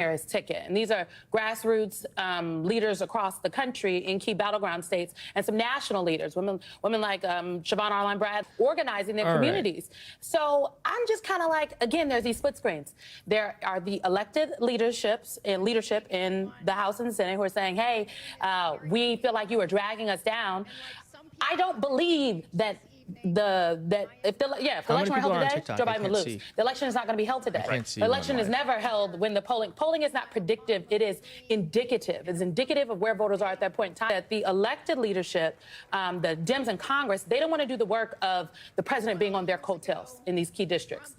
Harris ticket. And these are grassroots leaders across the country in key battleground states and some national leaders, women like Siobhan Arline Brad, organizing their communities. So I'm just kind of like, again, there's these split screens. There are the elected leadership in the House and the Senate who are saying, hey, we feel like you are dragging us down. I don't believe that if the election were held today, Joe Biden would lose. The election is not going to be held today. The election is never held when the polling is not predictive. It is indicative. It's indicative of where voters are at that point in time. That the elected leadership, the Dems in Congress, they don't want to do the work of the president being on their coattails in these key districts.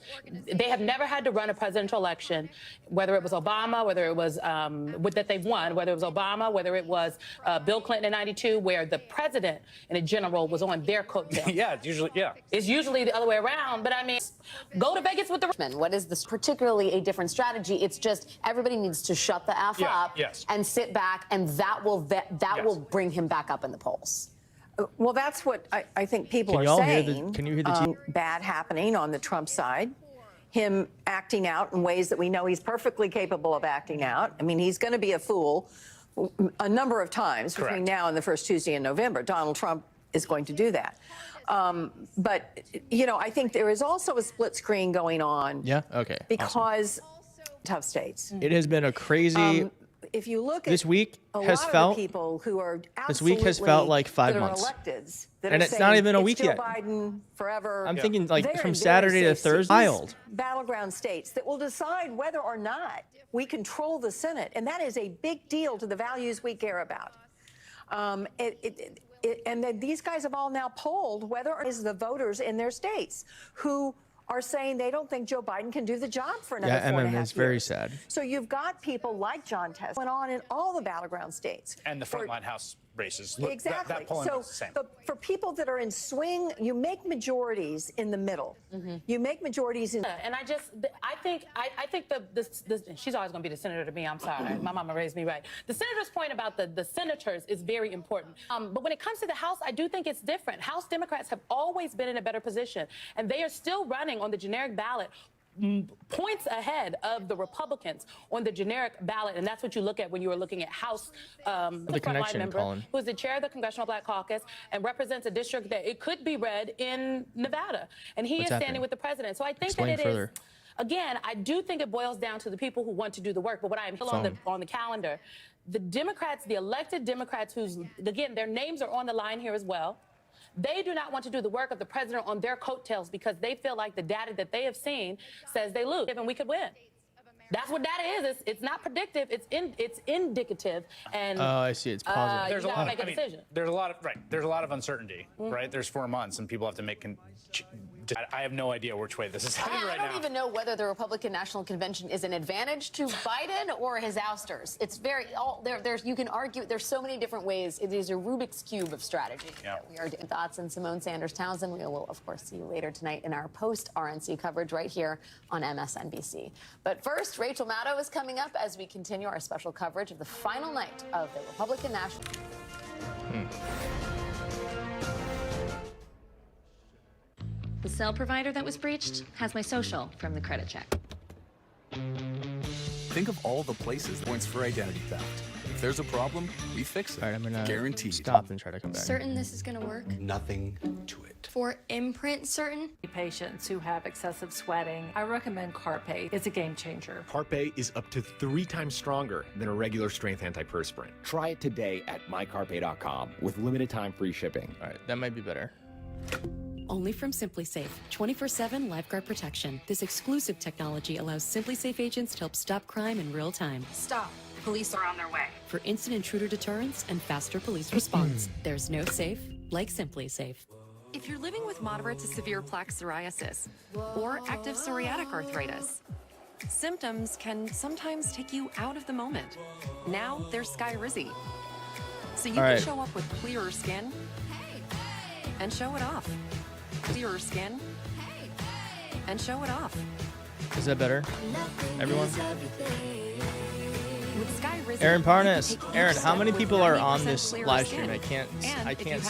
They have never had to run a presidential election, whether it was Obama, whether it was that they won, whether it was Obama, whether it was Bill Clinton in '92, where the president in a general was on their coattails. It's usually the other way around, but I mean, go to Vegas with the... What is this particularly a different strategy? It's just everybody needs to shut the F up and sit back, and that will bring him back up in the polls. Well, that's what I think people are saying. Can you hear the bad happening on the Trump side, him acting out in ways that we know he's perfectly capable of acting out. I mean, he's going to be a fool a number of times between now and the first Tuesday in November. Donald Trump is going to do that. But, you know, I think there is also a split screen going on. Yeah, okay. Because tough states. It has been a crazy... if you look at this week a has lot felt of the people who are this week has felt like 5 months. Electeds, and it's not even a week yet. Biden forever. I'm thinking like from Saturday to Thursday. Wild. Battleground states that will decide whether or not we control the Senate, and that is a big deal to the values we care about. And then these guys have all now polled whether or not the voters in their states who are saying they don't think Joe Biden can do the job for another 4.5 years. It's very sad. So you've got people like John Tess went on in all the battleground states. And the frontline House races. Exactly. That polling is the same. For people that are in swing, you make majorities in the middle. You make majorities in... And I think she's always going to be the senator to me. I'm sorry. My mama raised me right. The senator's point about the senators is very important. But when it comes to the House, I do think it's different. House Democrats have always been in a better position, and they are still running on the generic ballot points ahead of the Republicans on the generic ballot, and that's what you look at when you are looking at House the frontline member who is the chair of the Congressional Black Caucus and represents a district that it could be red in Nevada, and he is standing with the president. So I think that it is. Again, I do think it boils down to the people who want to do the work, but what I am still on the calendar, the Democrats, the elected Democrats, whose again their names are on the line here as well. They do not want to do the work of the president on their coattails because they feel like the data that they have seen says they lose and we could win. That's what data is. It's not predictive. It's indicative. And I see. It's positive. There's a lot. Make a decision. There's a lot of There's a lot of uncertainty. Right. There's 4 months, and people have to make. I have no idea which way this is heading right now. I don't even know whether the Republican National Convention is an advantage to Biden or his ousters. It's very you can argue. There's so many different ways. It is a Rubik's cube of strategy. We are doing thoughts on Simone Sanders Townsend. We will, of course, see you later tonight in our post-RNC coverage right here on MSNBC. But first, Rachel Maddow is coming up as we continue our special coverage of the final night of the Republican National. The cell provider that was breached has my social from the credit check. Think of all the places points for identity theft. If there's a problem, we fix it. All right, I'm gonna guaranteed. Stop and try to come back. Certain this is gonna work? Nothing to it. For imprint certain? Patients who have excessive sweating, I recommend Carpe. It's a game changer. Carpe is up to 3 times stronger than a regular strength antiperspirant. Try it today at mycarpe.com with limited time free shipping. All right, that might be better. Only from SimpliSafe, 24/7 lifeguard protection. This exclusive technology allows SimpliSafe agents to help stop crime in real time. Stop. Police are on their way. For instant intruder deterrence and faster police response, there's no safe like SimpliSafe. If you're living with moderate to severe plaque psoriasis or active psoriatic arthritis, symptoms can sometimes take you out of the moment. Now there's Skyrizi. So you can show up with clearer skin and show it off. Clearer skin and show it off. Is that better, everyone? With Skyrizi, Rizzy, Aaron you can Parnas. take each Aaron, how step many with people are 90% on this clearer live skin. stream? I can't And see. if you have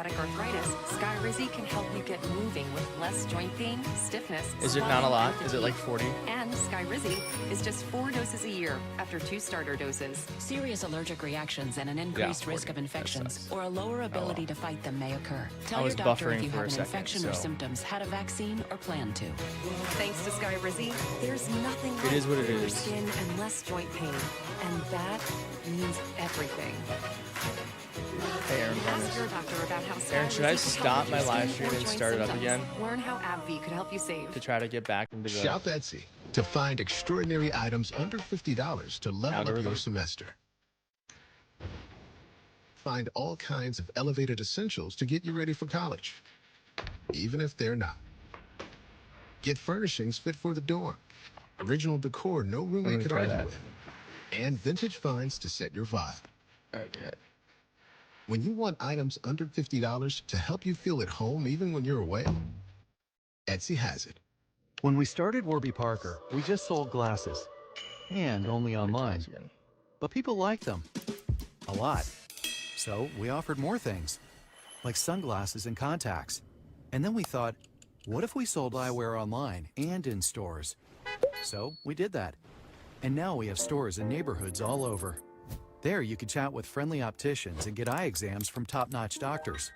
psoriatic arthritis, Sky Rizzy can help you get moving with less joint pain, stiffness. Is it not a lot? Is it like 40? And Sky Rizzy is just 4 doses a year after 2 starter doses. Serious allergic reactions and an increased risk of infections or a lower ability to fight them may occur. Tell your doctor if you have an infection or symptoms, had a vaccine, or plan to. Thanks to Sky Rizzy, there's nothing It like is what it clearer is. skin and less joint pain. And that means everything. Hey, Aaron Ask your Parnas. doctor about how Sky Aaron, should I Rizzy can stop help my with your live skin stream or and joint start it up symptoms? again? Learn how AbbVie could help you save. To try to get back into the Shop Etsy to find extraordinary items under $50 to level up your semester. Find all kinds of elevated essentials to get you ready for college, even if they're not. Get furnishings fit for the dorm, original decor no roommate could argue with, and vintage finds to set your vibe. Okay. When you want items under $50 to help you feel at home even when you're away, Etsy has it. When we started Warby Parker, we just sold glasses, and only online. But people liked them a lot. So we offered more things, like sunglasses and contacts. And then we thought, what if we sold eyewear online and in stores? So we did that. And now we have stores in neighborhoods all over. There you can chat with friendly opticians and get eye exams from top-notch doctors.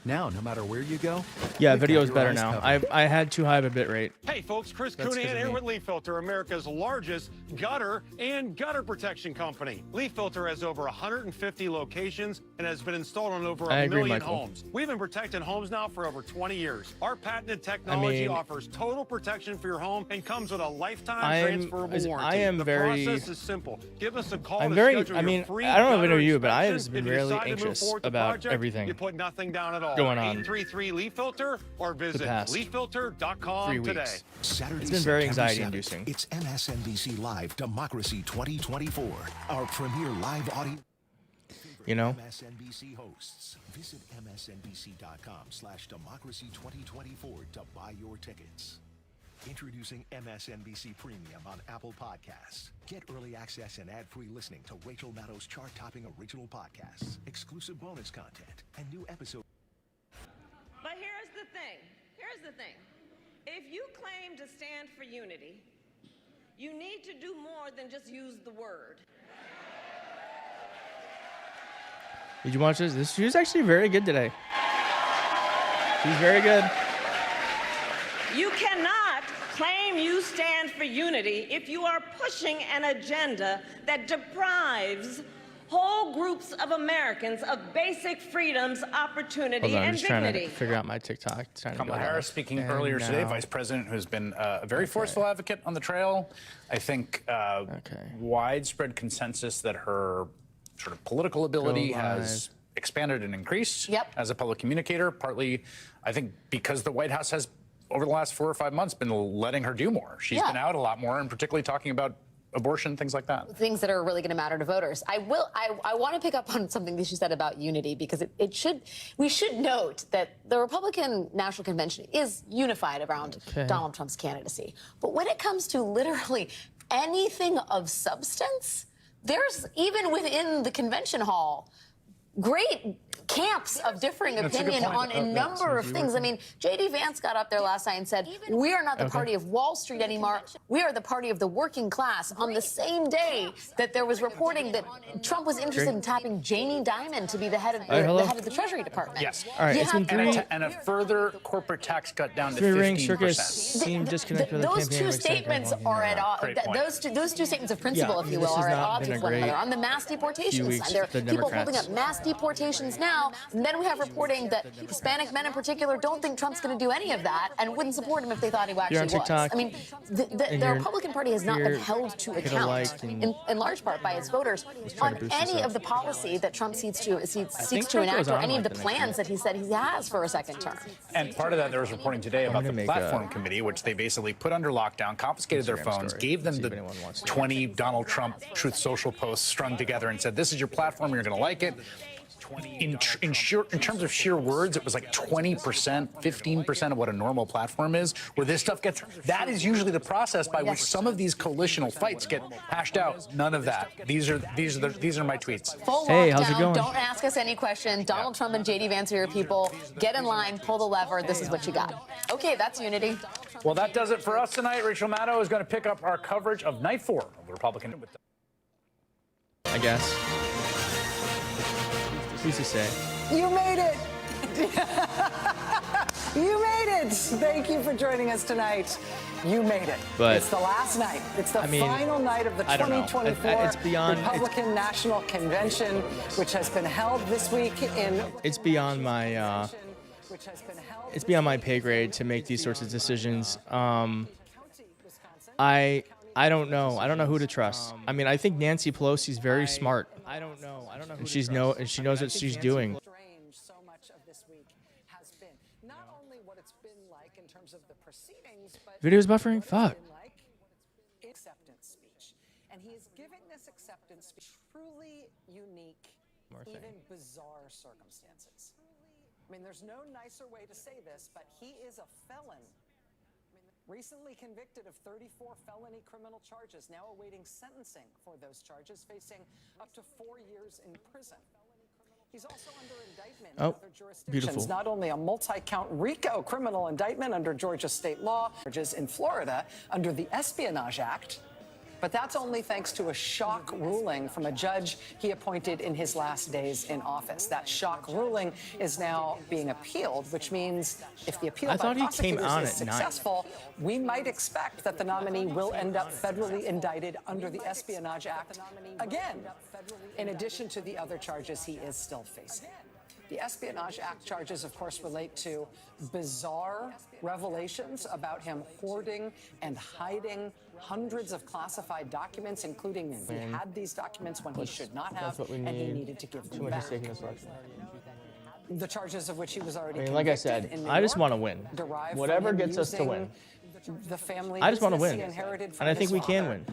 Now, no matter where you go, Yeah, we've got video is your better eyes now. covered. I had too high of a bit rate. Hey folks, Chris That's 'cause Cooney of here me. with Leaf Filter, America's largest gutter and gutter protection company. Leaf Filter has over 150 locations and has been installed on over I a agree, million Michael. homes. We've been protecting homes now for over 20 years. Our patented technology offers total protection for your home and comes with a lifetime transferable warranty. I am the very- process is simple. Give us a call I'm to very, schedule I your mean, free I don't know gutter if you, but I inspection. have been If you really decide to move anxious forward with the about project, everything You put nothing down at all. going on 833 Leaf Filter or visit past leaffilter.com 3 weeks. today. Saturday, It's been very September anxiety 7th, inducing. It's MSNBC Live Democracy 2024, our premier live audience. You know? MSNBC hosts. Visit msnbc.com/democracy2024 to buy your tickets. Introducing MSNBC Premium on Apple Podcasts. Get early access and ad-free listening to Rachel Maddow's chart-topping original podcasts, exclusive bonus content, and new episodes. But here's the thing. If you claim to stand for unity, you need to do more than just use the word. Did you watch this? She was actually very good today. She's very good. You cannot claim you stand for unity if you are pushing an agenda that deprives whole groups of Americans of basic freedoms, opportunity, Hold on, I'm and just trying dignity. to figure out my TikTok. Trying to Kamala go Harris live. speaking And earlier today, now- vice president who's been a very forceful advocate on the trail. I think widespread consensus that her sort of political ability Go has expanded and increased Yep. as a public communicator, partly, I think, because the White House has, over the last 4 or 5 months, been letting her do more. She's been out a lot more, and particularly talking about abortion, things like that. Things that are really going to matter to voters. I want to pick up on something that you said about unity, because we should note that the Republican National Convention is unified around Donald Trump's candidacy. But when it comes to literally anything of substance, there's, even within the convention hall, great camps of differing opinion on a number of things. I mean, J.D. Vance got up there last night and said, we are not the party of Wall Street anymore. We are the party of the working class. On the same day that there was reporting that Trump was interested in tapping Jamie Dimon to be the head of the Treasury Department. Yes. All right, You it's been have- three. And a further corporate tax cut down to Three-ring 15%. circus seemed disconnected with the Those campaign. two We're excited statements about are at walking odds. around. Those two statements of principle, Yeah, if you this will, has are at not odds been with a one another. great On the mass deportations few side, weeks there are for the people holding Democrats. up mass deportations now, and then we have reporting that Hispanic men in particular don't think Trump's going to do any of that and wouldn't support him if they thought he actually You're on was. TikTok, I mean, the Republican Party has not been held to hit a account, like and in large part by its voters, try on to boost this any up. of the policy that Trump seeks to Trump enact, goes or on any of like the the next plans that he said he has for a second term. And part of that, there was reporting today about the gonna make platform a committee, which they basically put under lockdown, confiscated their Instagram phones, story. gave them See if the anyone wants to 20 Donald Trump Truth Social posts strung together and said, this is your platform, you're going to like it. in terms of sheer words, it was like 20%, 15% of what a normal platform is. Where this stuff gets, that is usually the process by which some of these coalitional fights get hashed out. None of that. These are my tweets. Full hey, lockdown. how's it going? Don't ask us any questions. Donald Trump and JD Vance are your people. Get in line, pull the lever. This is what you got. Okay, that's unity. Well, that does it for us tonight. Rachel Maddow is going to pick up our coverage of night 4 of the Republican. I guess. Who's to say? You made it. You made it. Thank you for joining us tonight. You made it. But it's the last night. It's the final night of the 2024 it's beyond, Republican National Convention, which has been held this week in. It's beyond my. It's beyond my pay grade to make these sorts of decisions. I don't know. I don't know who to trust. I mean, I think Nancy Pelosi's very smart. I don't know. And she knows what she's doing. So much of this week has been not only what it's been like in terms of the proceedings, but Video's buffering. Fuck. Acceptance speech, and he is giving this acceptance speech truly unique, even bizarre circumstances. I mean, there's no nicer way to say this, but he is a felon. Recently convicted of 34 felony criminal charges, now awaiting sentencing for those charges, facing up to 4 years in prison. He's also under indictment in other jurisdictions. Beautiful. Not only a multi-count RICO criminal indictment under Georgia state law, charges in Florida under the Espionage Act. But that's only thanks to a shock ruling from a judge he appointed in his last days in office. That shock ruling is now being appealed, which means if the appeal by prosecutors is successful, we might expect that the nominee will end up federally indicted under the Espionage Act again, in addition to the other charges he is still facing. The Espionage Act charges, of course, relate to bizarre revelations about him hoarding and hiding hundreds of classified documents, including he had these documents when he should not have, and he needed to give them back. The charges of which he was already convicted. Like I said, I just want to win. Whatever gets us to win. The family I just want to win. And I think we can win.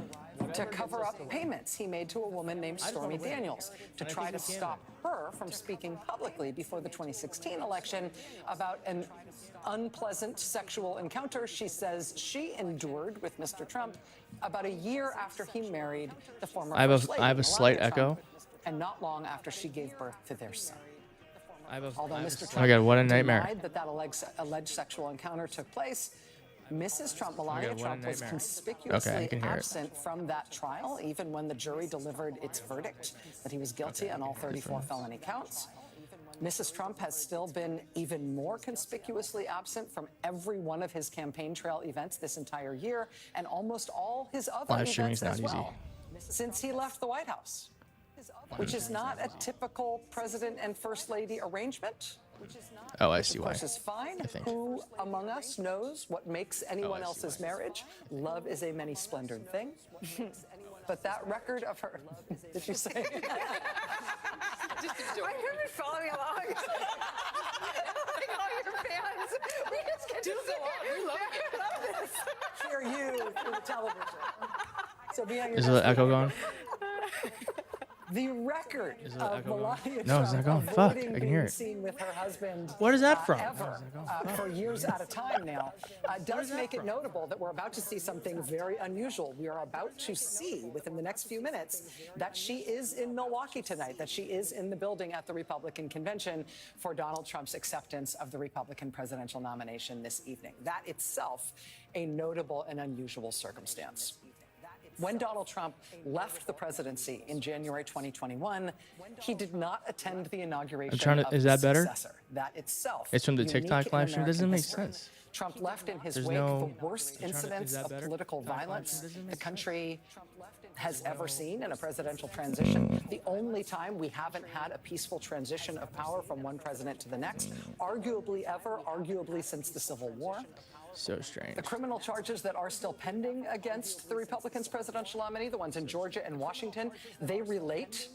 To cover up payments he made to a woman named Stormy Daniels to try to stop her from speaking publicly before the 2016 election about an unpleasant sexual encounter she says she endured with Mr. Trump about a year after he married the former First Lady, I have a slight Melania Trump, echo. and not long after she gave birth to their son. Although Mr. Oh Trump my God, what a nightmare. denied that alleged sexual encounter took place, Mrs. Trump, Melania Trump, was conspicuously absent from that trial, even when the jury delivered its verdict that he was guilty on all 34 felony counts. Mrs. Trump has still been even more conspicuously absent from every one of his campaign trail events this entire year, and almost all his other events as well, since he left the White House, which is not a typical president and first lady arrangement. Oh, I see why. Of course, is fine. Who among us knows what makes anyone else's marriage? Love is a many splendored thing. But that record of her, did you say? I couldn't follow me along. Like all your fans. We just get to hear you through the television. So be on your Is the echo gone? The record of Melania No, it's not Trump going. Fuck, avoiding I can hear being it. seen with her husband What is that from? ever, for years at a time now, does make it notable that we're about to see something very unusual. We are about to see within the next few minutes that she is in Milwaukee tonight, that she is in the building at the Republican convention for Donald Trump's acceptance of the Republican presidential nomination this evening. That itself a notable and unusual circumstance. When Donald Trump left the presidency in January 2021, he did not attend the inauguration of his successor. That itself, it's from the TikTok live stream. Doesn't make sense. Trump left in his wake the worst incidents of political violence the country has ever seen in a presidential transition. The only time we haven't had a peaceful transition of power from one president to the next, arguably ever, arguably since the Civil War. So strange. The criminal charges that are still pending against the Republicans' presidential nominee, the ones in Georgia and Washington, they relate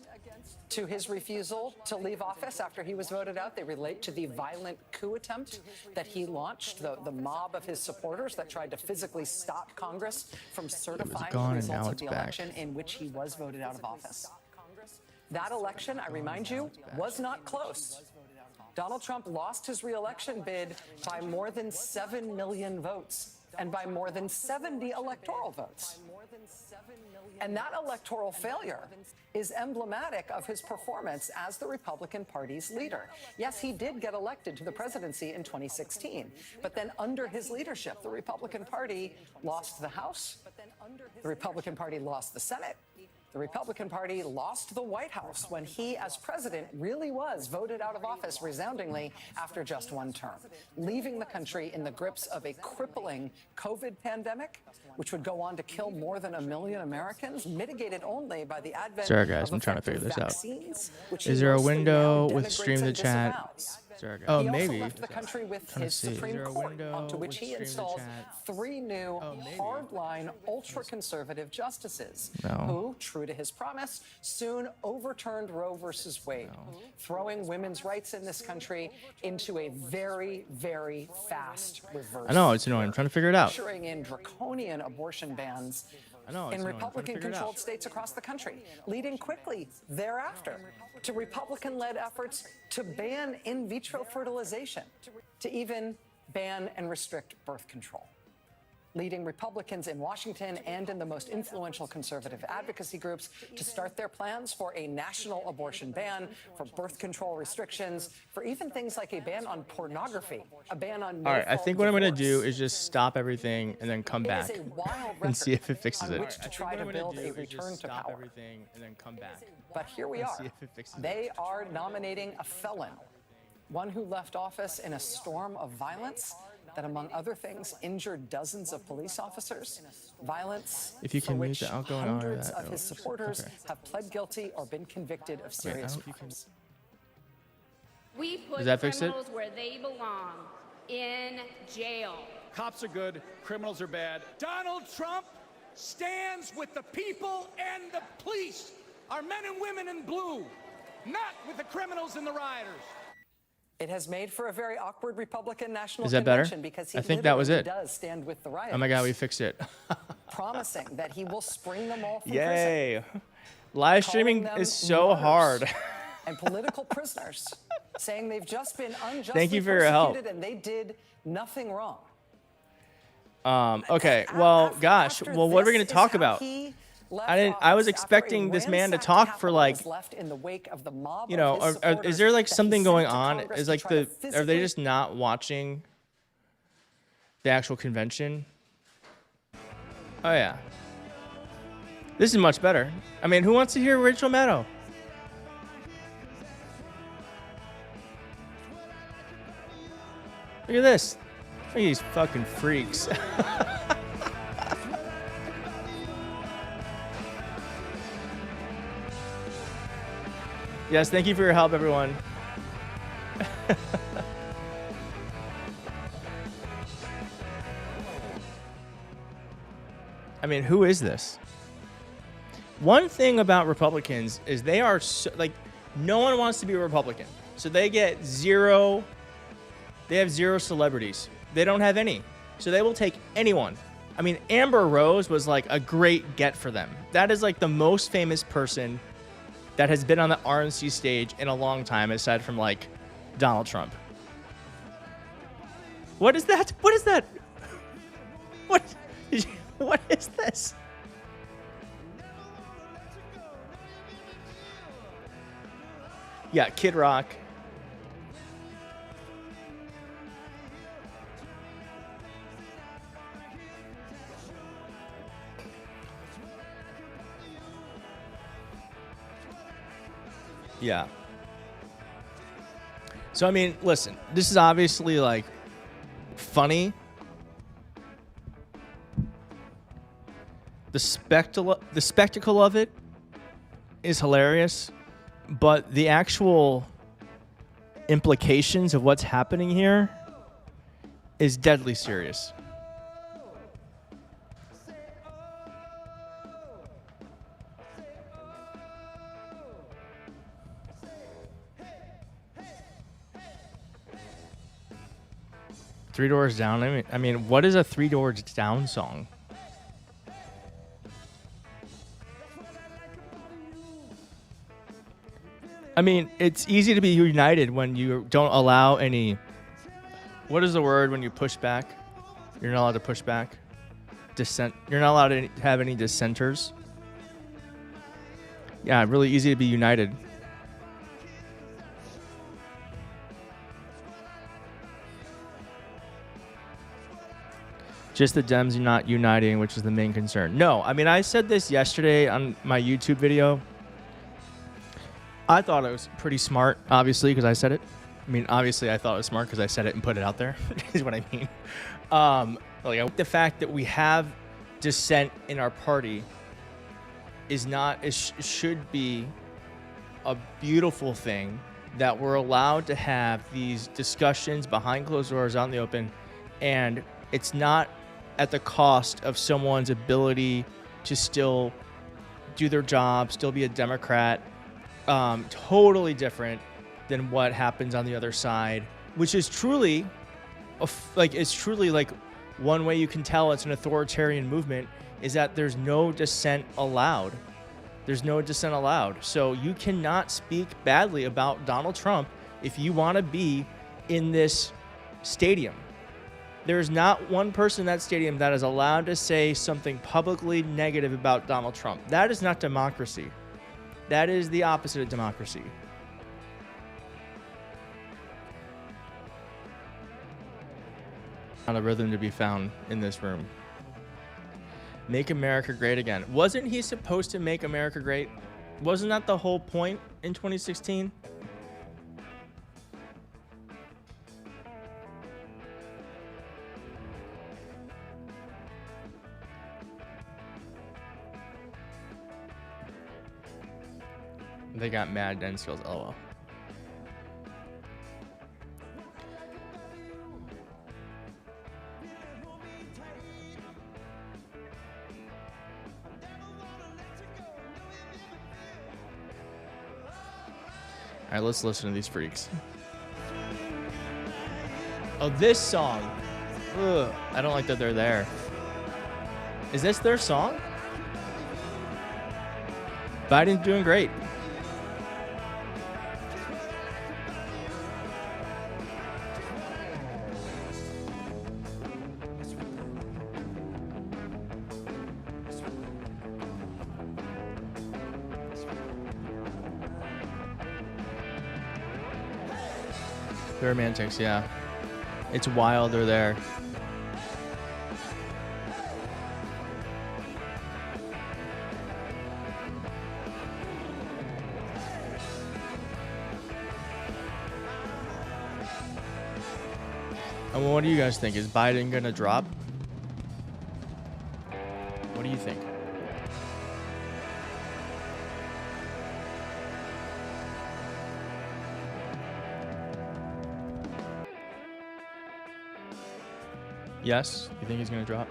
to his refusal to leave office after he was voted out. They relate to the violent coup attempt that he launched, the mob of his supporters that tried to physically stop Congress from certifying the results of the election in which he was voted out of office. That election, I remind you, was not close. Donald Trump lost his re-election bid by more than 7 million votes and by more than 70 electoral votes. And that electoral failure is emblematic of his performance as the Republican Party's leader. Yes, he did get elected to the presidency in 2016, but then under his leadership, the Republican Party lost the House, the Republican Party lost the Senate, the Republican Party lost the White House when he, as president, really was voted out of office resoundingly after just one term, leaving the country in the grips of a crippling COVID pandemic, which would go on to kill more than 1 million Americans, mitigated only by the advent Sorry, guys, of I'm trying to figure this out. vaccines, which Is he there a mostly window now with denigrates stream the and chat? disavows. Oh, He also maybe. left the country with Trying to his see. Supreme Is there a Court, window onto which with he stream the installed chat? 3 new hardline, ultra-conservative justices No. who, true to his promise, soon overturned Roe versus Wade, throwing women's rights in this country into a very, very fast reverse. I know, it's annoying. I'm trying to figure it out. Ushering in draconian abortion bans I know, it's in annoying. I'm trying to figure it Republican-controlled out. states across the country, leading quickly thereafter to Republican-led efforts to ban in vitro fertilization, to even ban and restrict birth control, leading Republicans in Washington and in the most influential conservative advocacy groups to start their plans for a national abortion ban, for birth control restrictions, for even things like a ban on pornography, a ban on All right, I no-fault think what I'm going to divorce. do is just stop everything and then come It back is a wild and see if it fixes on it. which to try to build a return to stop power. everything and then come back. But here we and are. see if it fixes it. They are nominating a felon, one who left office in a storm of violence that, among other things, injured dozens of police officers. Violence If you for can mute which the outgoing audio, hundreds that of his works. supporters Okay. have pled guilty or been convicted of Wait, I serious hope you can. crimes. We put Does that fix it? criminals where they belong, in jail. Cops are good, criminals are bad. Donald Trump stands with the people and the police, our men and women in blue, not with the criminals and the rioters. It has made for a very awkward Republican National Is that better? Convention because he I think that was literally it. does stand with the rioters. Oh my God, we fixed it. Promising that he will spring them all from prison. Yay. Live streaming them is so martyrs hard. and political prisoners, saying they've just been unjustly Thank you for your help. persecuted and they did nothing wrong. Okay, well, gosh, After well, what are we this going to is talk how about? he left I was office after a expecting this man to ransacked talk for Capitol like, was left in the wake of the mob you of know, his is supporters there like that he something sent going to on? Congress Is to like try to are they physically- just not watching the actual convention? Oh yeah. This is much better. I mean, who wants to hear Rachel Maddow? Look at this. Look at these fucking freaks. Yes, thank you for your help, everyone. I mean, who is this? One thing about Republicans is they are so, like, no one wants to be a Republican. So they get zero, they have zero celebrities. They don't have any. So they will take anyone. I mean, Amber Rose was like a great get for them. That is like the most famous person that has been on the RNC stage in a long time, aside from like Donald Trump. What is that? What is that? What is this? Yeah, Kid Rock. Yeah. So, I mean, listen, this is obviously like funny. The spectacle of it is hilarious, but the actual implications of what's happening here is deadly serious. Three Doors Down. I mean, what is a Three Doors Down song? I mean, it's easy to be united when you don't allow any. What is the word when you push back? You're not allowed to push back. Dissent. You're not allowed to have any dissenters. Yeah, really easy to be united. Just the Dems are not uniting, which is the main concern. No, I mean, I said this yesterday on my YouTube video. I thought it was pretty smart, obviously, because I said it. I mean, obviously, I thought it was smart because I said it and put it out there, is what I mean. Like, the fact that we have dissent in our party is not, should be a beautiful thing, that we're allowed to have these discussions behind closed doors out in the open, and it's not at the cost of someone's ability to still do their job, still be a Democrat. Totally different than what happens on the other side, which is truly, it's truly like one way you can tell it's an authoritarian movement is that there's no dissent allowed. There's no dissent allowed. So you cannot speak badly about Donald Trump if you want to be in this stadium. There's not one person in that stadium that is allowed to say something publicly negative about Donald Trump. That is not democracy. That is the opposite of democracy. Not a rhythm to be found in this room. Make America great again. Wasn't he supposed to make America great? Wasn't that the whole point in 2016? They got mad den skills. LOL. All right, let's listen to these freaks. Oh, this song. Ugh, I don't like that they're there. Is this their song? Biden's doing great. The romantics, yeah. It's wild they're there. And what do you guys think? Is Biden gonna drop? What do you think? Yes? You think he's gonna drop?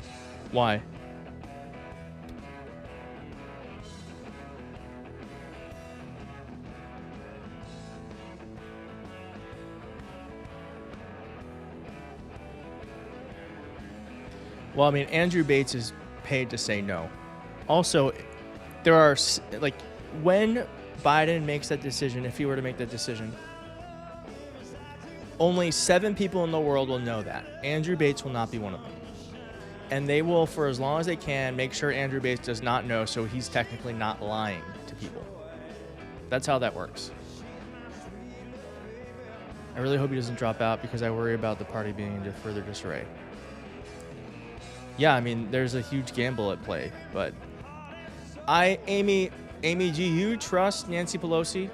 Why? Well, I mean, Andrew Bates is paid to say no. Also, there are, like, when Biden makes that decision, if he were to make that decision, only 7 people in the world will know that. Andrew Bates will not be one of them. And they will, for as long as they can, make sure Andrew Bates does not know, so he's technically not lying to people. That's how that works. I really hope he doesn't drop out because I worry about the party being in further disarray. Yeah, I mean, there's a huge gamble at play, but Amy, do you trust Nancy Pelosi?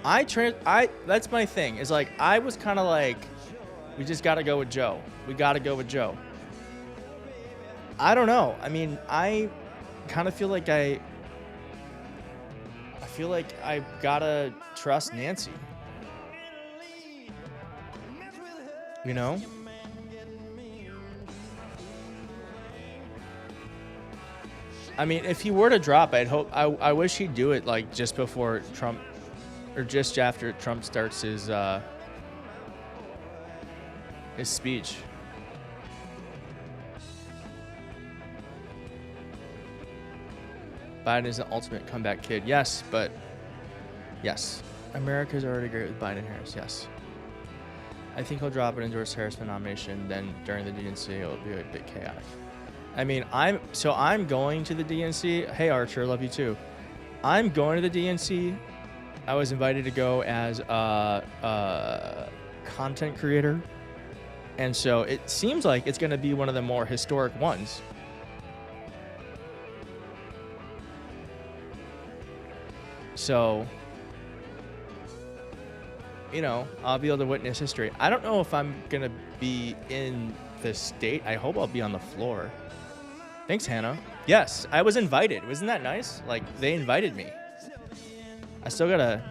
That's my thing. Is like, I was kind of like, we just got to go with Joe. We got to go with Joe. I don't know. I mean, I kind of feel like I gotta trust Nancy. You know? I mean, if he were to drop, I wish he'd do it like just before Trump, or just after Trump starts his speech. Biden is the ultimate comeback kid. Yes, but yes. America's already great with Biden and Harris. Yes. I think he'll drop an endorse Harris for nomination. Then during the DNC, it'll be a bit chaotic. I mean, I'm going to the DNC. Hey, Archer, love you too. I'm going to the DNC. I was invited to go as a content creator. And so it seems like it's going to be one of the more historic ones. So, you know, I'll be able to witness history. I don't know if I'm going to be in the state. I hope I'll be on the floor. Thanks, Hannah. Yes, I was invited. Wasn't that nice? Like, they invited me. I still got to...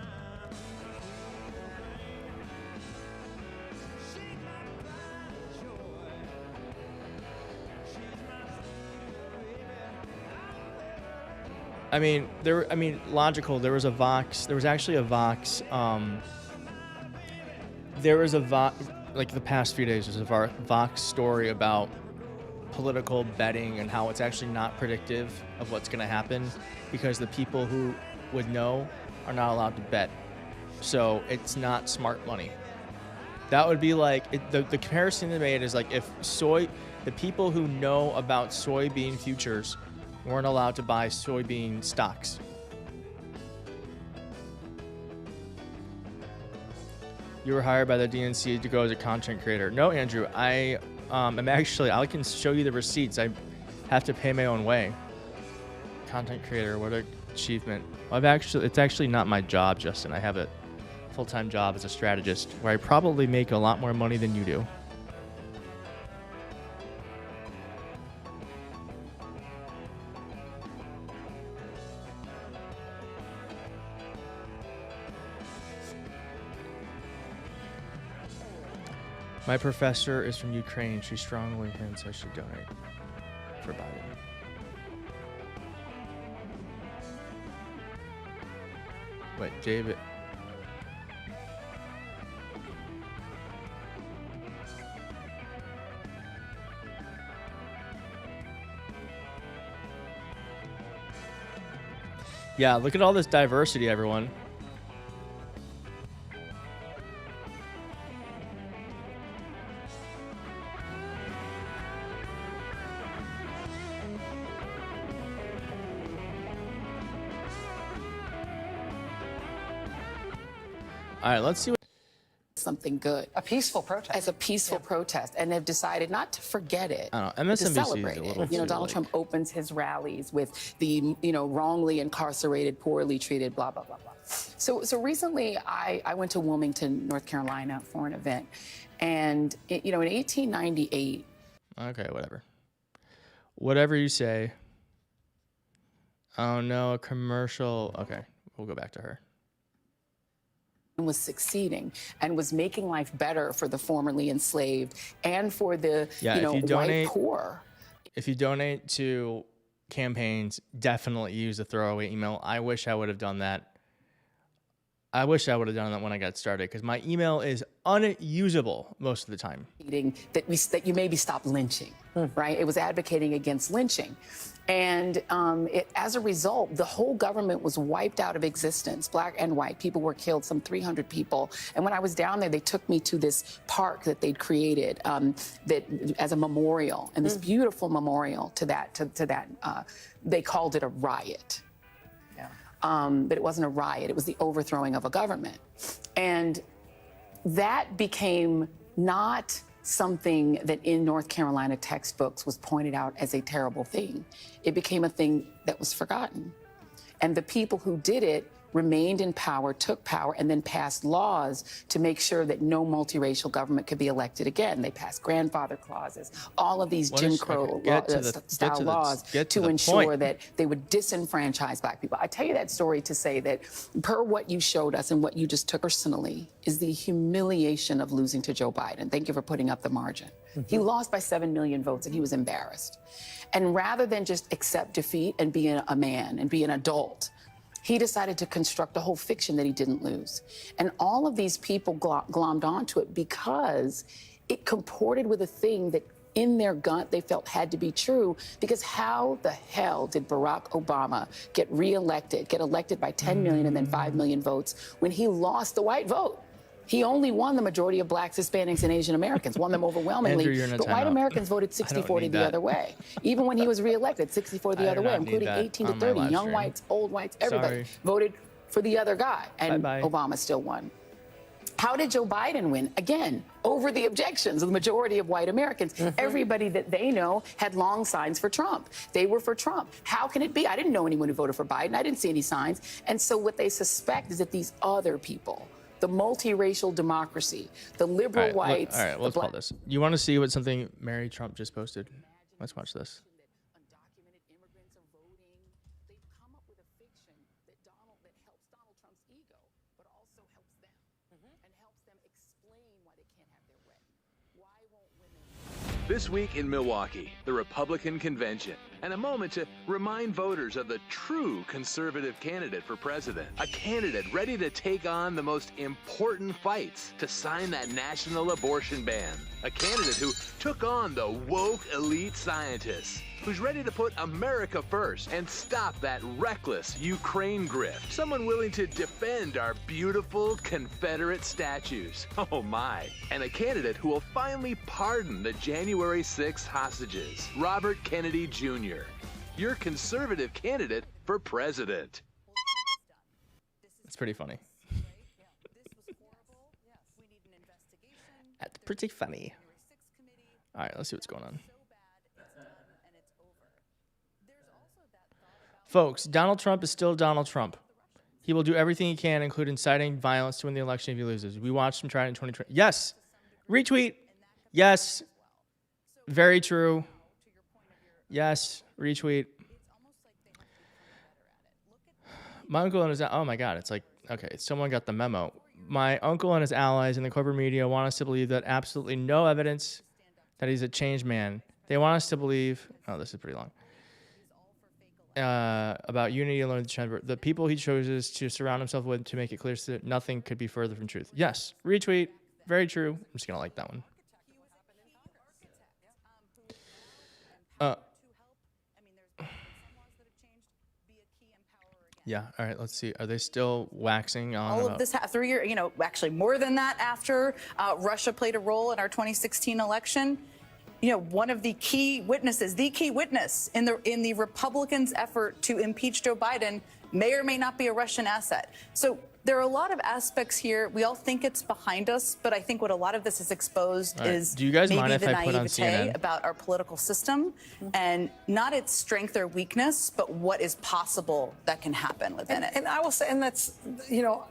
I mean, logical. There was a Vox. There was actually a Vox. There was a Vox, like the past few days, there's a Vox story about political betting and how it's actually not predictive of what's going to happen because the people who would know are not allowed to bet. So it's not smart money. That would be like, the comparison they made is like if the people who know about soybean futures weren't allowed to buy soybean stocks. You were hired by the DNC to go as a content creator. No, Andrew, I can show you the receipts. I have to pay my own way. Content creator, what an achievement. It's actually not my job, Justin. I have a full-time job as a strategist where I probably make a lot more money than you do. My professor is from Ukraine. She strongly hints I should donate for Biden. Wait, David. Yeah, look at all this diversity, everyone. All right, let's see what something good. A peaceful protest. As a peaceful protest, and they've decided not to forget it, I don't know, to MSNBC celebrate is a it. little You know, too, Donald Trump opens his rallies with the, wrongly incarcerated, poorly treated, blah, blah, blah, blah. So recently I went to Wilmington, North Carolina for an event. And, in 1898. Okay, whatever. Whatever you say. Oh, no, a commercial. Okay, we'll go back to her. Was succeeding and was making life better for the formerly enslaved and for the white poor. If you donate to campaigns, definitely use a throwaway email. I wish I would have done that. I wish I would have done that when I got started because my email is unusable most of the time. That you maybe stop lynching, right? It was advocating against lynching. And as a result, the whole government was wiped out of existence. Black and white people were killed, some 300 people. And when I was down there, they took me to this park that they'd created as a memorial, and this beautiful memorial to that. They called it a riot. But it wasn't a riot. It was the overthrowing of a government. And that became not something that in North Carolina textbooks was pointed out as a terrible thing. It became a thing that was forgotten. And the people who did it remained in power, took power, and then passed laws to make sure that no multiracial government could be elected again. They passed grandfather clauses, all of these Jim Crow style laws to ensure that they would disenfranchise Black people. I tell you that story to say that per what you showed us and what you just took personally is the humiliation of losing to Joe Biden. Thank you for putting up the margin. He lost by 7 million votes and he was embarrassed. And rather than just accept defeat and be a man and be an adult, he decided to construct a whole fiction that he didn't lose. And all of these people glommed onto it because it comported with a thing that in their gut they felt had to be true, because how the hell did Barack Obama get elected by 10 million and then 5 million votes when he lost the white vote? He only won the majority of blacks, Hispanics, and Asian Americans, won them overwhelmingly. Andrew, you're in a but white timeout. Americans voted 60-40 the other way. Even when he was reelected, 60-40 the other way, including 18 to 30. Young whites, old whites, everybody voted for the other guy. And Obama still won. How did Joe Biden win? Again, over the objections of the majority of white Americans. Everybody that they know had long signs for Trump. They were for Trump. How can it be? I didn't know anyone who voted for Biden. I didn't see any signs. And so what they suspect is that these other people, the multiracial democracy, the liberal whites. All right, let's call this. You want to see what something Mary Trump just posted? Let's watch this. Undocumented immigrants are voting. They've come up with a fiction that helps Donald Trump's ego, but also helps them and helps them explain why they can't have their way. Why won't women? This week in Milwaukee, the Republican convention, and a moment to remind voters of the true conservative candidate for president. A candidate ready to take on the most important fights to sign that national abortion ban. A candidate who took on the woke elite scientists, who's ready to put America first and stop that reckless Ukraine grift. Someone willing to defend our beautiful Confederate statues. Oh my. And a candidate who will finally pardon the January 6th hostages. Robert Kennedy Jr., your conservative candidate for president. It's pretty funny. That's pretty funny. All right, let's see what's going on. Folks, Donald Trump is still Donald Trump. He will do everything he can, including inciting violence, to win the election if he loses. We watched him try it in 2020. Yes. Retweet. Yes. Very true. Yes. Retweet. My uncle and his... Oh, my God. It's like... Okay, someone got the memo. My uncle and his allies in the corporate media want us to believe that absolutely no evidence that he's a changed man. They want us to believe... Oh, this is pretty long. About unity alone with the chamber. The people he chooses to surround himself with to make it clear that nothing could be further from truth. Yes. Retweet. Very true. I'm just going to like that one. Yeah. All right. Let's see. Are they still waxing on all of this 3 years? You know, actually more than that. After Russia played a role in our 2016 election, you know, one of the key witnesses, the key witness in the Republicans' effort to impeach Joe Biden, may or may not be a Russian asset. So there are a lot of aspects here. We all think it's behind us, but I think what a lot of this is exposed is Do you guys maybe mind if the I put on naivete CNN? about our political system and not its strength or weakness, but what is possible that can happen within it. And I will say, and that's, you know,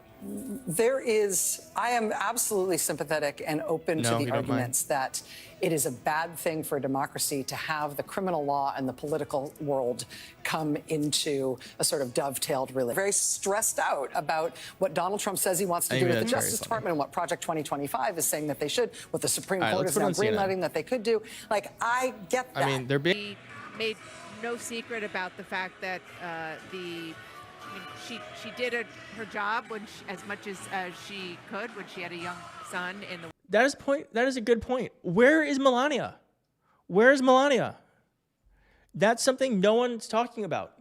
I am absolutely sympathetic and open to the arguments that it is a bad thing for democracy to have the criminal law and the political world come into a sort of dovetailed relationship. Very stressed out about what Donald Trump says he wants to do with the Justice Department and what Project 2025 is saying that they should, what the Supreme Court is now greenlighting that they could do. Like, I get that. I mean, they're being... made no secret about the fact that she did her job as much as she could when she had a young son in the... That is a good point. Where is Melania? Where is Melania? That's something no one's talking about.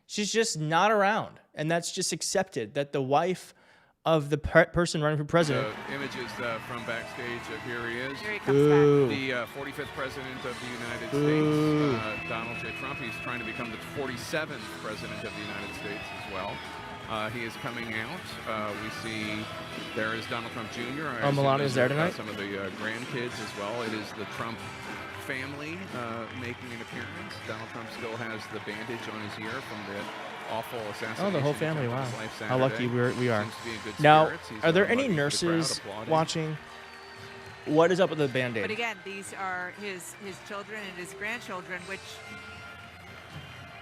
She's just not around. And that's just accepted, that the wife of the person running for president... Images from backstage. Here he is. Here he comes back. The 45th president of the United States, Donald J. Trump. He's trying to become the 47th president of the United States as well. He is coming out. We see there is Donald Trump Jr. Melania's there tonight? Some of the grandkids as well. It is the Trump family making an appearance. Donald Trump still has the bandage on his ear from the awful assassination. Oh, the whole family, wow. How lucky we are. Seems to be in good now, spirits. He's are there any lucky for the crowd nurses applauding. watching? What is up with the Band-Aid? But again, these are his children and his grandchildren, which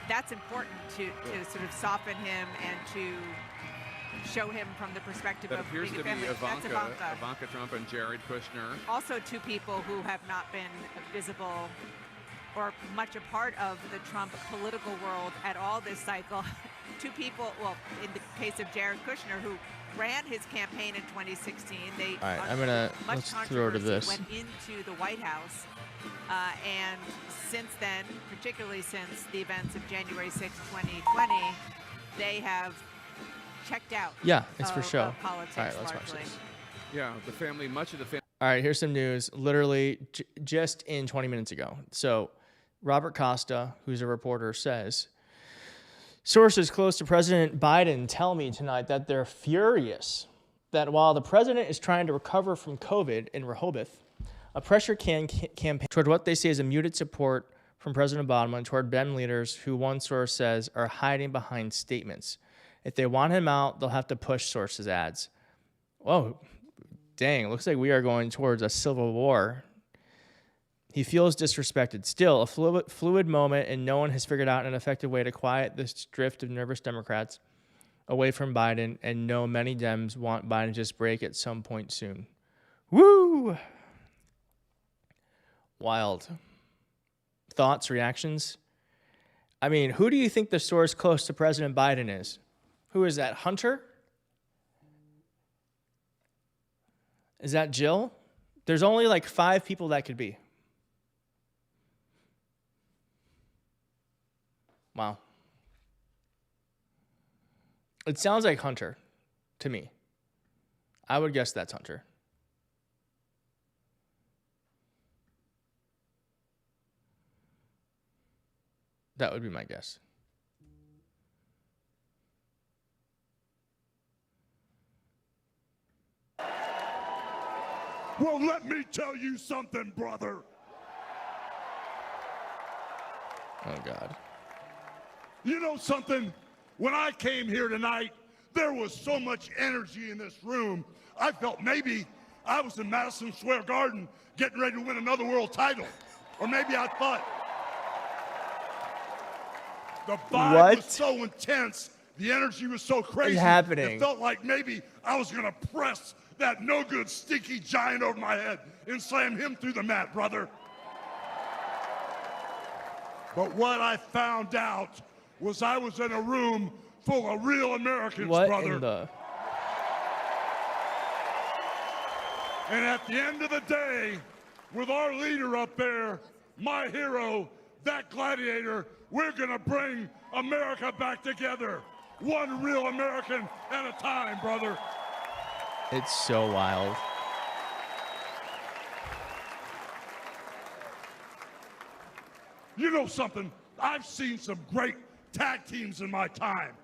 that's important to sort of soften him and to show him from the perspective That of appears being to a be family. That's Ivanka Trump and Jared Kushner. Also two people who have not been visible or much a part of the Trump political world at all this cycle. Two people, well, in the case of Jared Kushner, who ran his campaign in 2016. All right, let's throw to this. Went into the White House And since then, particularly since the events of January 6, 2020, they have checked out. Yeah, it's for of show. Politics All right, let's watch largely. this. Yeah, the family, much of the family. All right, here's some news literally just in 20 minutes ago. So Robert Costa, who's a reporter, says, sources close to President Biden tell me tonight that they're furious that while the president is trying to recover from COVID in Rehoboth, a pressure campaign toward what they say is a muted support from President Obama and toward Ben leaders who one source says are hiding behind statements. If they want him out, they'll have to push sources' ads. Whoa. Dang, it looks like we are going towards a civil war. He feels disrespected. Still, a fluid moment, and no one has figured out an effective way to quiet this drift of nervous Democrats away from Biden, and no, many Dems want Biden to just break at some point soon. Woo! Wild. Thoughts, reactions? I mean, who do you think the source close to President Biden is? Who is that, Hunter? Is that Jill? There's only like 5 people that could be. Wow. It sounds like Hunter to me. I would guess that's Hunter. That would be my guess. Well, let me tell you something, brother. Oh, God. You know something? When I came here tonight, there was so much energy in this room. I felt maybe I was in Madison Square Garden getting ready to win another world title. Or maybe I thought the vibe was so intense, the energy was so crazy. What's happening? It felt like maybe I was going to press that no-good, stinky giant over my head and slam him through the mat, brother. But what I found out was I was in a room full of real Americans, brother. And at the end of the day, with our leader up there, my hero, that gladiator, we're gonna bring America back together. One real American at a time, brother. It's so wild. You know something? I've seen some great tag teams in my time.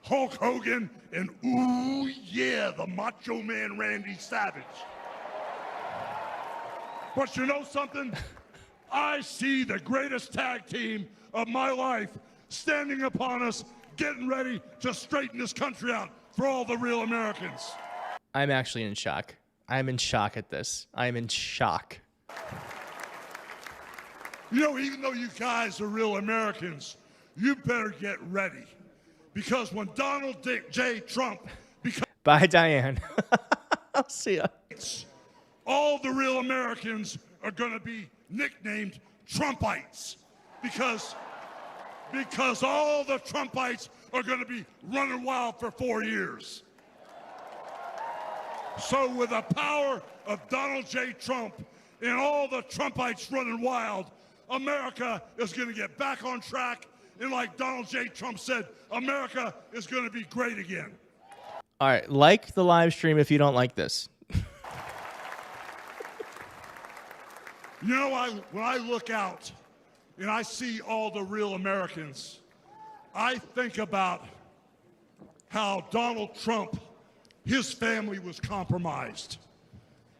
Hulk Hogan and, ooh, yeah, the Macho Man Randy Savage. But you know something? I see the greatest tag team of my life standing upon us, getting ready to straighten this country out for all the real Americans. I'm actually in shock. I'm in shock at this. I'm in shock. You know, even though you guys are real Americans, you better get ready. Because when Donald J. Trump becomes... Bye, Diane. I'll see ya. All the real Americans are going to be nicknamed Trumpites. Because all the Trumpites are going to be running wild for 4 years. So with the power of Donald J. Trump and all the Trumpites running wild, America is going to get back on track. And like Donald J. Trump said, America is going to be great again. All right, like the live stream if you don't like this. You know, when I look out and I see all the real Americans, I think about how Donald Trump, his family was compromised.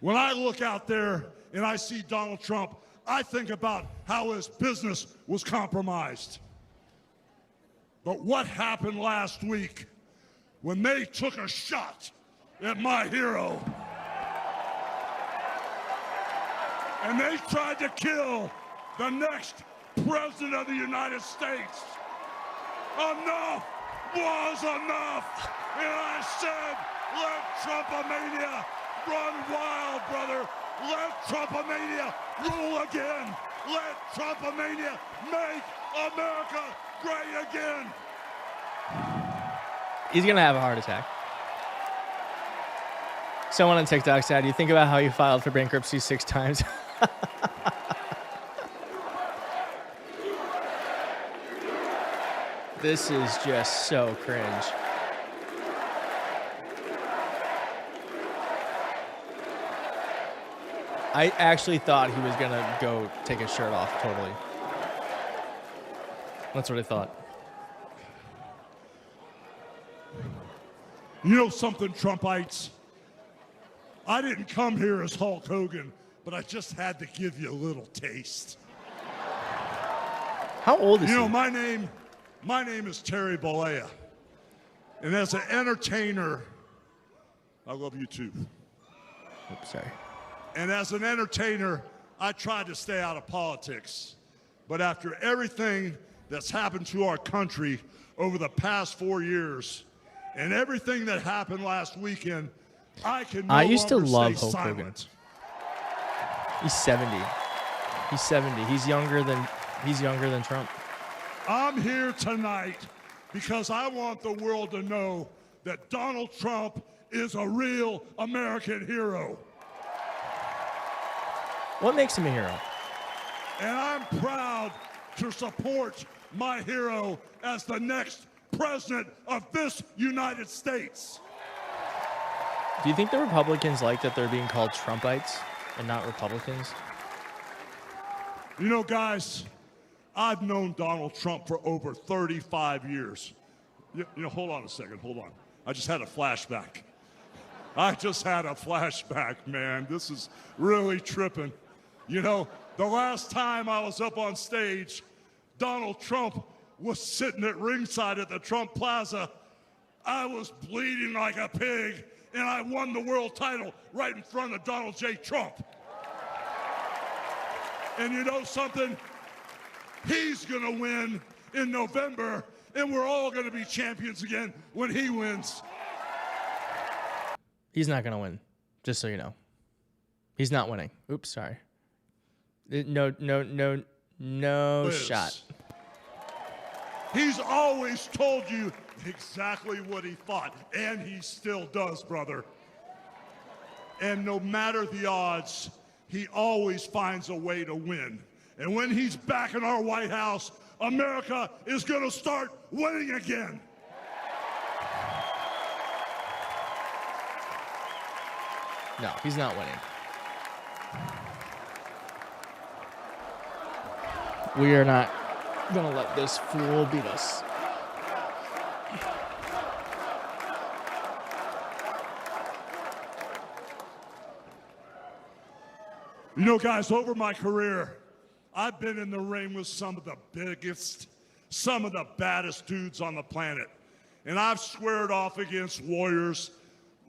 When I look out there and I see Donald Trump, I think about how his business was compromised. But what happened last week when they took a shot at my hero and they tried to kill the next president of the United States? Enough was enough. And I said, let Trumpomania run wild, brother. Let Trumpomania rule again. Let Trumpomania make America great again. He's going to have a heart attack. Someone on TikTok said, you think about how you filed for bankruptcy 6 times. This is just so cringe. I actually thought he was going to go take his shirt off totally. That's what I thought. You know something, Trumpites? I didn't come here as Hulk Hogan, but I just had to give you a little taste. How old is he? You know, my name is Terry Bollea. And as an entertainer, I love you too. Oops, sorry. And as an entertainer, I tried to stay out of politics. But after everything that's happened to our country over the past 4 years, and everything that happened last weekend, I can no I used to longer love stay Hulk silent. Hogan. He's 70. He's 70. He's younger than Trump. I'm here tonight because I want the world to know that Donald Trump is a real American hero. What makes him a hero? And I'm proud to support my hero as the next president of this United States. Do you think the Republicans like that they're being called Trumpites and not Republicans? You know, guys, I've known Donald Trump for over 35 years. You know, hold on a second, hold on. I just had a flashback. Man. This is really tripping. You know, the last time I was up on stage, Donald Trump was sitting at ringside at the Trump Plaza. I was bleeding like a pig, and I won the world title right in front of Donald J. Trump. And you know something? He's gonna win in November, and we're all gonna be champions again when he wins. He's not going to win, just so you know. He's not winning. Oops, sorry. No Liz, shot. He's always told you exactly what he thought, and he still does, brother. And no matter the odds, he always finds a way to win. And when he's back in our White House, America is going to start winning again. No, he's not winning. We are not going to let this fool beat us. You know, guys, over my career, I've been in the ring with some of the biggest, some of the baddest dudes on the planet. And I've squared off against warriors.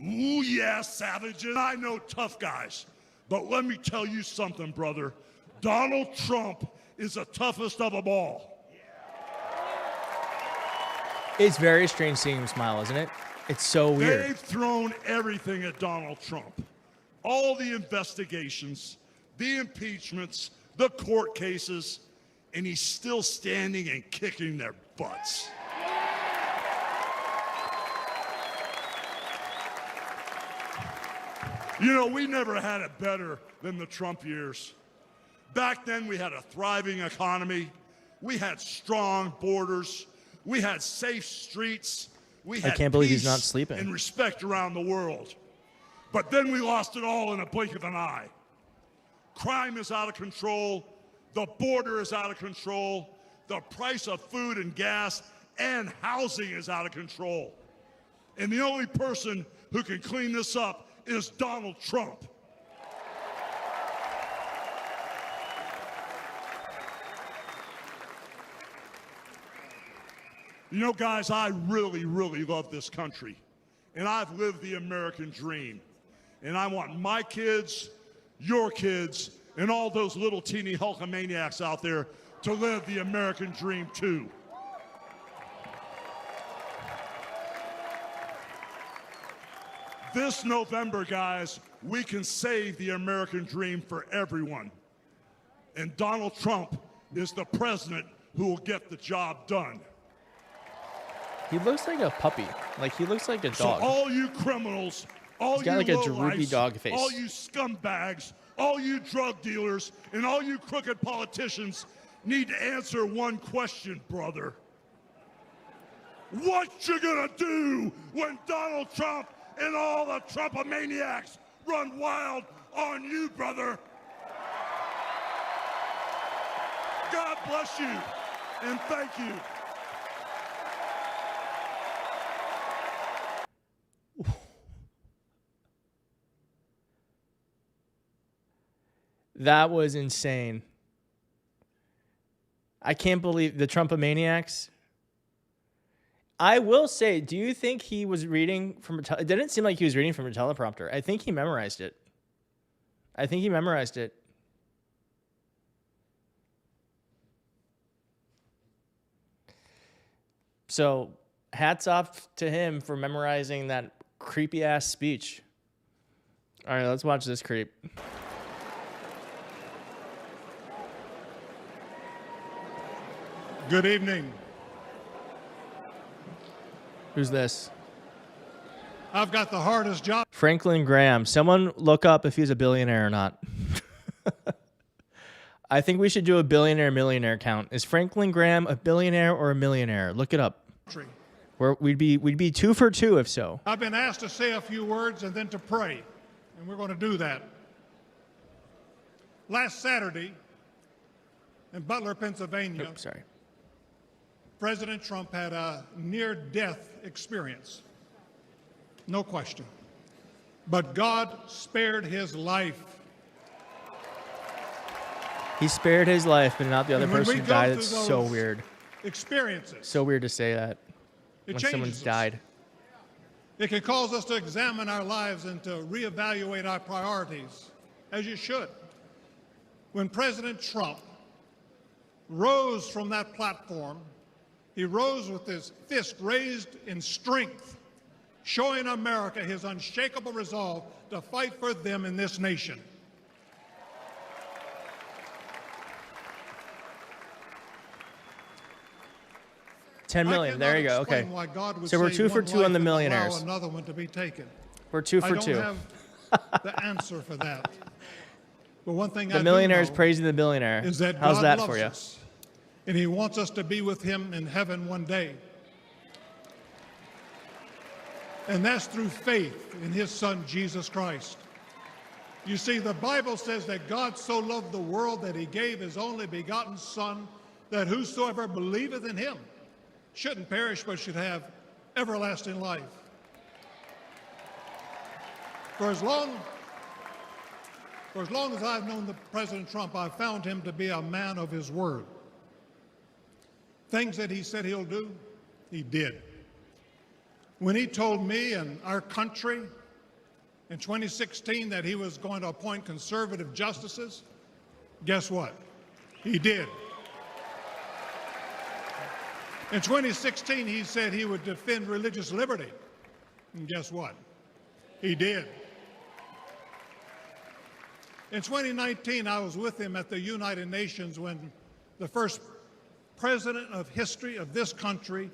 Ooh, yeah, savages. I know tough guys. But let me tell you something, brother. Donald Trump is the toughest of them all. It's very strange seeing him smile, isn't it? It's so weird. They've thrown everything at Donald Trump. All the investigations, the impeachments, the court cases, and he's still standing and kicking their butts. You know, we never had it better than the Trump years. Back then, we had a thriving economy. We had strong borders. We had safe streets. We had I can't believe he's peace not sleeping. and respect around the world. But then we lost it all in a blink of an eye. Crime is out of control. The border is out of control. The price of food and gas and housing is out of control. And the only person who can clean this up is Donald Trump. You know, guys, I really, really love this country. And I've lived the American dream. And I want my kids, your kids, and all those little teeny Hulkamaniacs out there to live the American dream too. This November, guys, we can save the American dream for everyone. And Donald Trump is the president who will get the job done. He looks like a puppy. Like, he looks like a dog. So all you criminals, all He's got you like a lowlifes, droopy dog face. all you scumbags, all you drug dealers, and all you crooked politicians need to answer one question, brother. what you gonna do when Donald Trump and all the Trumpomaniacs run wild on you, brother. God bless you, and thank you. That was insane. I can't believe the Trumpomaniacs. I will say, do you think he was reading from a it didn't seem like he was reading from a teleprompter. I think he memorized it. So, hats off to him for memorizing that creepy ass speech. All right, let's watch this creep. Good evening. Who's this? I've got the hardest job. Franklin Graham. Someone look up if he's a billionaire or not. I think we should do a billionaire-millionaire count. Is Franklin Graham a billionaire or a millionaire? Look it up. We'd be 2 for 2 if so. I've been asked to say a few words and then to pray, and we're going to do that. Last Saturday in Butler, Pennsylvania, President Trump had a near-death experience. No question. But God spared his life. He spared his life, but not the other person who died. It's so weird. Experiences. So weird to say that when someone's died. It can cause us to examine our lives and to reevaluate our priorities, as you should. When President Trump rose from that platform, he rose with his fist raised in strength, showing America his unshakable resolve to fight for them in this nation. $10 million. There you go. Okay. So we're 2 for 2 on the millionaires. Another one to be taken. We're 2 for 2. I don't have the answer for that. But one thing the millionaire is praising the billionaire. Is that how's God that loves for you? Us, and he wants us to be with him in heaven one day. And that's through faith in his son, Jesus Christ. You see, the Bible says that God so loved the world that he gave his only begotten Son, that whosoever believeth in him shouldn't perish but should have everlasting life. For as long as I've known President Trump, I've found him to be a man of his word. Things that he said he'll do, he did. When he told me and our country in 2016 that he was going to appoint conservative justices, guess what? He did. In 2016, he said he would defend religious liberty, and guess what? He did. In 2019, I was with him at the United Nations when the first president of history of this country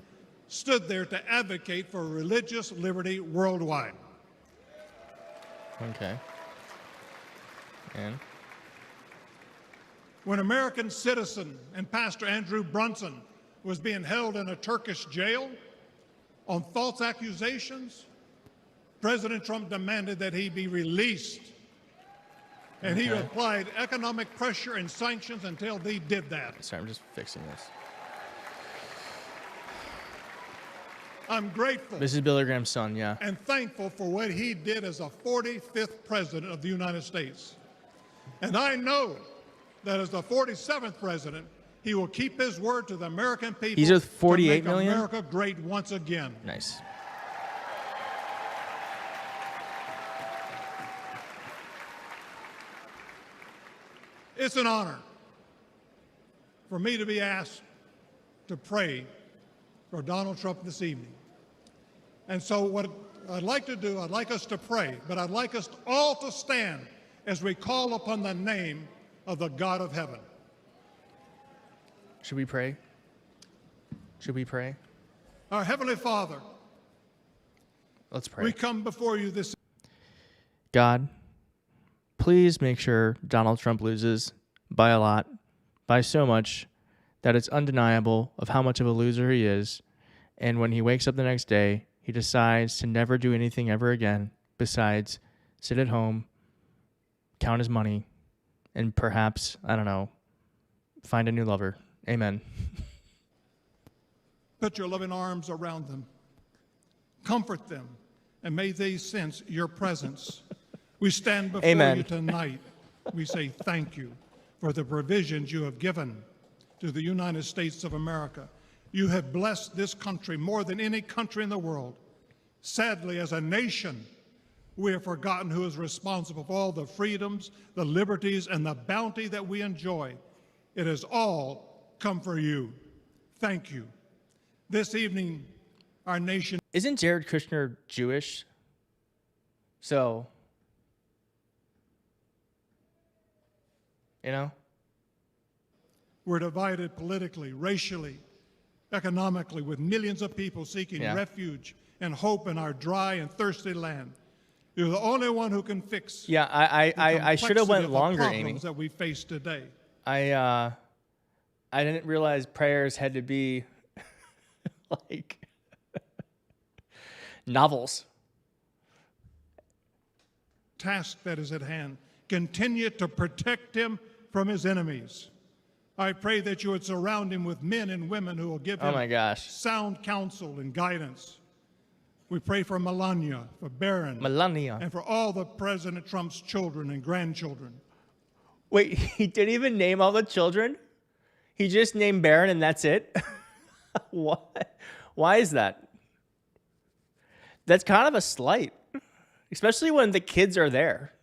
stood there to advocate for religious liberty worldwide. Okay. And? When American citizen and Pastor Andrew Brunson was being held in a Turkish jail on false accusations, President Trump demanded that he be released. And he applied economic pressure and sanctions until they did that. Sorry, I'm just fixing this. I'm grateful. This is Billy Graham's son, yeah. And thankful for what he did as a 45th president of the United States. And I know that as the 47th president, he will keep his word to the American people. He's with 48 to make million? America great once again. Nice. It's an honor for me to be asked to pray for Donald Trump this evening. And so what I'd like to do, I'd like us to pray, but I'd like us all to stand as we call upon the name of the God of heaven. Should we pray? Should we pray? Our Heavenly Father, let's pray. We come before you this. God, please make sure Donald Trump loses by a lot, by so much that it's undeniable of how much of a loser he is, And when he wakes up the next day, he decides to never do anything ever again besides sit at home, count his money, and perhaps, I don't know, find a new lover. Amen. Put your loving arms around them. Comfort them, and may they sense your presence. We stand before Amen. you tonight. We say thank you for the provisions you have given to the United States of America. You have blessed this country more than any country in the world. Sadly, as a nation, we have forgotten who is responsible for all the freedoms, the liberties, and the bounty that we enjoy. It has all come for you. Thank you. This evening, our nation... Isn't Jared Kushner Jewish? So, you know? We're divided politically, racially, economically, with millions of people seeking refuge and hope in our dry and thirsty land. You're the only one who can fix. Yeah, I should have went longer, problems Amy. that we face today. I didn't realize prayers had to be like novels. Task that is at hand. Continue to protect him from his enemies. I pray that you would surround him with men and women who will give him sound counsel and guidance. We pray for Melania, for Barron, and for all the President Trump's children and grandchildren. Wait, he didn't even name all the children? He just named Barron and that's it? What? Why is that? That's kind of a slight, especially when the kids are there.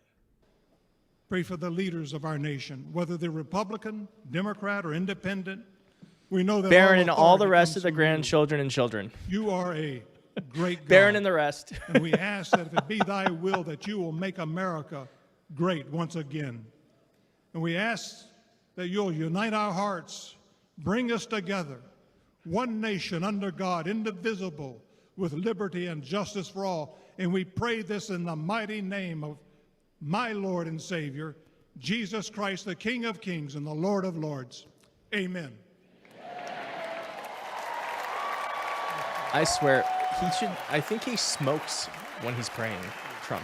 Pray for the leaders of our nation, whether they're Republican, Democrat, or Independent. We know that Barron and all the rest of the grandchildren and children. You are a great God. Barron and the rest. And we ask that if it be thy will that you will make America great once again. And we ask that you'll unite our hearts, bring us together, one nation under God, indivisible, with liberty and justice for all. And we pray this in the mighty name of my Lord and Savior, Jesus Christ, the King of Kings and the Lord of Lords. Amen. I swear, he should. I think he smokes when he's praying, Trump.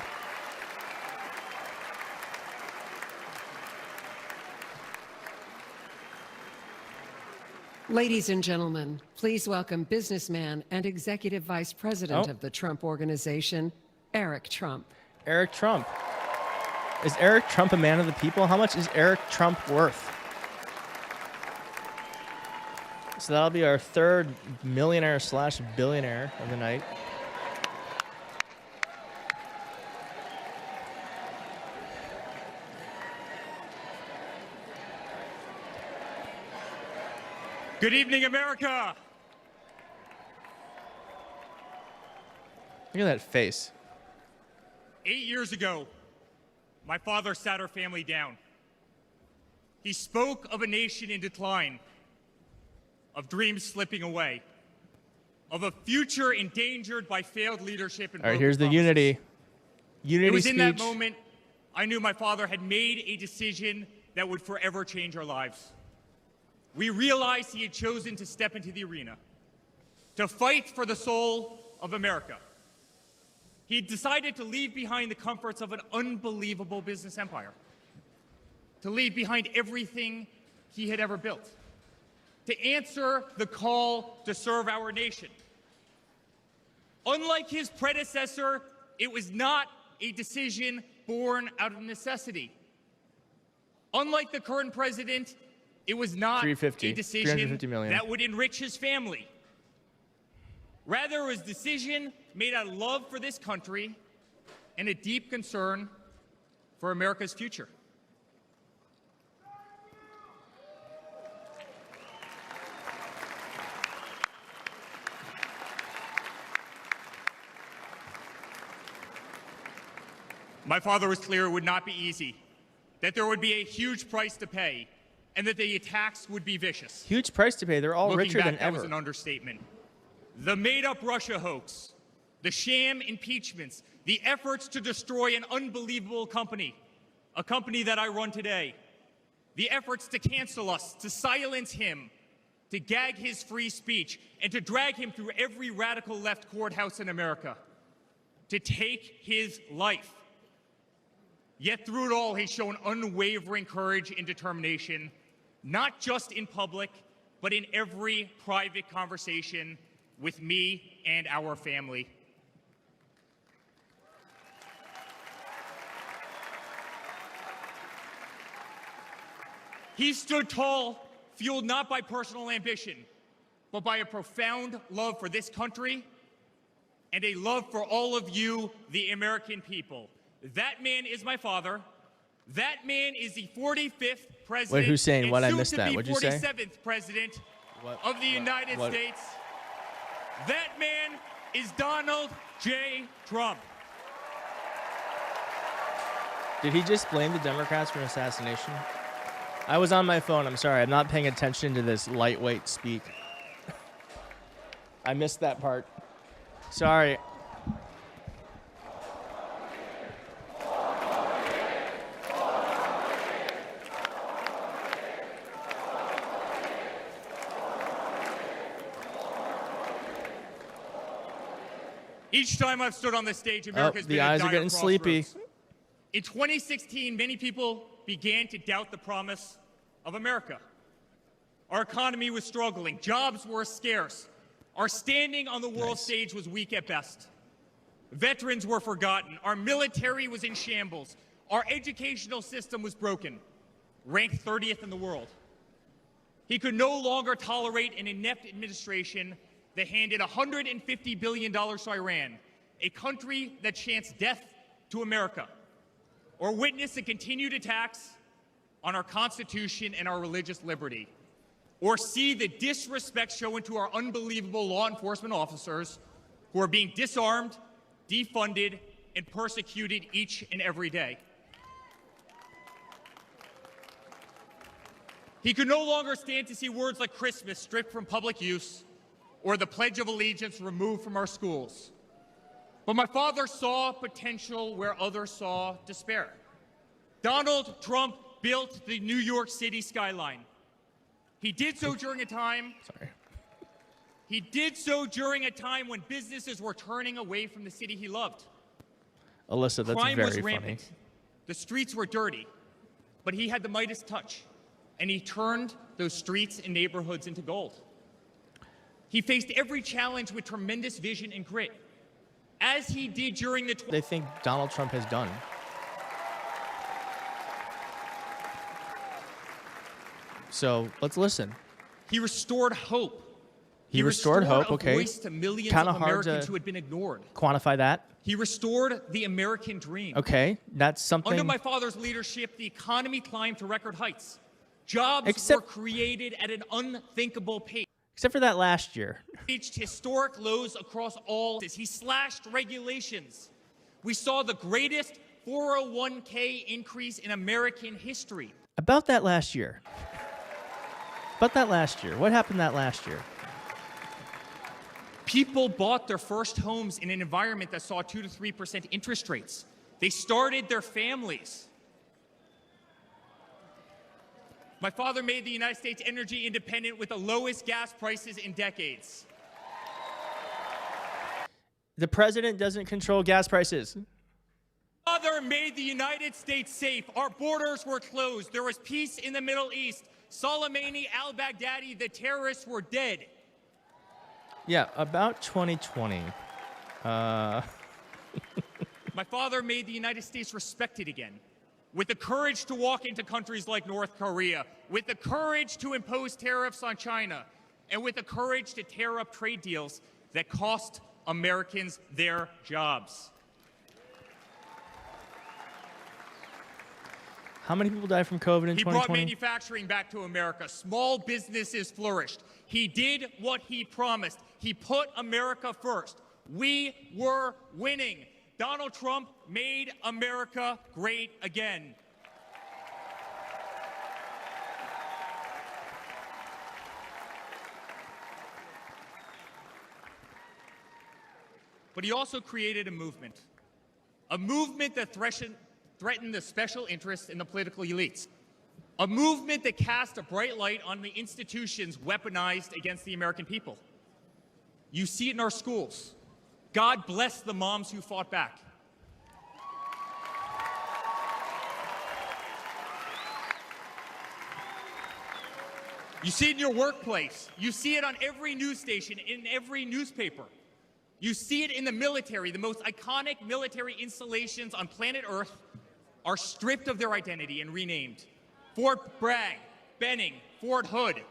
Ladies and gentlemen, please welcome businessman and executive vice president of the Trump Organization, Eric Trump. Eric Trump. Is Eric Trump a man of the people? How much is Eric Trump worth? So that'll be our third millionaire / billionaire of the night. Good evening, America. Look at that face. 8 years ago, my father sat our family down. He spoke of a nation in decline, of dreams slipping away, of a future endangered by failed leadership and All right, broken here's the promises. unity It was speech. in that moment I knew my father had made a decision that would forever change our lives. We realized he had chosen to step into the arena, to fight for the soul of America. He decided to leave behind the comforts of an unbelievable business empire, to leave behind everything he had ever built, to answer the call to serve our nation. Unlike his predecessor, it was not a decision born out of necessity. Unlike the current president, it was not a decision 350 million. that would enrich his family. Rather, it was a decision made out of love for this country and a deep concern for America's future. My father was clear it would not be easy, that there would be a huge price to pay, and that the attacks would be vicious. Huge price to pay. They're all Looking richer back, than that ever. was an understatement. The made-up Russia hoax, the sham impeachments, the efforts to destroy an unbelievable company, a company that I run today, the efforts to cancel us, to silence him, to gag his free speech, and to drag him through every radical left courthouse in America, to take his life. Yet through it all, he's shown unwavering courage and determination, not just in public, but in every private conversation with me and our family. He stood tall, fueled not by personal ambition, but by a profound love for this country and a love for all of you, the American people. That man is my father. That man is the 45th president. Wait, Hussein, what? I and missed soon that. to be What'd you say? 47th president of the United States. That man is Donald J. Trump. Did he just blame the Democrats for an assassination? I was on my phone. I'm sorry. I'm not paying attention to this lightweight speak. I missed that part. Sorry. Each time I've stood on this stage, America's been the at eyes are dire getting sleepy. crossroads. In 2016, many people began to doubt the promise of America. Our economy was struggling. Jobs were scarce. Our standing on the world stage was weak at best. Veterans were forgotten. Our military was in shambles. Our educational system was broken, ranked 30th in the world. He could no longer tolerate an inept administration that handed $150 billion to Iran, a country that chants death to America, or witness the continued attacks on our Constitution and our religious liberty, or see the disrespect shown to our unbelievable law enforcement officers who are being disarmed, defunded, and persecuted each and every day. He could no longer stand to see words like Christmas stripped from public use or the Pledge of Allegiance removed from our schools. But my father saw potential where others saw despair. Donald Trump built the New York City skyline. He did so during a time He did so during a time when businesses were turning away from the city he loved. Alyssa, that's Crime very was funny. rampant. The streets were dirty, but he had the Midas touch, and he turned those streets and neighborhoods into gold. He faced every challenge with tremendous vision and grit, as he did during the... They think Donald Trump has done. So let's listen. He restored hope. He restored hope, a okay. voice to millions Kinda of hard Americans to who had been ignored. Quantify that. He restored the American dream. Okay, that's something. Under my father's leadership, the economy climbed to record heights. Jobs were created at an unthinkable pace. Except for that last year. Reached historic lows across all. He slashed regulations. We saw the greatest 401k increase in American history. About that last year. About that last year. What happened that last year? People bought their first homes in an environment that saw 2 to 3% interest rates. They started their families. My father made the United States energy independent with the lowest gas prices in decades. The president doesn't control gas prices. Father made the United States safe. Our borders were closed. There was peace in the Middle East. Soleimani, al-Baghdadi, the terrorists were dead. Yeah, about 2020. My father made the United States respected again, with the courage to walk into countries like North Korea, with the courage to impose tariffs on China, and with the courage to tear up trade deals that cost Americans their jobs. How many people died from COVID in 2020? He brought manufacturing back to America. Small businesses flourished. He did what he promised. He put America first. We were winning. Donald Trump made America great again. But he also created a movement that threatened the special interests in the political elites. A movement that cast a bright light on the institutions weaponized against the American people. You see it in our schools. God bless the moms who fought back. You see it in your workplace. You see it on every news station, in every newspaper. You see it in the military. The most iconic military installations on planet Earth are stripped of their identity and renamed. Fort Bragg, Benning, Fort Hood.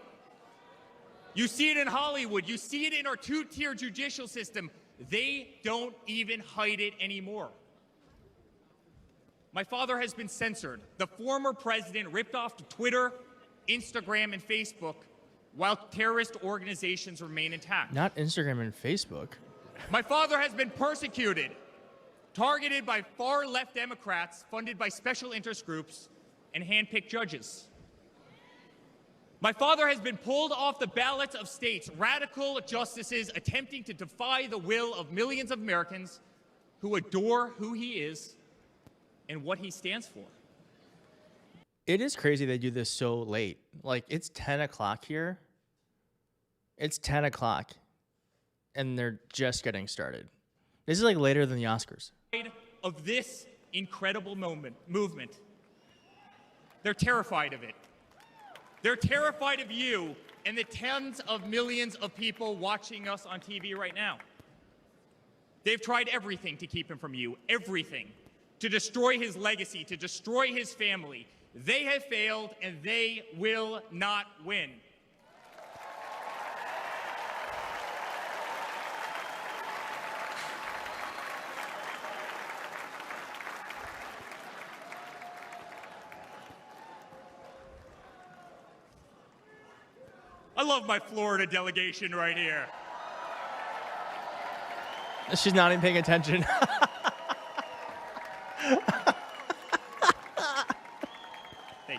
You see it in Hollywood. You see it in our two-tier judicial system. They don't even hide it anymore. My father has been censored. The former president ripped off Twitter, Instagram, and Facebook while terrorist organizations remain intact. Not Instagram and Facebook. My father has been persecuted, targeted by far-left Democrats, funded by special interest groups, and hand-picked judges. My father has been pulled off the ballots of states, radical justices attempting to defy the will of millions of Americans who adore who he is and what he stands for. It is crazy they do this so late. Like, it's 10 o'clock here. It's 10 o'clock, and they're just getting started. This is like later than the Oscars. Of this incredible movement. They're terrified of it. They're terrified of you and the tens of millions of people watching us on TV right now. They've tried everything to keep him from you, everything, to destroy his legacy, to destroy his family. They have failed, and they will not win. I love my Florida delegation right here. She's not even paying attention. Thank you.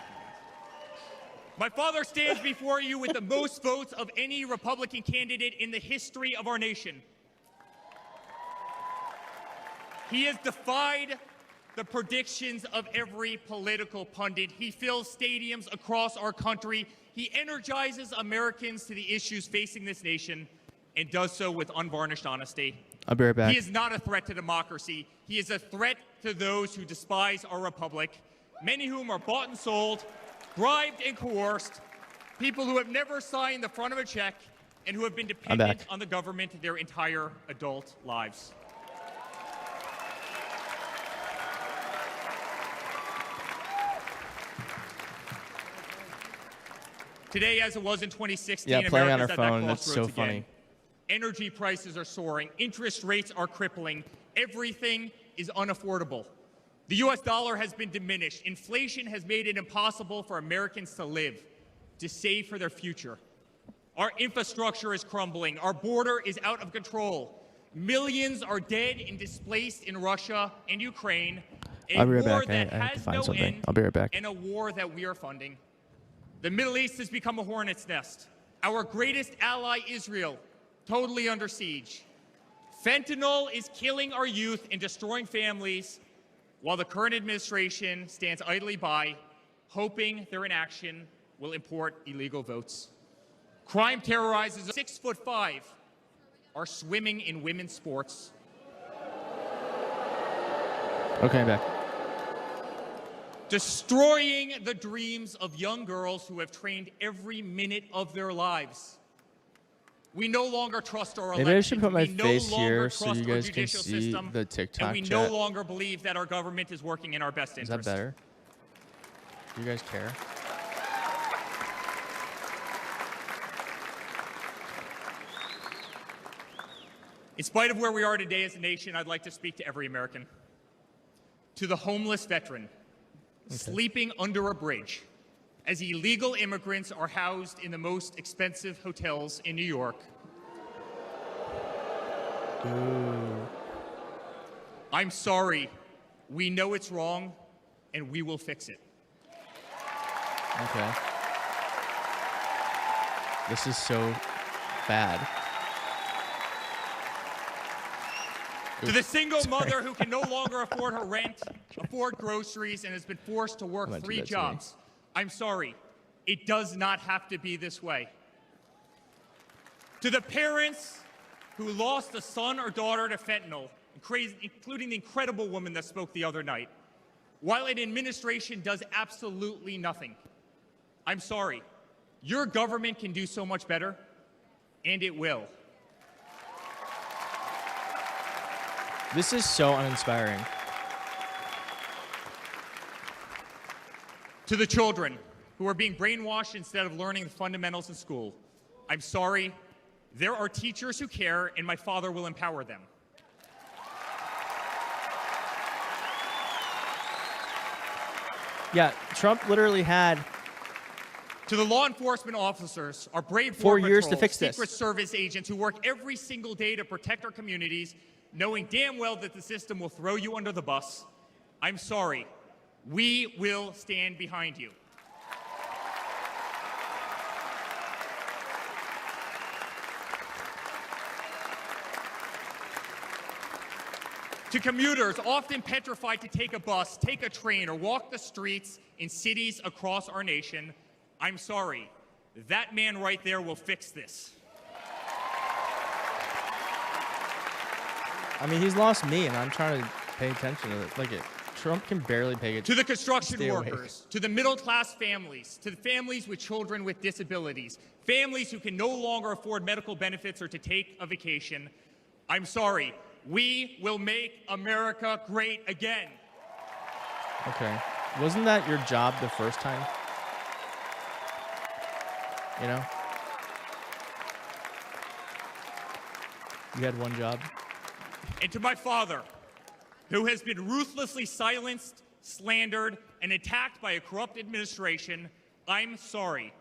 My father stands before you with the most votes of any Republican candidate in the history of our nation. He has defied the predictions of every political pundit. He fills stadiums across our country. He energizes Americans to the issues facing this nation and does so with unvarnished honesty. I'll be right back. He is not a threat to democracy. He is a threat to those who despise our republic, many whom are bought and sold, bribed and coerced, people who have never signed the front of a check, and who have been dependent on the government their entire adult lives. Today, as it was in 2016, playing on America's our at that phone, that's so crossroads again. funny. Energy prices are soaring. Interest rates are crippling. Everything is unaffordable. The U.S. dollar has been diminished. Inflation has made it impossible for Americans to live, to save for their future. Our infrastructure is crumbling. Our border is out of control. Millions are dead and displaced in Russia and Ukraine. I'll be right war back. that I have to has find no something. end, I'll be right back. and a war that we are funding. The Middle East has become a hornet's nest. Our greatest ally, Israel, totally under siege. Fentanyl is killing our youth and destroying families, while the current administration stands idly by, hoping their inaction will import illegal votes. Crime terrorizes 6'5" are swimming in women's sports. Okay, I'm back. Destroying the dreams of young girls who have trained every minute of their lives. We no longer trust our elections. Maybe I should put my We no face longer here so trust you our guys can judicial see system, the TikTok and we chat. no longer believe that our government is working in our best Is interest. that better? Do you guys care? In spite of where we are today as a nation, I'd like to speak to every American. To the homeless veteran sleeping under a bridge as illegal immigrants are housed in the most expensive hotels in New York. Ooh. I'm sorry. We know it's wrong, and we will fix it. Okay. This is so bad. To the single mother who can no longer afford her rent, afford groceries, and has been forced to work 3 jobs. I'm sorry. It does not have to be this way. To the parents who lost a son or daughter to fentanyl, including the incredible woman that spoke the other night, while an administration does absolutely nothing, I'm sorry. Your government can do so much better, and it will. This is so uninspiring. To the children who are being brainwashed instead of learning the fundamentals in school, I'm sorry. There are teachers who care, and my father will empower them. Yeah, Trump literally had To the law enforcement officers, our brave 4 Border years to Patrol, fix this. Secret Service agents who work every single day to protect our communities, knowing damn well that the system will throw you under the bus. I'm sorry. We will stand behind you. To commuters often petrified to take a bus, take a train, or walk the streets in cities across our nation, I'm sorry. That man right there will fix this. I mean, he's lost me, and I'm trying to pay attention to it. Like, Trump can barely pay attention. To the construction Stay awake. workers, to the middle-class families, to the families with children with disabilities, families who can no longer afford medical benefits or to take a vacation, I'm sorry. We will make America great again. Okay. Wasn't that your job the first time? You know? You had one job. And to my father, who has been ruthlessly silenced, slandered, and attacked by a corrupt administration, I'm sorry.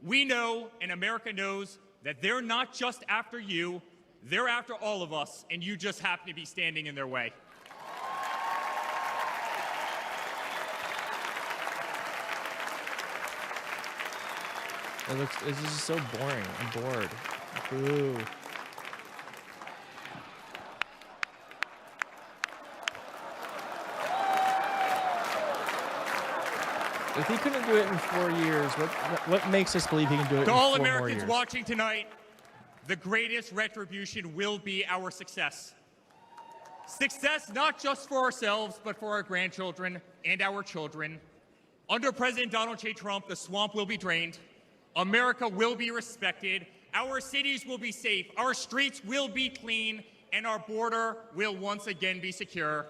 We know, and America knows, that they're not just after you, they're after all of us, and you just happen to be standing in their way. This is so boring. I'm bored. Boo. If he couldn't do it in 4 years, what makes us believe he can do it To in all 4 more Americans years? watching tonight, the greatest retribution will be our success. Success not just for ourselves, but for our grandchildren and our children. Under President Donald J. Trump, the swamp will be drained. America will be respected. Our cities will be safe. Our streets will be clean. And our border will once again be secure.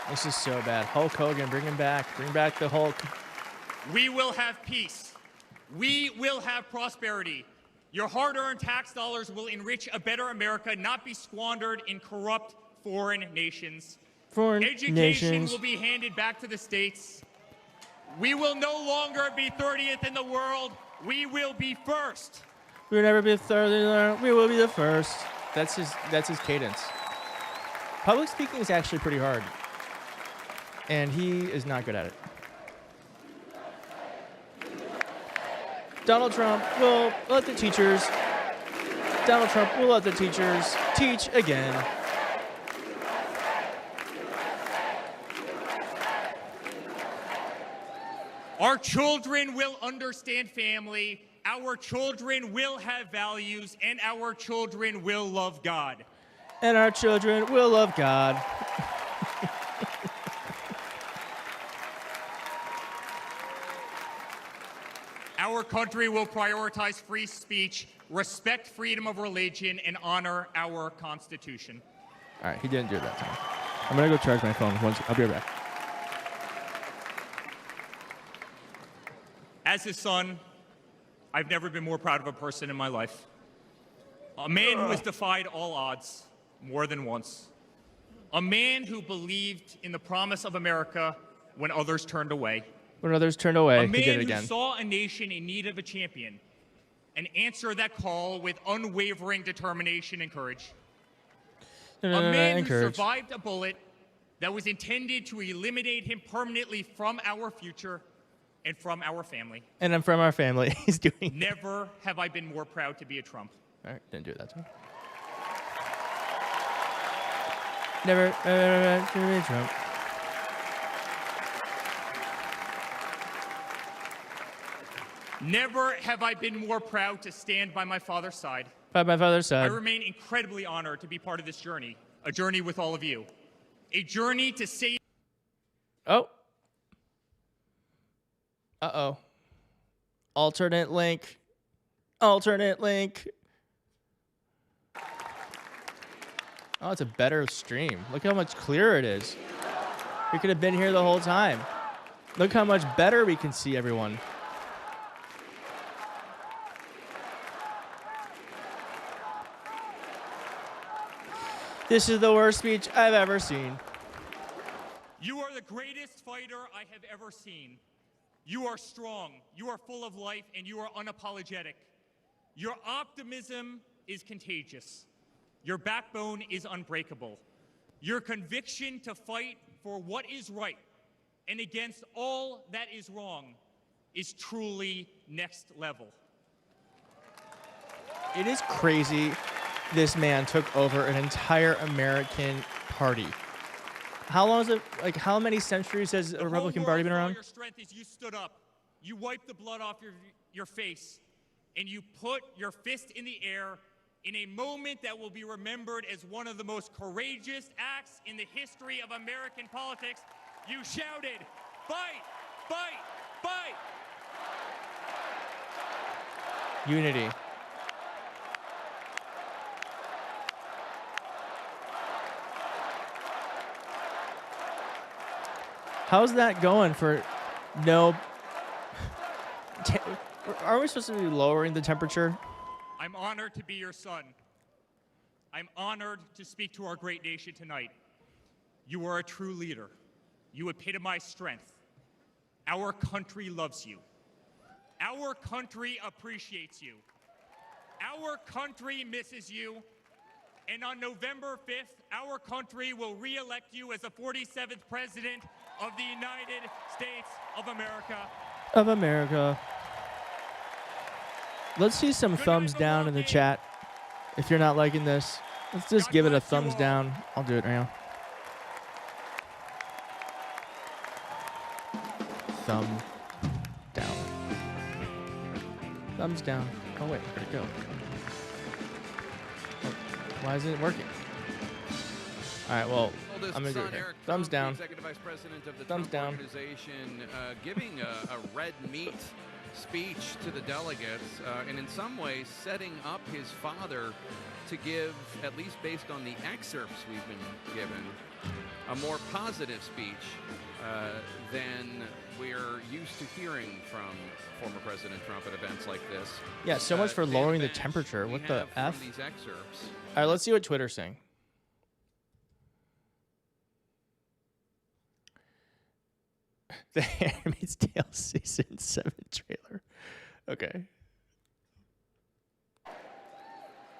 This is so bad. Hulk Hogan, bring him back. Bring back the Hulk. We will have peace. We will have prosperity. Your hard-earned tax dollars will enrich a better America, not be squandered in corrupt foreign nations. Education nations. will be handed back to the states. We will no longer be 30th in the world. We will be first. We will never be third. We will be the first. That's his cadence. Public speaking is actually pretty hard, and he is not good at it. Donald Trump will let the teachers. Donald Trump will let the teachers teach again. Our children will understand family. Our children will have values, and our children will love God. And our children will love God. Our country will prioritize free speech, respect freedom of religion, and honor our Constitution. All right, he didn't do it that time. I'm gonna go charge my phone. I'll be right back. As his son, I've never been more proud of a person in my life. A man who has defied all odds more than once. A man who believed in the promise of America when others turned away. When others turned away, A he did it man again. who saw a nation in need of a champion and answered that call with unwavering determination and courage. A man who survived a bullet that was intended to eliminate him permanently from our future and from our family. And I'm from our family. He's doing. Never have I been more proud to be a Trump. All right, didn't do it that time. Never to be Trump. Never have I been more proud to stand by my father's side. By my father's I side. remain incredibly honored to be part of this journey, a journey with all of you. A journey to save. Oh. Uh-oh. Alternate link. Alternate link. Oh, it's a better stream. Look how much clearer it is. We could have been here the whole time. Look how much better we can see everyone. This is the worst speech I've ever seen. You are the greatest fighter I have ever seen. You are strong, you are full of life, and you are unapologetic. Your optimism is contagious. Your backbone is unbreakable. Your conviction to fight for what is right and against all that is wrong is truly next level. It is crazy this man took over an entire American party. How long is it? Like, how many centuries has a Republican Party been around? Your strength is you stood up, you wiped the blood off your face, and you put your fist in the air in a moment that will be remembered as one of the most courageous acts in the history of American politics. You shouted, "Fight! Fight! Fight!" Unity. How's that going for no... Are we supposed to be lowering the temperature? I'm honored to be your son. I'm honored to speak to our great nation tonight. You are a true leader. You epitomize strength. Our country loves you. Our country appreciates you. Our country misses you. And on November 5th, our country will re-elect you as the 47th President of the United States of America. Of America. Let's see some thumbs down in the chat. If you're not liking this, let's just give it a thumbs down. I'll do it right now. Thumb down. Thumbs down. Oh wait, where'd it go? Oh, why isn't it working? All right, well, I'm gonna do it here. Thumbs down. Executive Vice President of the Thumbs Trump down. Organization, giving a red meat speech to the delegates, and in some ways setting up his father to give, at least based on the excerpts we've been given, a more positive speech than we're used to hearing from former President Trump at events like this. Yeah, so much for lowering the temperature. What the F? From these excerpts. All right, let's see what Twitter's saying. The Handmaid's Tale Season 7 trailer. Okay.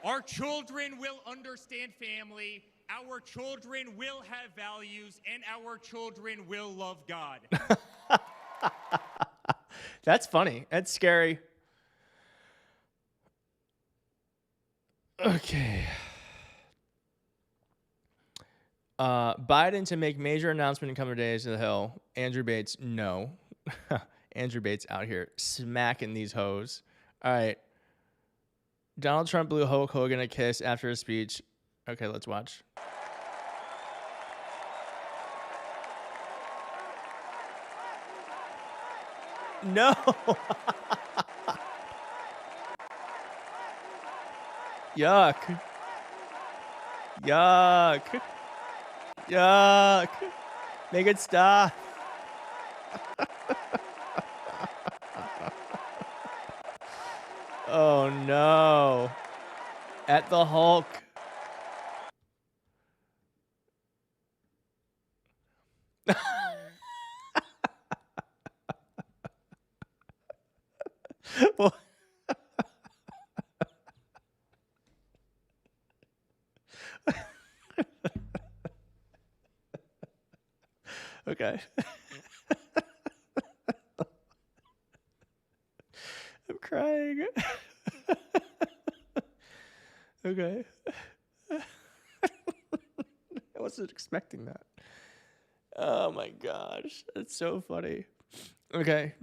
Our children will understand family. Our children will have values, and our children will love God. That's funny. That's scary. Okay. Biden to make major announcement in coming days to the Hill. Andrew Bates, no. Andrew Bates out here smacking these hoes. All right. Donald Trump blew Hulk Hogan a kiss after his speech. Okay, let's watch. No. Yuck. Yuck. Yuck. Make it stop. Oh no. At the Hulk. Well, okay. I'm crying. Okay. I wasn't expecting that. Oh my gosh. That's so funny. Okay.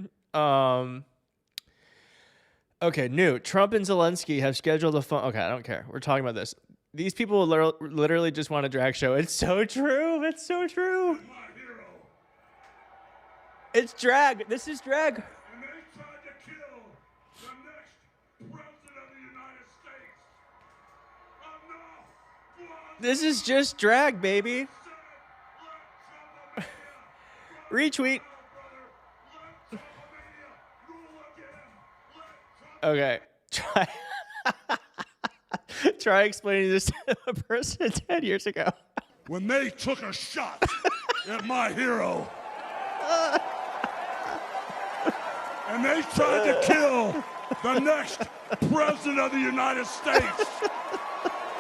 Okay, new. Trump and Zelensky have scheduled a phone. Okay, I don't care. We're talking about this. These people literally just want a drag show. It's so true. It's so true. It's drag. This is drag. And they tried to kill the next president of the United States. This is just drag, baby. Retweet. Okay. Try explaining this to a person 10 years ago. When they took a shot at my hero, and they tried to kill the next president of the United States,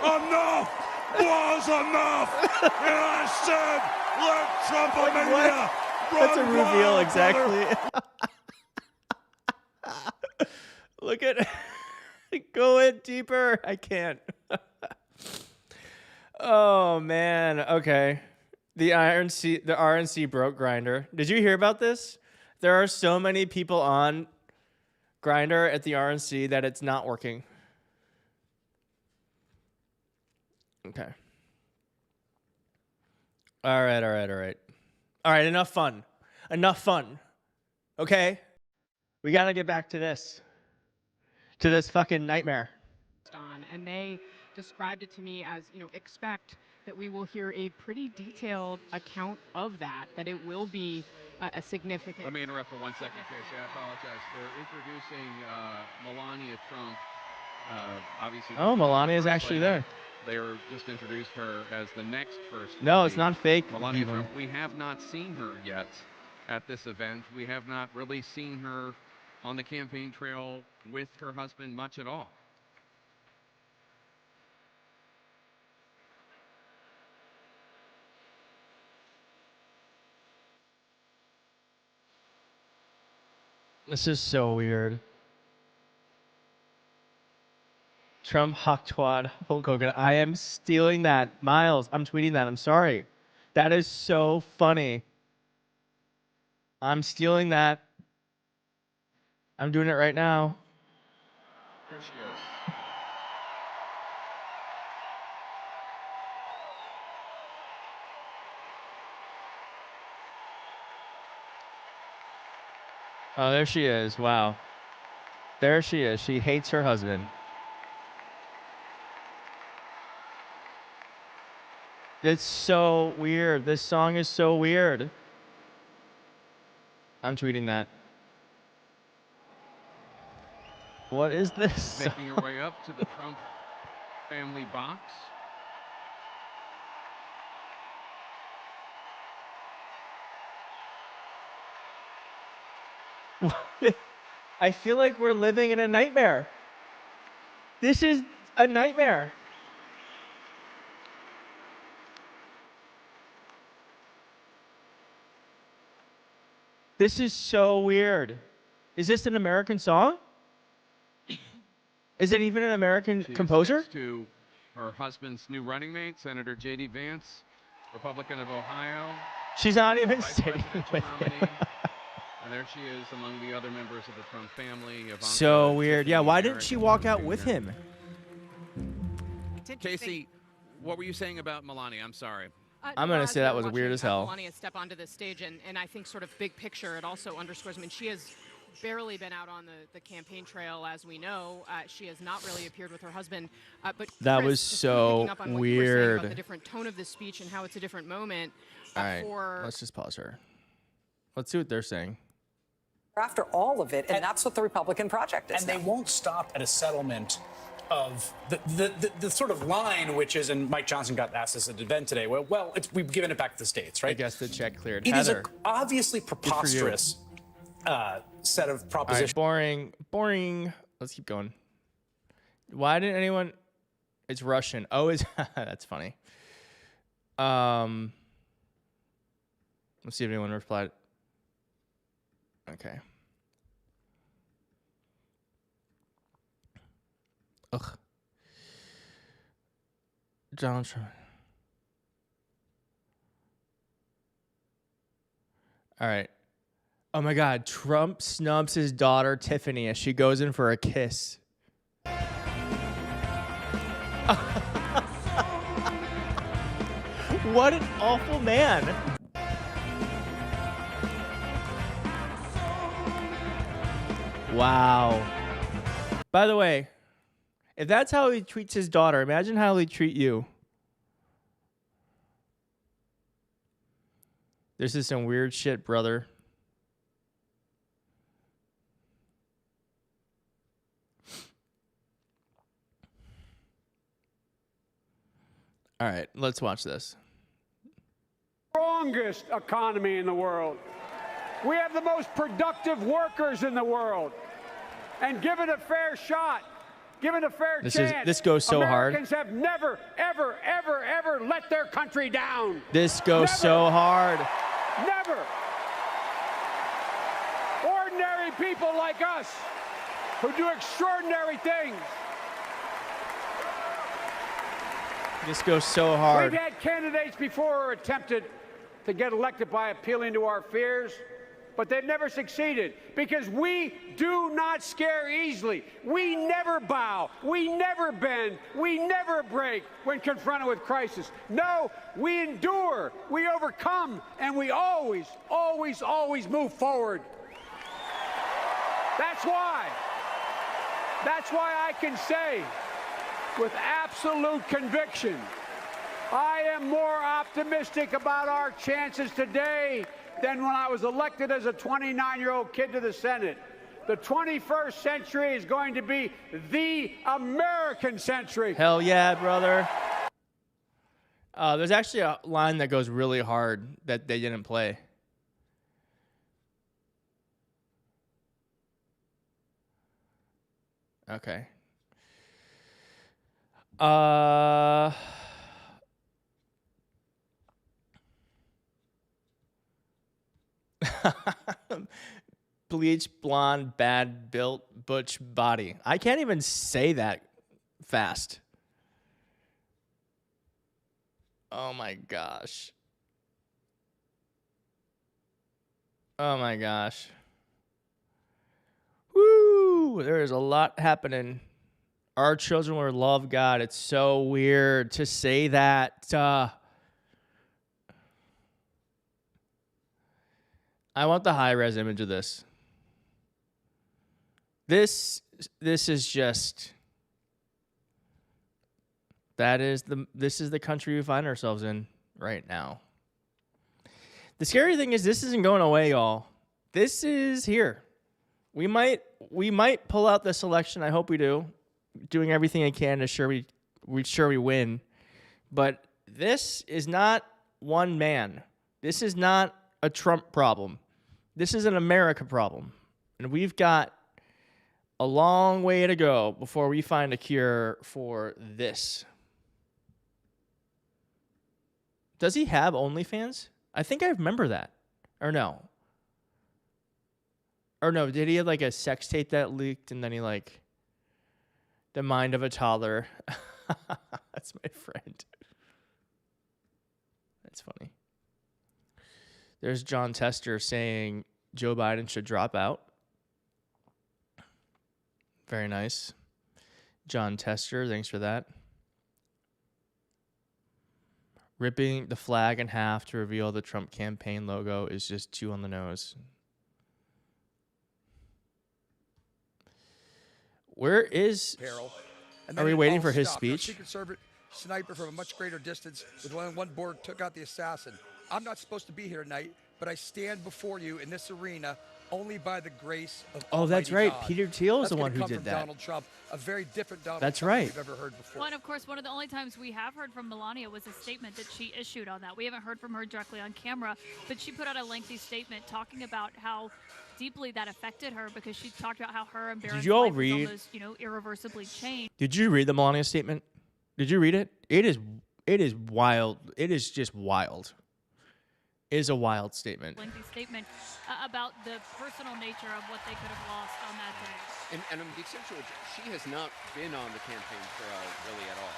enough was enough. And I said, let Trumpomania run That's a reveal, wild, exactly. Look at go in deeper. I can't. Oh man. Okay. The RNC broke Grindr. Did you hear about this? There are so many people on Grindr at the RNC that it's not working. Okay. All right. All right, enough fun. Enough fun. Okay? We got to get back to this. To this fucking nightmare. And they described it to me as, expect that we will hear a pretty detailed account of that it will be a significant... Let me interrupt for 1 second, Casey. I apologize for introducing Melania Trump. Obviously, Oh, Melania's actually there. They were just introduced her as the next first. No, it's not fake. Melania Trump. We have not seen her yet at this event. We have not really seen her on the campaign trail with her husband much at all. This is so weird. Trump Hawktwad Hulk Hogan. I am stealing that. Miles, I'm tweeting that. I'm sorry. That is so funny. I'm stealing that. I'm doing it right now. There she is. Oh, there she is. Wow. There she is. She hates her husband. It's so weird. This song is so weird. I'm tweeting that. What is this? Making her way up to the Trump family box. I feel like we're living in a nightmare. This is a nightmare. This is so weird. Is this an American song? Is it even an American composer? Next to her husband's new running mate, Senator J.D. Vance, Republican of Ohio. She's not even Vice sitting presidential with nominee. him. And there she is among the other members of the Trump family. Ivanka, So weird. Yeah, Tiffany, why didn't Eric, she walk out Jr. with him? Casey, what were you saying about Melania? I'm sorry. I'm going to say that was weird as hell. Melania step onto the stage, and I think sort of big picture, it also underscores, she has barely been out on the campaign trail, as we know. She has not really appeared with her husband. But That Chris, was just so picking up on what you were saying weird. about the different tone of the speech and how it's a different moment. All right, let's just pause her. Let's see what they're saying. After all of it, and that's what the Republican project is. And they won't stop at a settlement of the sort of line, which is, and Mike Johnson got asked this at an event today, we've given it back to the states, right? I guess the check cleared. It is Heather. an obviously preposterous set of propositions. All right, boring. Let's keep going. Why didn't anyone? It's Russian. Oh, is that's funny. Let's see if anyone replied. Okay. Ugh. Donald Trump. All right. Oh my God, Trump snubs his daughter Tiffany as she goes in for a kiss. What an awful man. Wow. By the way, if that's how he treats his daughter, imagine how he'd treat you. This is some weird shit, brother. All right, let's watch this. Strongest economy in the world. We have the most productive workers in the world. And given a fair shot, given a fair chance, this goes so hard. Americans have never, ever, ever, ever let their country down. This goes so hard. Never. Ordinary people like us who do extraordinary things. This goes so hard. We've had candidates before who attempted to get elected by appealing to our fears, but they've never succeeded because we do not scare easily. We never bow. We never bend. We never break when confronted with crisis. No, we endure. We overcome, and we always, always, always move forward. That's why I can say with absolute conviction, I am more optimistic about our chances today than when I was elected as a 29-year-old kid to the Senate. The 21st century is going to be the American century. Hell yeah, brother. There's actually a line that goes really hard that they didn't play. Okay. Bleach, blonde, bad built, butch body. I can't even say that fast. Oh my gosh. Oh my gosh. Woo! There is a lot happening. Our children will love God. It's so weird to say that. I want the high-res image of this. This is just. This is the country we find ourselves in right now. The scary thing is this isn't going away, y'all. This is here. We might pull out this election. I hope we do. Doing everything I can to sure we win. But this is not one man. This is not a Trump problem. This is an America problem. And we've got a long way to go before we find a cure for this. Does he have OnlyFans? I think I remember that. Or no. Or no, did he have like a sex tape that leaked and then he like the mind of a toddler? That's my friend. That's funny. There's John Tester saying Joe Biden should drop out. Very nice. John Tester, thanks for that. Ripping the flag in half to reveal the Trump campaign logo is just too on the nose. Where is... Are we waiting for his speech? A Secret Service sniper from a much greater distance with one board took out the assassin. I'm not supposed to be here tonight, but I stand before you in this arena only by the grace of Oh, that's right. God. Peter Thiel is That's the one gonna who come did from that. Donald Trump, a very different Donald That's Trump right. than we've ever heard before. Well, and of course, one of the only times we have heard from Melania was a statement that she issued on that. We haven't heard from her directly on camera, but she put out a lengthy statement talking about how deeply that affected her because she talked about how her and Barron's you all life was read- almost, irreversibly changed. Did you read the Melania statement? Did you read it? It is wild. It is just wild. It is a wild statement. Lengthy statement about the personal nature of what they could have lost on that day. And the extent to which she has not been on the campaign trail really at all.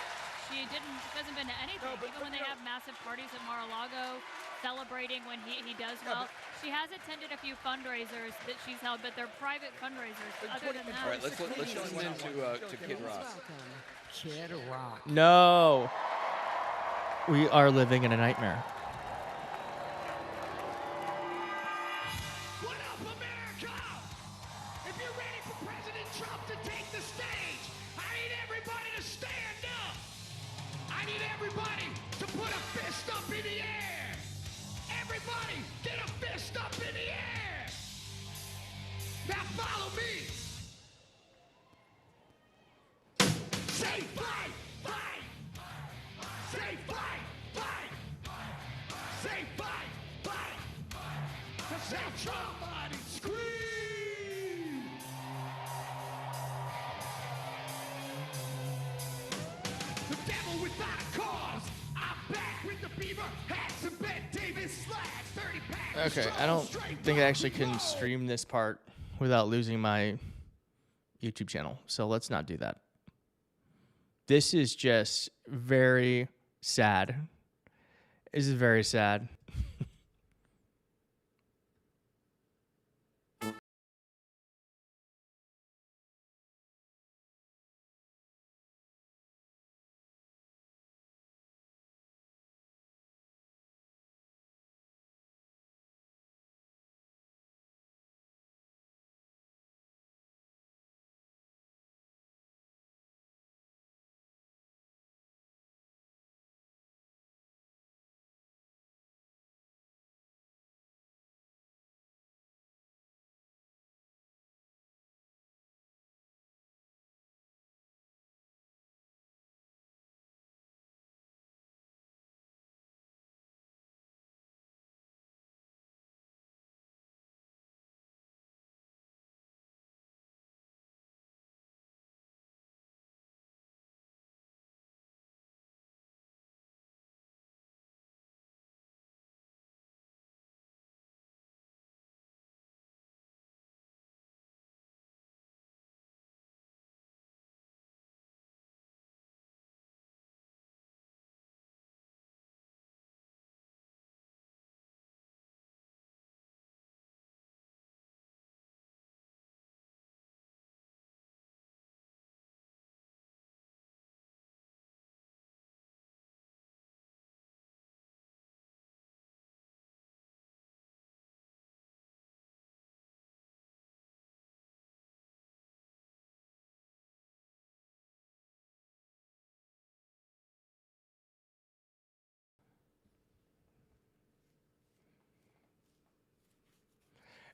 She hasn't been to anything. Even when they have massive parties at Mar-a-Lago, celebrating when he does well. She has attended a few fundraisers that she's held, but they're private fundraisers. Other than that, All right, let's listen in to Kid Rock. Kid Rock. No. We are living in a nightmare. What up, America? If you're ready for President Trump to take the stage, I need everybody to stand up. I need everybody to put a fist up in the air. Everybody, get a fist up in the air. Now follow me. Say fight, fight. Say fight, fight. Say fight, fight. Say Trump, body scream. The devil without a cause. I'm back with the beaver hats and Ben Davis slacks. 30 packs. Okay, I don't think I actually can stream this part without losing my YouTube channel. So let's not do that. This is just very sad. This is very sad.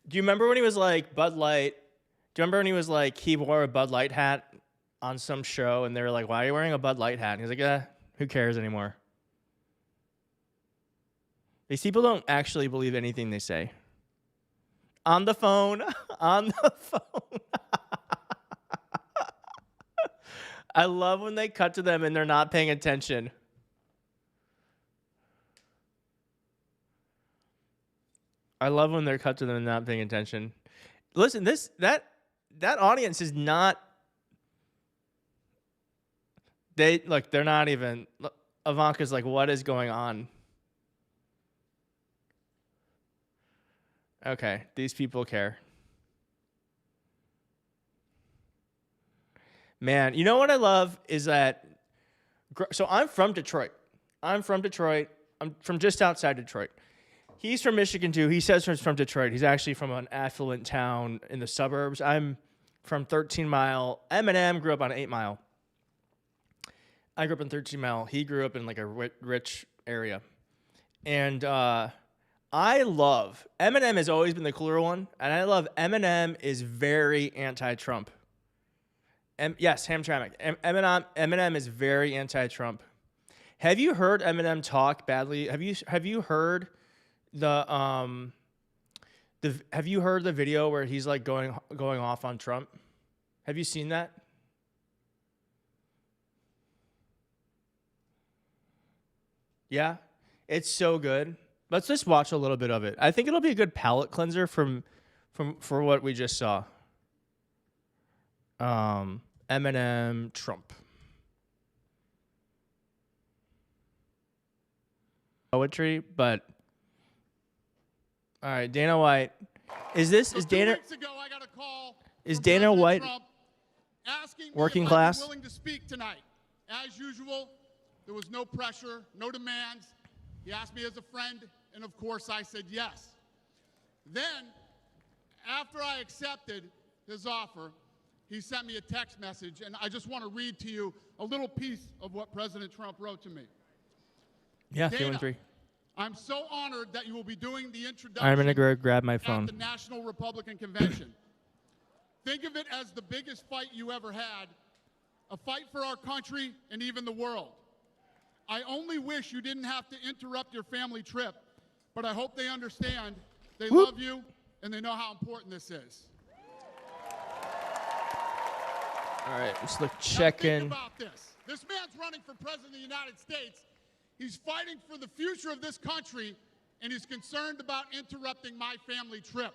Do you remember when he was like Bud Light? Do you remember when he was like, he wore a Bud Light hat on some show and they were like, why are you wearing a Bud Light hat? And he's like, who cares anymore? These people don't actually believe anything they say. On the phone, on the phone. I love when they cut to them and they're not paying attention. I love when they're cut to them and not paying attention. Listen, that audience is not. They're not even. Ivanka's like, what is going on? Okay, these people care. Man, you know what I love is that. So I'm from Detroit. I'm from just outside Detroit. He's from Michigan too. He says he's from Detroit. He's actually from an affluent town in the suburbs. I'm from 13 Mile. Eminem grew up on 8 Mile. I grew up in 13 Mile. He grew up in like a rich area. And I love, Eminem has always been the cooler one. And I love Eminem is very anti-Trump. Yes, Hamtramck. Eminem is very anti-Trump. Have you heard Eminem talk badly? Have you heard have you heard the video where he's like going off on Trump? Have you seen that? Yeah, it's so good. Let's just watch a little bit of it. I think it'll be a good palate cleanser for what we just saw. Eminem, Trump. poetry, but all right, Dana White. Is Dana White working class? Willing to speak tonight. As usual, there was no pressure, no demands. He asked me as a friend, and of course I said yes. Then, after I accepted his offer, he sent me a text message, and I just want to read to you a little piece of what President Trump wrote to me. Yeah, Dana, 3-1-3. I'm so honored that you will be doing the introduction I'm gonna go grab my phone. at the National Republican Convention. Think of it as the biggest fight you ever had, a fight for our country and even the world. I only wish you didn't have to interrupt your family trip, but I hope they understand they love you and they know how important this is. All right, let's look check in. Think about this. This man's running for president of the United States. He's fighting for the future of this country, and he's concerned about interrupting my family trip.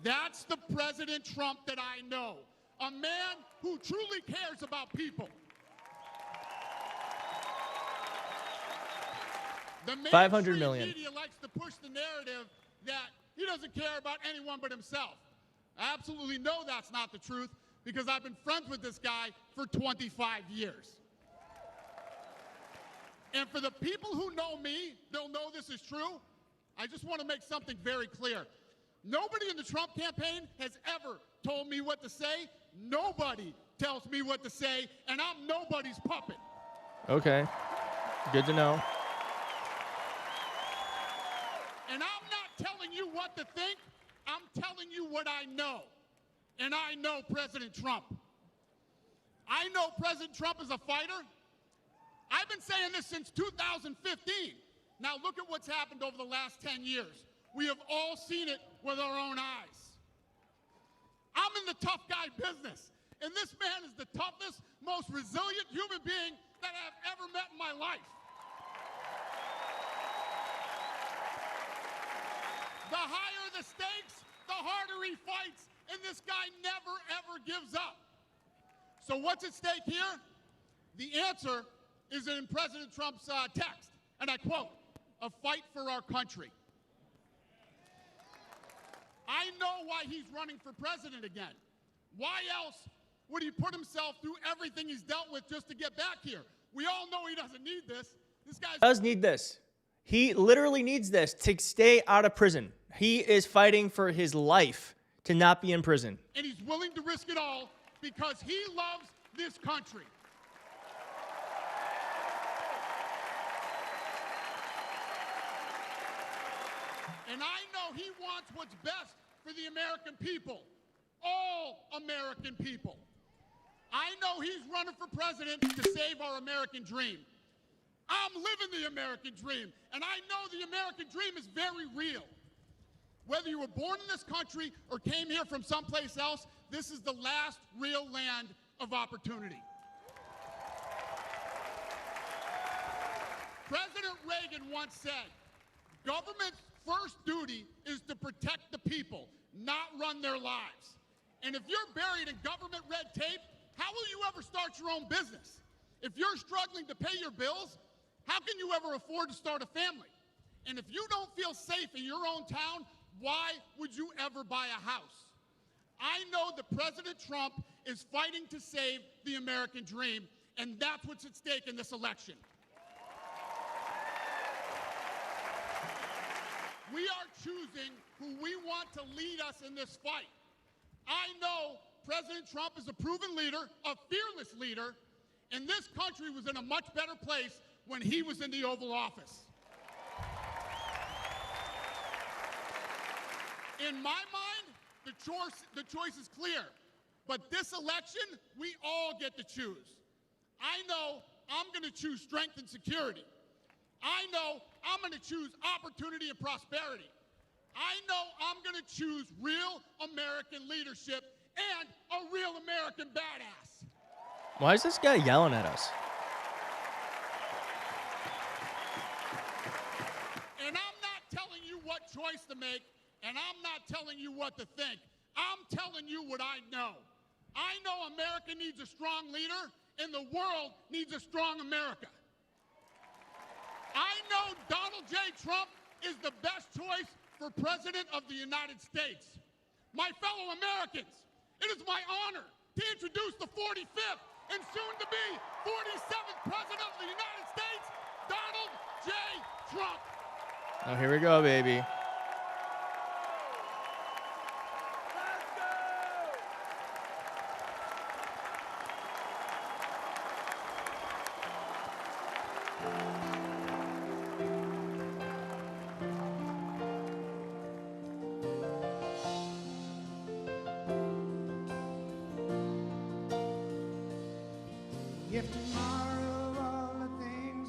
That's the President Trump that I know, a man who truly cares about people. The $500 million. media likes to push the narrative that he doesn't care about anyone but himself. I absolutely know that's not the truth because I've been friends with this guy for 25 years. And for the people who know me, they'll know this is true. I just want to make something very clear. Nobody in the Trump campaign has ever told me what to say. Nobody tells me what to say, and I'm nobody's puppet. Okay, good to know. And I'm not telling you what to think. I'm telling you what I know. And I know President Trump. I know President Trump is a fighter. I've been saying this since 2015. Now look at what's happened over the last 10 years. We have all seen it with our own eyes. I'm in the tough guy business, and this man is the toughest, most resilient human being that I've ever met in my life. The higher the stakes, the harder he fights, and this guy never, ever gives up. So what's at stake here? The answer is in President Trump's text, and I quote, "A fight for our country." I know why he's running for president again. Why else would he put himself through everything he's dealt with just to get back here? We all know he doesn't need this. This guy Does need this. He literally needs this to stay out of prison. He is fighting for his life to not be in prison. And he's willing to risk it all because he loves this country. And I know he wants what's best for the American people, all American people. I know he's running for president to save our American dream. I'm living the American dream, and I know the American dream is very real. Whether you were born in this country or came here from someplace else, this is the last real land of opportunity. President Reagan once said, government's first duty is to protect the people, not run their lives. And if you're buried in government red tape, how will you ever start your own business? If you're struggling to pay your bills, how can you ever afford to start a family? And if you don't feel safe in your own town, why would you ever buy a house? I know that President Trump is fighting to save the American dream, and that's what's at stake in this election. We are choosing who we want to lead us in this fight. I know President Trump is a proven leader, a fearless leader, and this country was in a much better place when he was in the Oval Office. In my mind, the choice is clear. But this election, we all get to choose. I know I'm going to choose strength and security. I know I'm going to choose opportunity and prosperity. I know I'm going to choose real American leadership and a real American badass. Why is this guy yelling at us? And I'm not telling you what choice to make, and I'm not telling you what to think. I'm telling you what I know. I know America needs a strong leader, and the world needs a strong America. I know Donald J. Trump is the best choice for President of the United States. My fellow Americans, it is my honor to introduce the 45th and soon-to-be 47th President of the United States, Donald J. Trump. Oh, here we go, baby.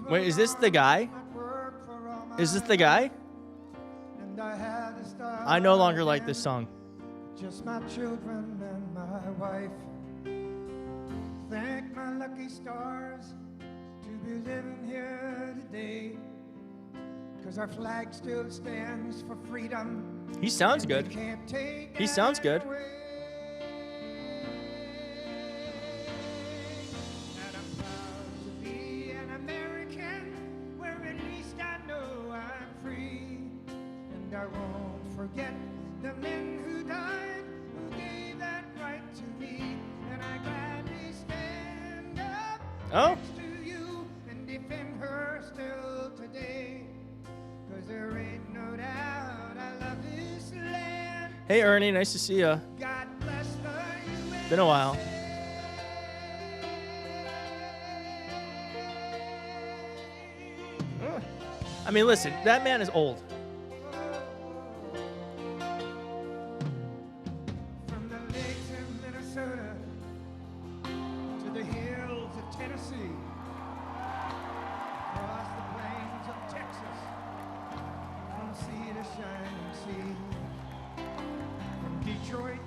Wait, is this the guy? Is this the guy? I no longer like this song. Just my children and my wife. Thank my lucky stars to be living here today. Cause our flag still stands for freedom. He sounds good. He sounds good. I won't forget the men who died, who gave that right to me, and I gladly stand up next to you and defend her still today, cause there ain't no doubt I love this land. Hey Ernie, nice to see ya. God bless the USA. Been a while. I mean, listen, that man is old. Detroit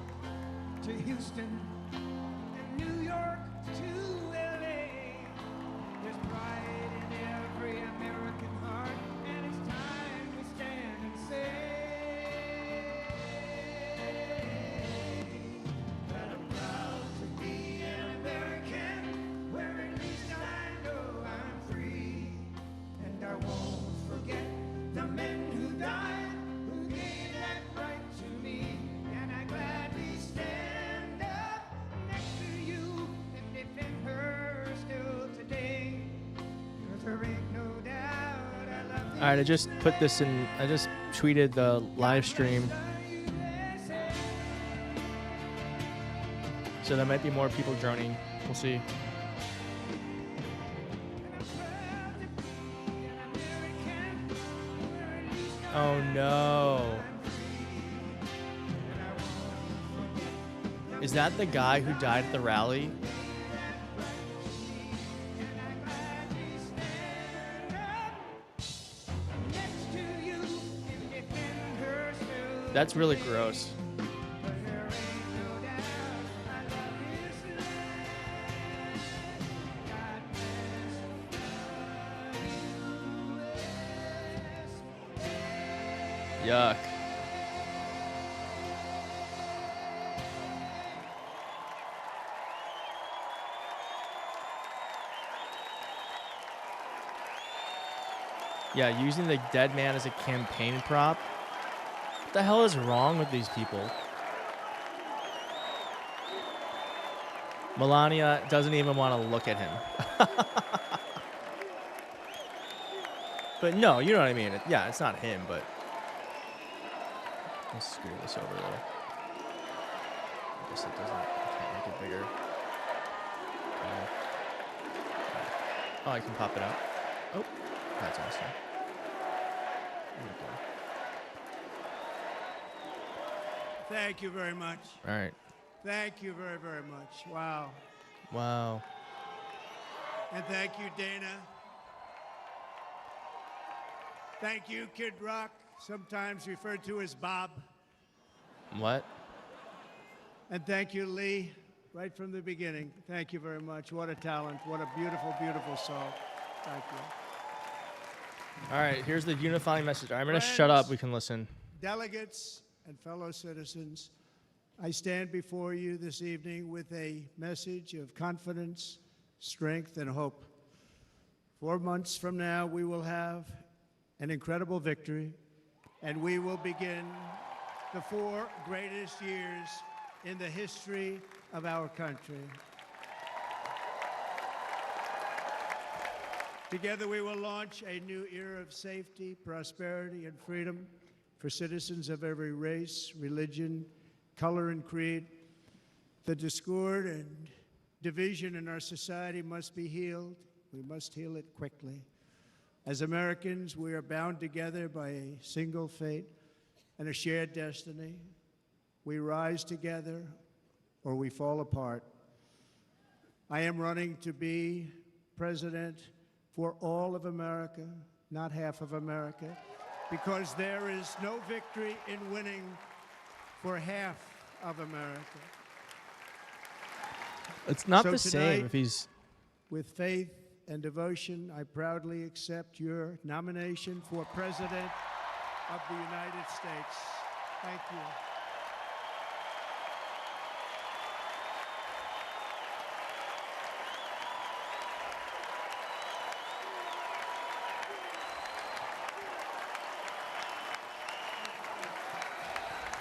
to Houston and New York to LA. There's pride in every American heart, and it's time we stand and say that I'm proud to be an American, where at least I know I'm free, and I won't forget the men who died, who gave that right to me. Gladly stand up next to you and defend her still today. Cause there ain't no doubt I love you. Alright, I just put this in, I just tweeted the live stream. So there might be more people joining. We'll see. Oh no. Is that the guy who died at the rally? That's really gross. Yuck. Yeah, using the dead man as a campaign prop. What the hell is wrong with these people? Melania doesn't even want to look at him. But no, you know what I mean. Yeah, it's not him, but let's screw this over though. I guess it doesn't. I can't make it bigger. Oh, I can pop it out. Oh, that's awesome. Thank you very much. All right. Thank you very, very much. Wow. Wow. And thank you, Dana. Thank you, Kid Rock, sometimes referred to as Bob. What? And thank you, Lee, right from the beginning. Thank you very much. What a talent. What a beautiful, beautiful song. Thank you. All right, here's the unifying message. I'm going to shut up. We can listen. Delegates and fellow citizens, I stand before you this evening with a message of confidence, strength, and hope. 4 months from now, we will have an incredible victory, and we will begin the 4 greatest years in the history of our country. Together, we will launch a new era of safety, prosperity, and freedom for citizens of every race, religion, color, and creed. The discord and division in our society must be healed. We must heal it quickly. As Americans, we are bound together by a single fate and a shared destiny. We rise together or we fall apart. I am running to be president for all of America, not half of America, because there is no victory in winning for half of America. It's not So the same tonight, if he's... With faith and devotion, I proudly accept your nomination for President of the United States. Thank you.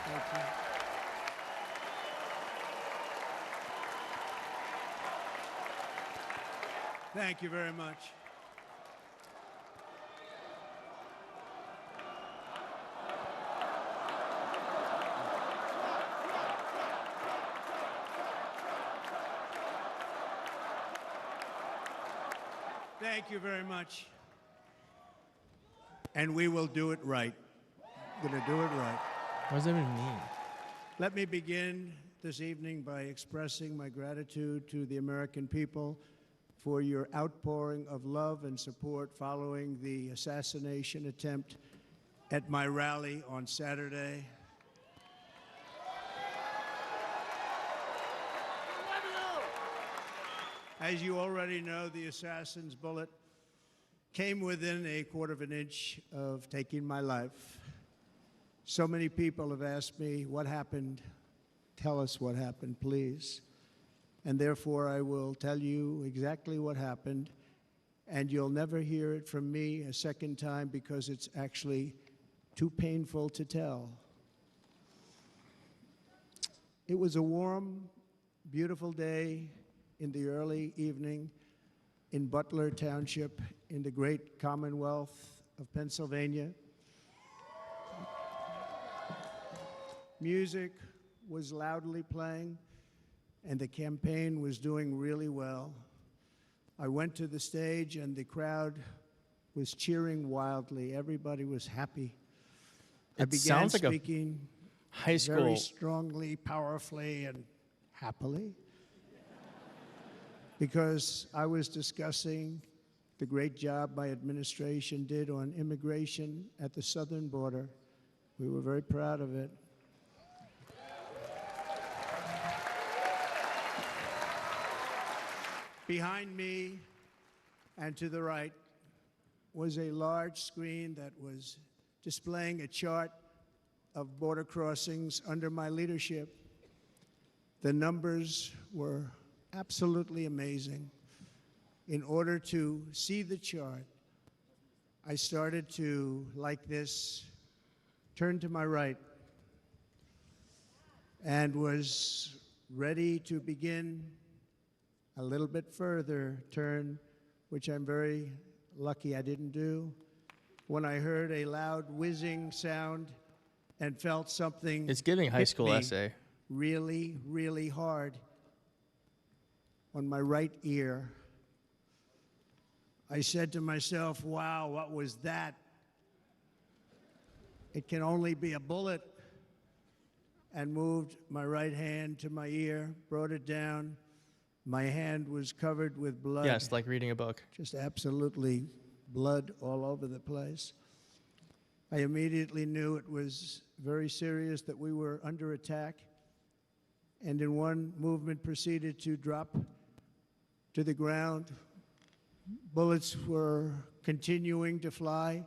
Thank you. Thank you very much. Thank you very much. And we will do it right. We're going to do it right. What does that even mean? Let me begin this evening by expressing my gratitude to the American people for your outpouring of love and support following the assassination attempt at my rally on Saturday. As you already know, the assassin's bullet came within a quarter of an inch of taking my life. So many people have asked me, what happened? Tell us what happened, please. And therefore, I will tell you exactly what happened, and you'll never hear it from me a second time because it's actually too painful to tell. It was a warm, beautiful day in the early evening in Butler Township in the great Commonwealth of Pennsylvania. Music was loudly playing, and the campaign was doing really well. I went to the stage, and the crowd was cheering wildly. Everybody was happy. I It began sounds like a speaking high school. very strongly, powerfully, and happily, because I was discussing the great job my administration did on immigration at the southern border. We were very proud of it. Behind me and to the right was a large screen that was displaying a chart of border crossings under my leadership. The numbers were absolutely amazing. In order to see the chart, I started to, like this, turn to my right and was ready to begin a little bit further turn, which I'm very lucky I didn't do, when I heard a loud whizzing sound and felt something. It's giving high hit school me essay. really, really hard on my right ear. I said to myself, wow, what was that? It can only be a bullet. And moved my right hand to my ear, brought it down. My hand was covered with blood. Yes, like reading a book. Just absolutely blood all over the place. I immediately knew it was very serious, that we were under attack, and in one movement proceeded to drop to the ground. Bullets were continuing to fly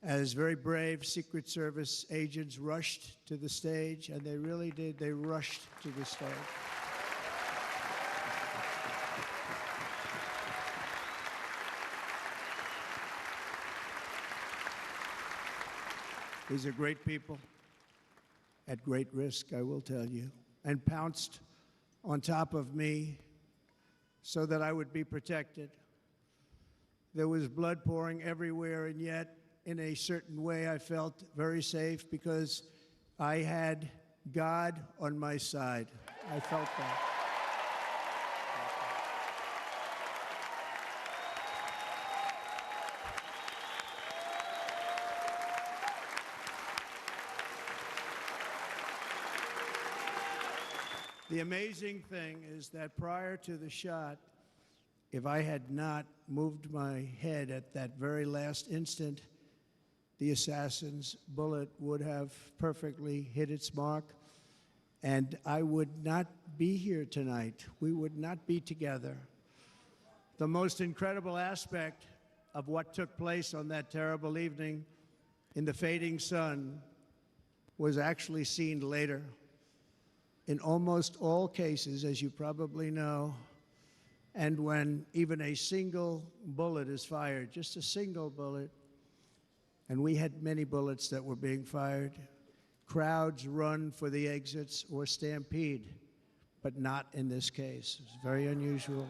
as very brave Secret Service agents rushed to the stage, and they really did. They rushed to the stage. These are great people at great risk, I will tell you, and pounced on top of me so that I would be protected. There was blood pouring everywhere, and yet, in a certain way, I felt very safe because I had God on my side. I felt that. The amazing thing is that prior to the shot, if I had not moved my head at that very last instant, the assassin's bullet would have perfectly hit its mark, and I would not be here tonight. We would not be together. The most incredible aspect of what took place on that terrible evening in the fading sun was actually seen later. In almost all cases, as you probably know, and when even a single bullet is fired, just a single bullet, and we had many bullets that were being fired, crowds run for the exits or stampede, but not in this case. It's very unusual.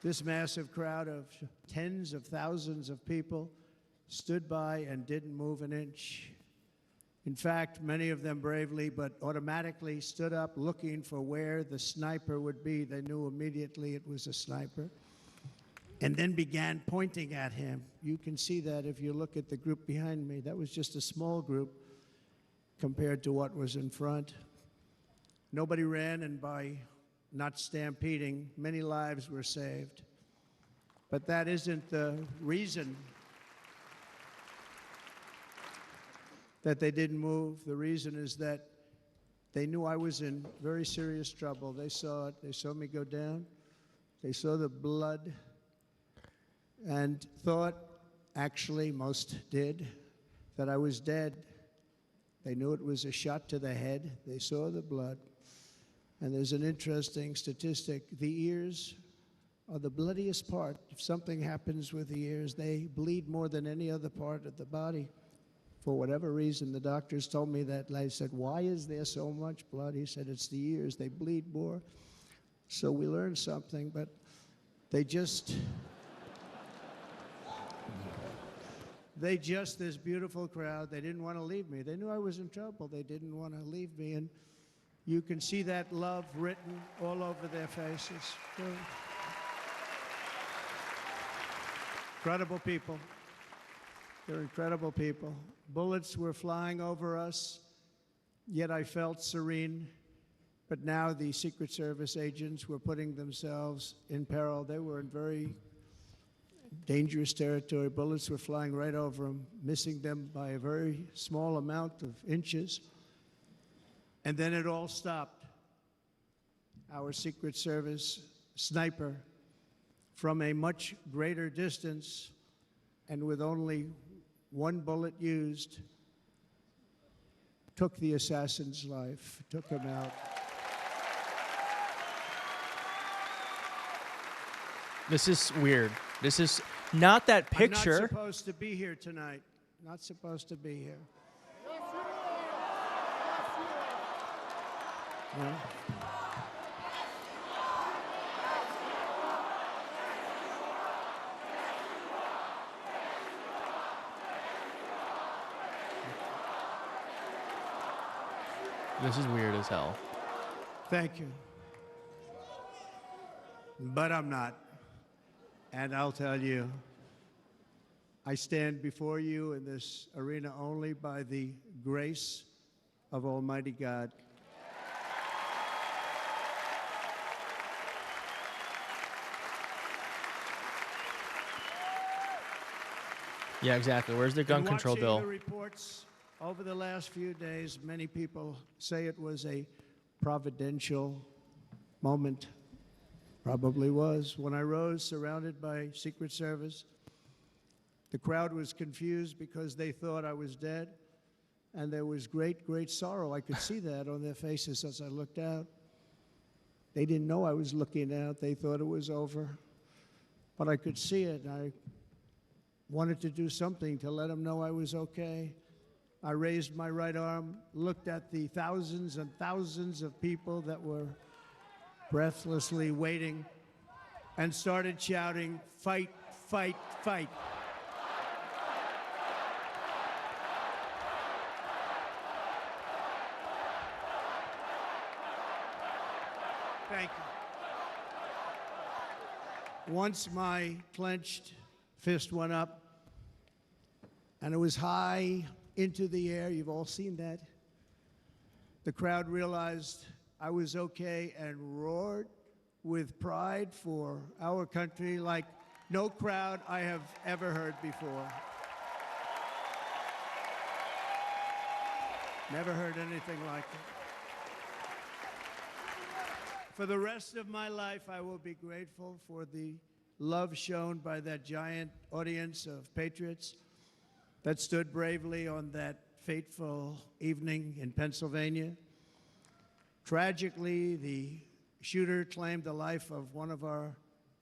This massive crowd of tens of thousands of people stood by and didn't move an inch. In fact, many of them bravely but automatically stood up looking for where the sniper would be. They knew immediately it was a sniper, and then began pointing at him. You can see that if you look at the group behind me. That was just a small group compared to what was in front. Nobody ran, and by not stampeding, many lives were saved. But that isn't the reason that they didn't move. The reason is that they knew I was in very serious trouble. They saw it. They saw me go down. They saw the blood and thought, actually most did, that I was dead. They knew it was a shot to the head. They saw the blood. And there's an interesting statistic. The ears are the bloodiest part. If something happens with the ears, they bleed more than any other part of the body. For whatever reason, the doctors told me that. I said, why is there so much blood? He said, it's the ears. They bleed more. So we learned something, but they just, this beautiful crowd, they didn't want to leave me. They knew I was in trouble. They didn't want to leave me. And you can see that love written all over their faces. They're incredible people. They're incredible people. Bullets were flying over us, yet I felt serene. But now the Secret Service agents were putting themselves in peril. They were in very dangerous territory. Bullets were flying right over them, missing them by a very small amount of inches. And then it all stopped. Our Secret Service sniper, from a much greater distance and with only one bullet used, took the assassin's life, took him out. This is weird. This is not that picture. I'm not supposed to be here tonight. Not supposed to be here. No. This is weird as hell. Thank you. But I'm not. And I'll tell you, I stand before you in this arena only by the grace of Almighty God. Yeah, exactly. Where's the gun control bill? The reports over the last few days, many people say it was a providential moment. Probably was. When I rose, surrounded by Secret Service, the crowd was confused because they thought I was dead, and there was great, great sorrow. I could see that on their faces as I looked out. They didn't know I was looking out. They thought it was over. but I could see it. I wanted to do something to let him know I was okay. I raised my right arm, looked at the thousands and thousands of people that were breathlessly waiting, and started shouting, "Fight, fight, fight." Thank you. Once my clenched fist went up, and it was high into the air, you've all seen that, the crowd realized I was okay and roared with pride for our country like no crowd I have ever heard before. Never heard anything like it. For the rest of my life, I will be grateful for the love shown by that giant audience of patriots that stood bravely on that fateful evening in Pennsylvania. Tragically, the shooter claimed the life of one of our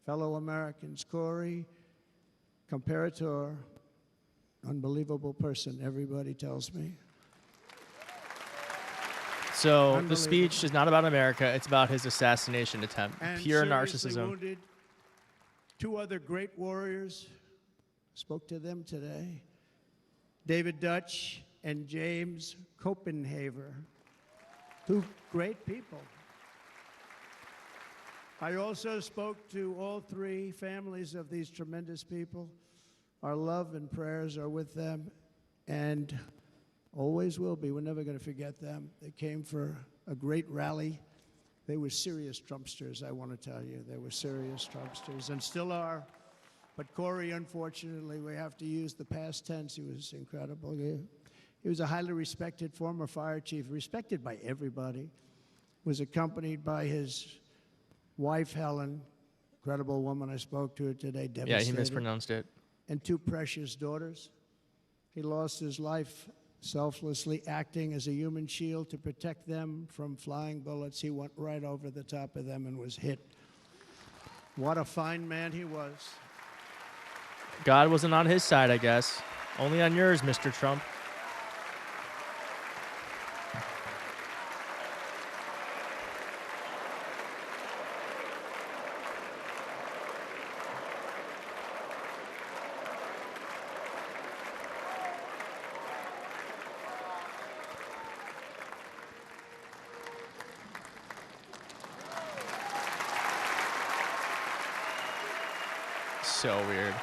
fellow Americans, Corey, comparator, unbelievable person, everybody tells me. So the speech is not about America. It's about his assassination attempt. And Pure seriously narcissism. Wounded. Two other great warriors, spoke to them today, David Dutch and James Copenhaver. Two great people. I also spoke to all three families of these tremendous people. Our love and prayers are with them, and always will be. We're never going to forget them. They came for a great rally. They were serious Trumpsters, I want to tell you. They were serious Trumpsters, and still are. But Corey, unfortunately, we have to use the past tense. He was incredible. He was a highly respected former fire chief, respected by everybody. Was accompanied by his wife, Helen, incredible woman. I spoke to her today, devastated. Yeah, he mispronounced it. And two precious daughters. He lost his life selflessly acting as a human shield to protect them from flying bullets. He went right over the top of them and was hit. What a fine man he was. God wasn't on his side, I guess. Only on yours, Mr. Trump. So weird.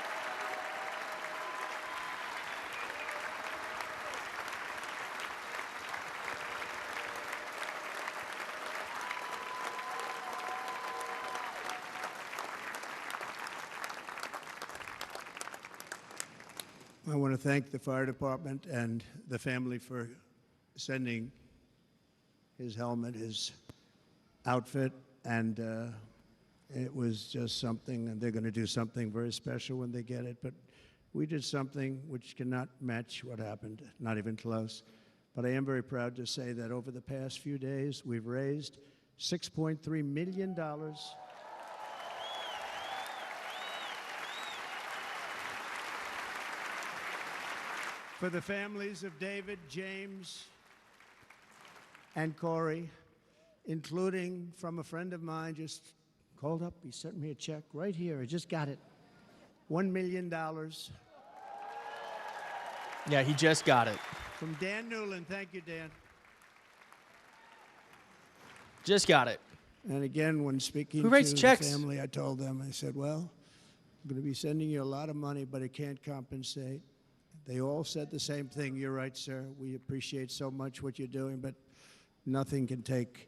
I want to thank the fire department and the family for sending his helmet, his outfit, and it was just something, and they're going to do something very special when they get it. But we did something which cannot match what happened, not even close. But I am very proud to say that over the past few days, we've raised $6.3 million for the families of David, James, and Corey, including from a friend of mine just called up. He sent me a check right here. I just got it. $1 million. Yeah, he just got it. From Dan Newland. Thank you, Dan. Just got it. And again, when speaking Who to writes the checks? family, I told them, I said, well, I'm going to be sending you a lot of money, but it can't compensate. They all said the same thing. You're right, sir. We appreciate so much what you're doing, but nothing can take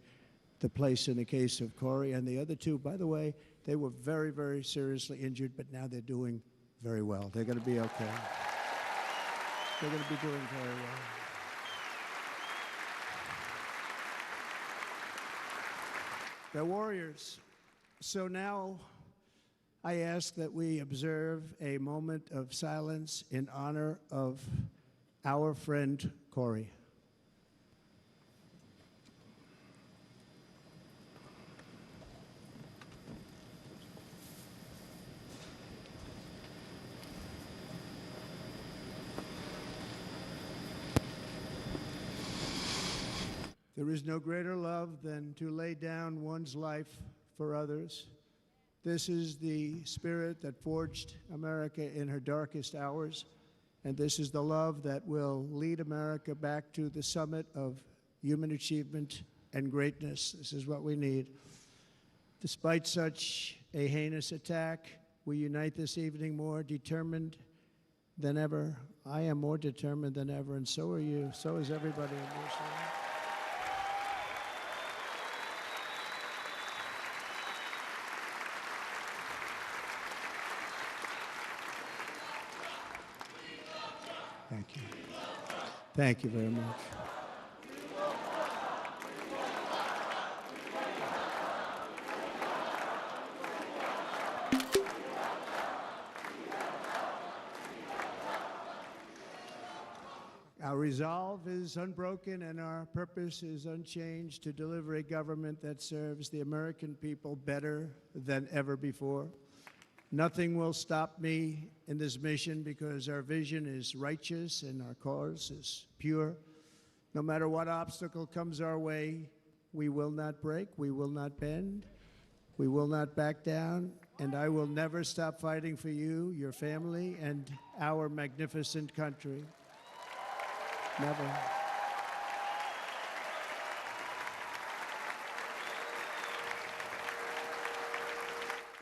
the place in the case of Corey. And the other two, by the way, they were very, very seriously injured, but now they're doing very well. They're going to be okay. They're going to be doing very well. They're warriors. So now I ask that we observe a moment of silence in honor of our friend Corey. There is no greater love than to lay down one's life for others. This is the spirit that forged America in her darkest hours, and this is the love that will lead America back to the summit of human achievement and greatness. This is what we need. Despite such a heinous attack, we unite this evening more determined than ever. I am more determined than ever, and so are you. So is everybody in this room. Thank you. Thank you very much. Our resolve is unbroken and our purpose is unchanged to deliver a government that serves the American people better than ever before. Nothing will stop me in this mission because our vision is righteous and our cause is pure. No matter what obstacle comes our way, we will not break, we will not bend, we will not back down, and I will never stop fighting for you, your family, and our magnificent country. Never.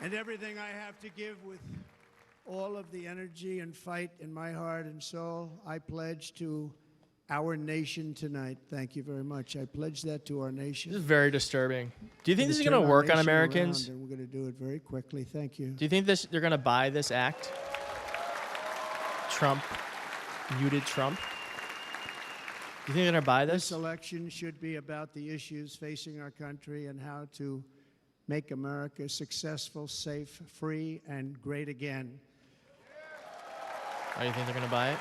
And everything I have to give with all of the energy and fight in my heart and soul, I pledge to our nation tonight. Thank you very much. I pledge that to our nation. This is very disturbing. Do you think this is going to work on Americans? And we're going to do it very quickly. Thank you. Do you think they're going to buy this act? Trump, muted Trump. Do you think they're going to buy this? This election should be about the issues facing our country and how to make America successful, safe, free, and great again. Oh, you think they're going to buy it?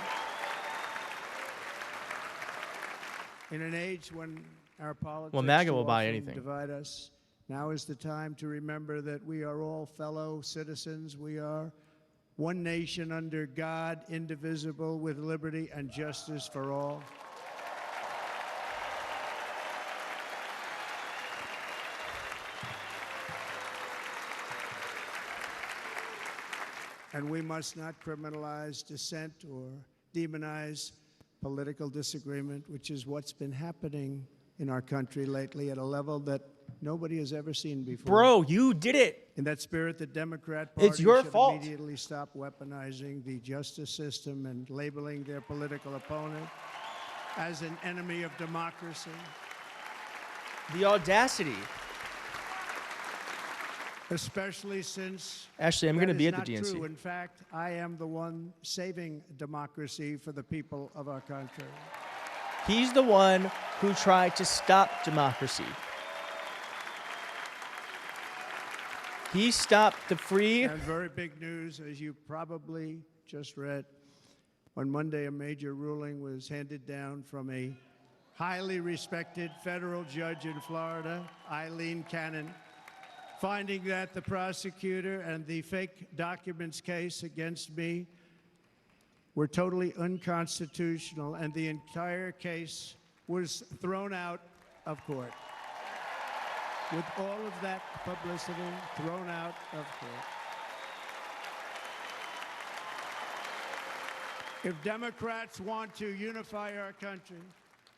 In an age when our politics Well, MAGA will too buy often anything. divide us, now is the time to remember that we are all fellow citizens. We are one nation under God, indivisible, with liberty and justice for all. And we must not criminalize dissent or demonize political disagreement, which is what's been happening in our country lately at a level that nobody has ever seen before. Bro, you did it. In that spirit, the Democrat Party It's your should fault. immediately stop weaponizing the justice system and labeling their political opponent as an enemy of democracy. The audacity. Especially since Ashley, I'm going to be at the that is not DNC. true. In fact, I am the one saving democracy for the people of our country. He's the one who tried to stop democracy. He stopped the free. And very big news, as you probably just read. On Monday, a major ruling was handed down from a highly respected federal judge in Florida, Eileen Cannon, finding that the prosecutor and the fake documents case against me were totally unconstitutional, and the entire case was thrown out of court. With all of that publicity, thrown out of court. If Democrats want to unify our country,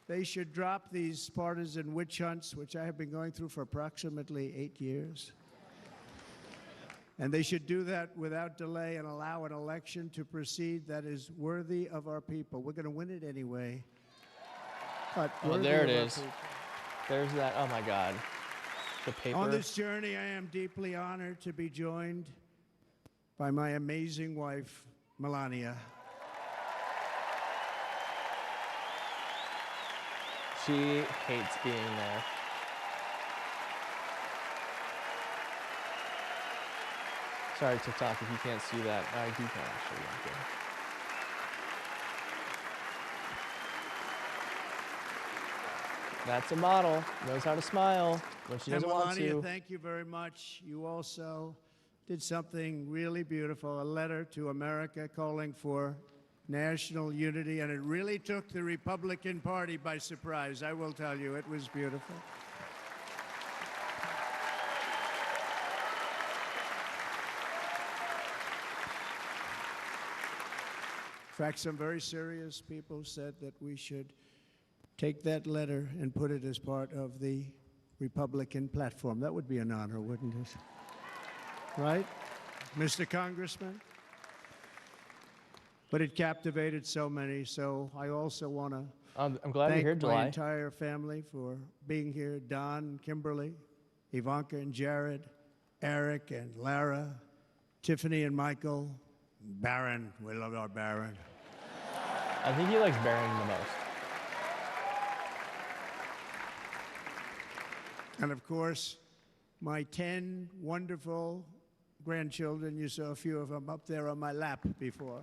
they should drop these partisan witch hunts, which I have been going through for approximately 8 years. And they should do that without delay and allow an election to proceed that is worthy of our people. We're going to win it anyway. But Oh, worthy there it of our is. people. There's that. Oh, my God. The paper. On this journey, I am deeply honored to be joined by my amazing wife, Melania. She hates being there. Sorry, TikTok, if you can't see that. I do can actually. Okay. That's a model. Knows how to smile when she doesn't want Melania, to. thank you very much. You also did something really beautiful, a letter to America calling for national unity, and it really took the Republican Party by surprise. I will tell you, it was beautiful. In fact, some very serious people said that we should take that letter and put it as part of the Republican platform. That would be an honor, wouldn't it? Right, Mr. Congressman? But it captivated so many, so I also want to I'm glad thank you're here, my July. entire family for being here. Don, Kimberly, Ivanka and Jared, Eric and Lara, Tiffany and Michael, Barron. We love our Barron. I think he likes Barron the most. And of course, my 10 wonderful grandchildren. You saw a few of them up there on my lap before.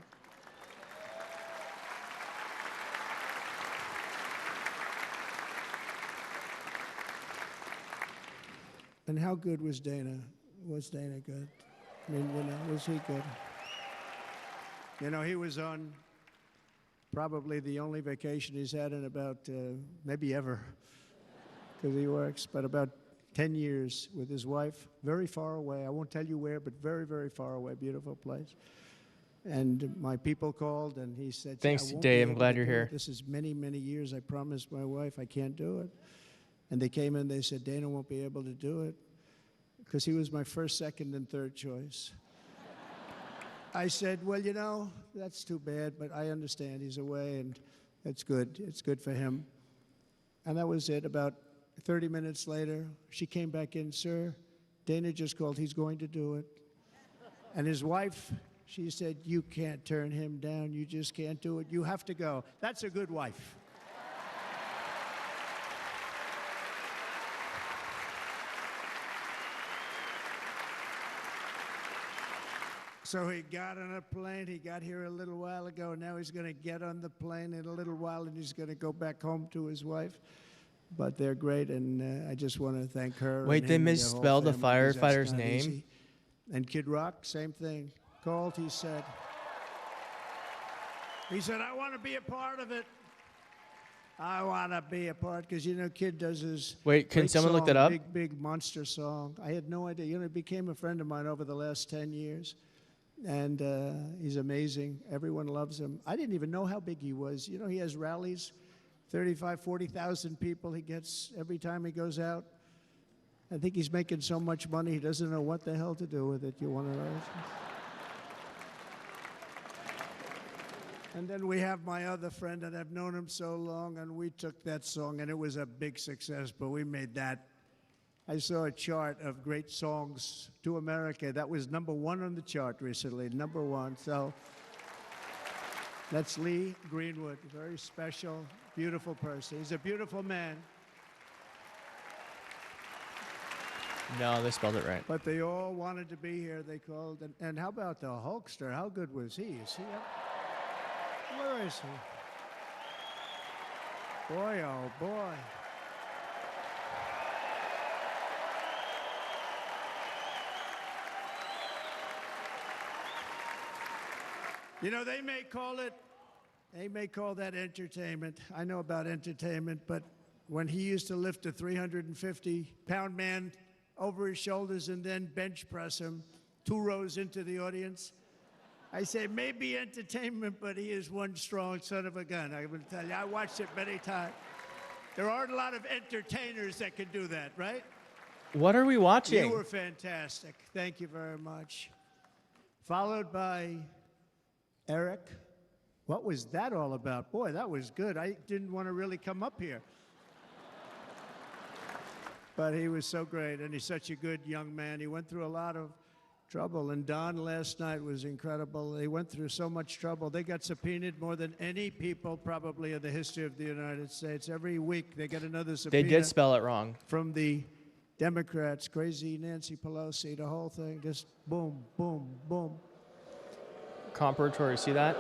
And how good was Dana? Was Dana good? I mean, was he good? He was on probably the only vacation he's had in about, maybe ever, because he works, but about 10 years with his wife, very far away. I won't tell you where, but very, very far away, beautiful place. And my people called, and he said, Thanks, "I won't Dave. be I'm able glad to you're do here." it. This is many, many years. I promised my wife I can't do it." And they came in, they said, "Dana won't be able to do it," because he was my first, second, and third choice. I said, "Well, that's too bad, but I understand he's away, and it's good. It's good for him." And that was it. About 30 minutes later, she came back in, "Sir, Dana just called. He's going to do it." And his wife, she said, "You can't turn him down. You just can't do it. You have to go." That's a good wife. So he got on a plane. He got here a little while ago. Now he's going to get on the plane in a little while, and he's going to go back home to his wife. But they're great, and I just want to thank her. Wait, and they him and their whole misspelled the family, 'cause that's firefighter's not name? easy. And Kid Rock, same thing. Called, he said, "I want to be a part of it. I want to be a part," because, Kid does his Wait, can great someone look song, that up? Big, big monster song. I had no idea. He became a friend of mine over the last 10 years. And he's amazing. Everyone loves him. I didn't even know how big he was. He has rallies, 35, 40,000 people he gets every time he goes out. I think he's making so much money, he doesn't know what the hell to do with it. You want to know? And then we have my other friend, and I've known him so long, and we took that song, and it was a big success, but we made that. I saw a chart of great songs to America. That was #1 on the chart recently, #1. So that's Lee Greenwood, very special, beautiful person. He's a beautiful man. No, they spelled it right. But they all wanted to be here. They called. And how about the Hulkster? How good was he? Is he up? Where is he? Boy, oh boy. They may call that entertainment. I know about entertainment, but when he used to lift a 350-pound man over his shoulders and then bench press him 2 rows into the audience, I say maybe entertainment, but he is one strong son of a gun. I will tell you, I watched it many times. There aren't a lot of entertainers that can do that, right? What are we watching? You were fantastic. Thank you very much. Followed by Eric. What was that all about? Boy, that was good. I didn't want to really come up here. But he was so great, and he's such a good young man. He went through a lot of trouble, and Don last night was incredible. They went through so much trouble. They got subpoenaed more than any people probably in the history of the United States. Every week they get another subpoena. They did spell it wrong. From the Democrats, crazy Nancy Pelosi, the whole thing, just boom, boom, boom. Comparatory, see that?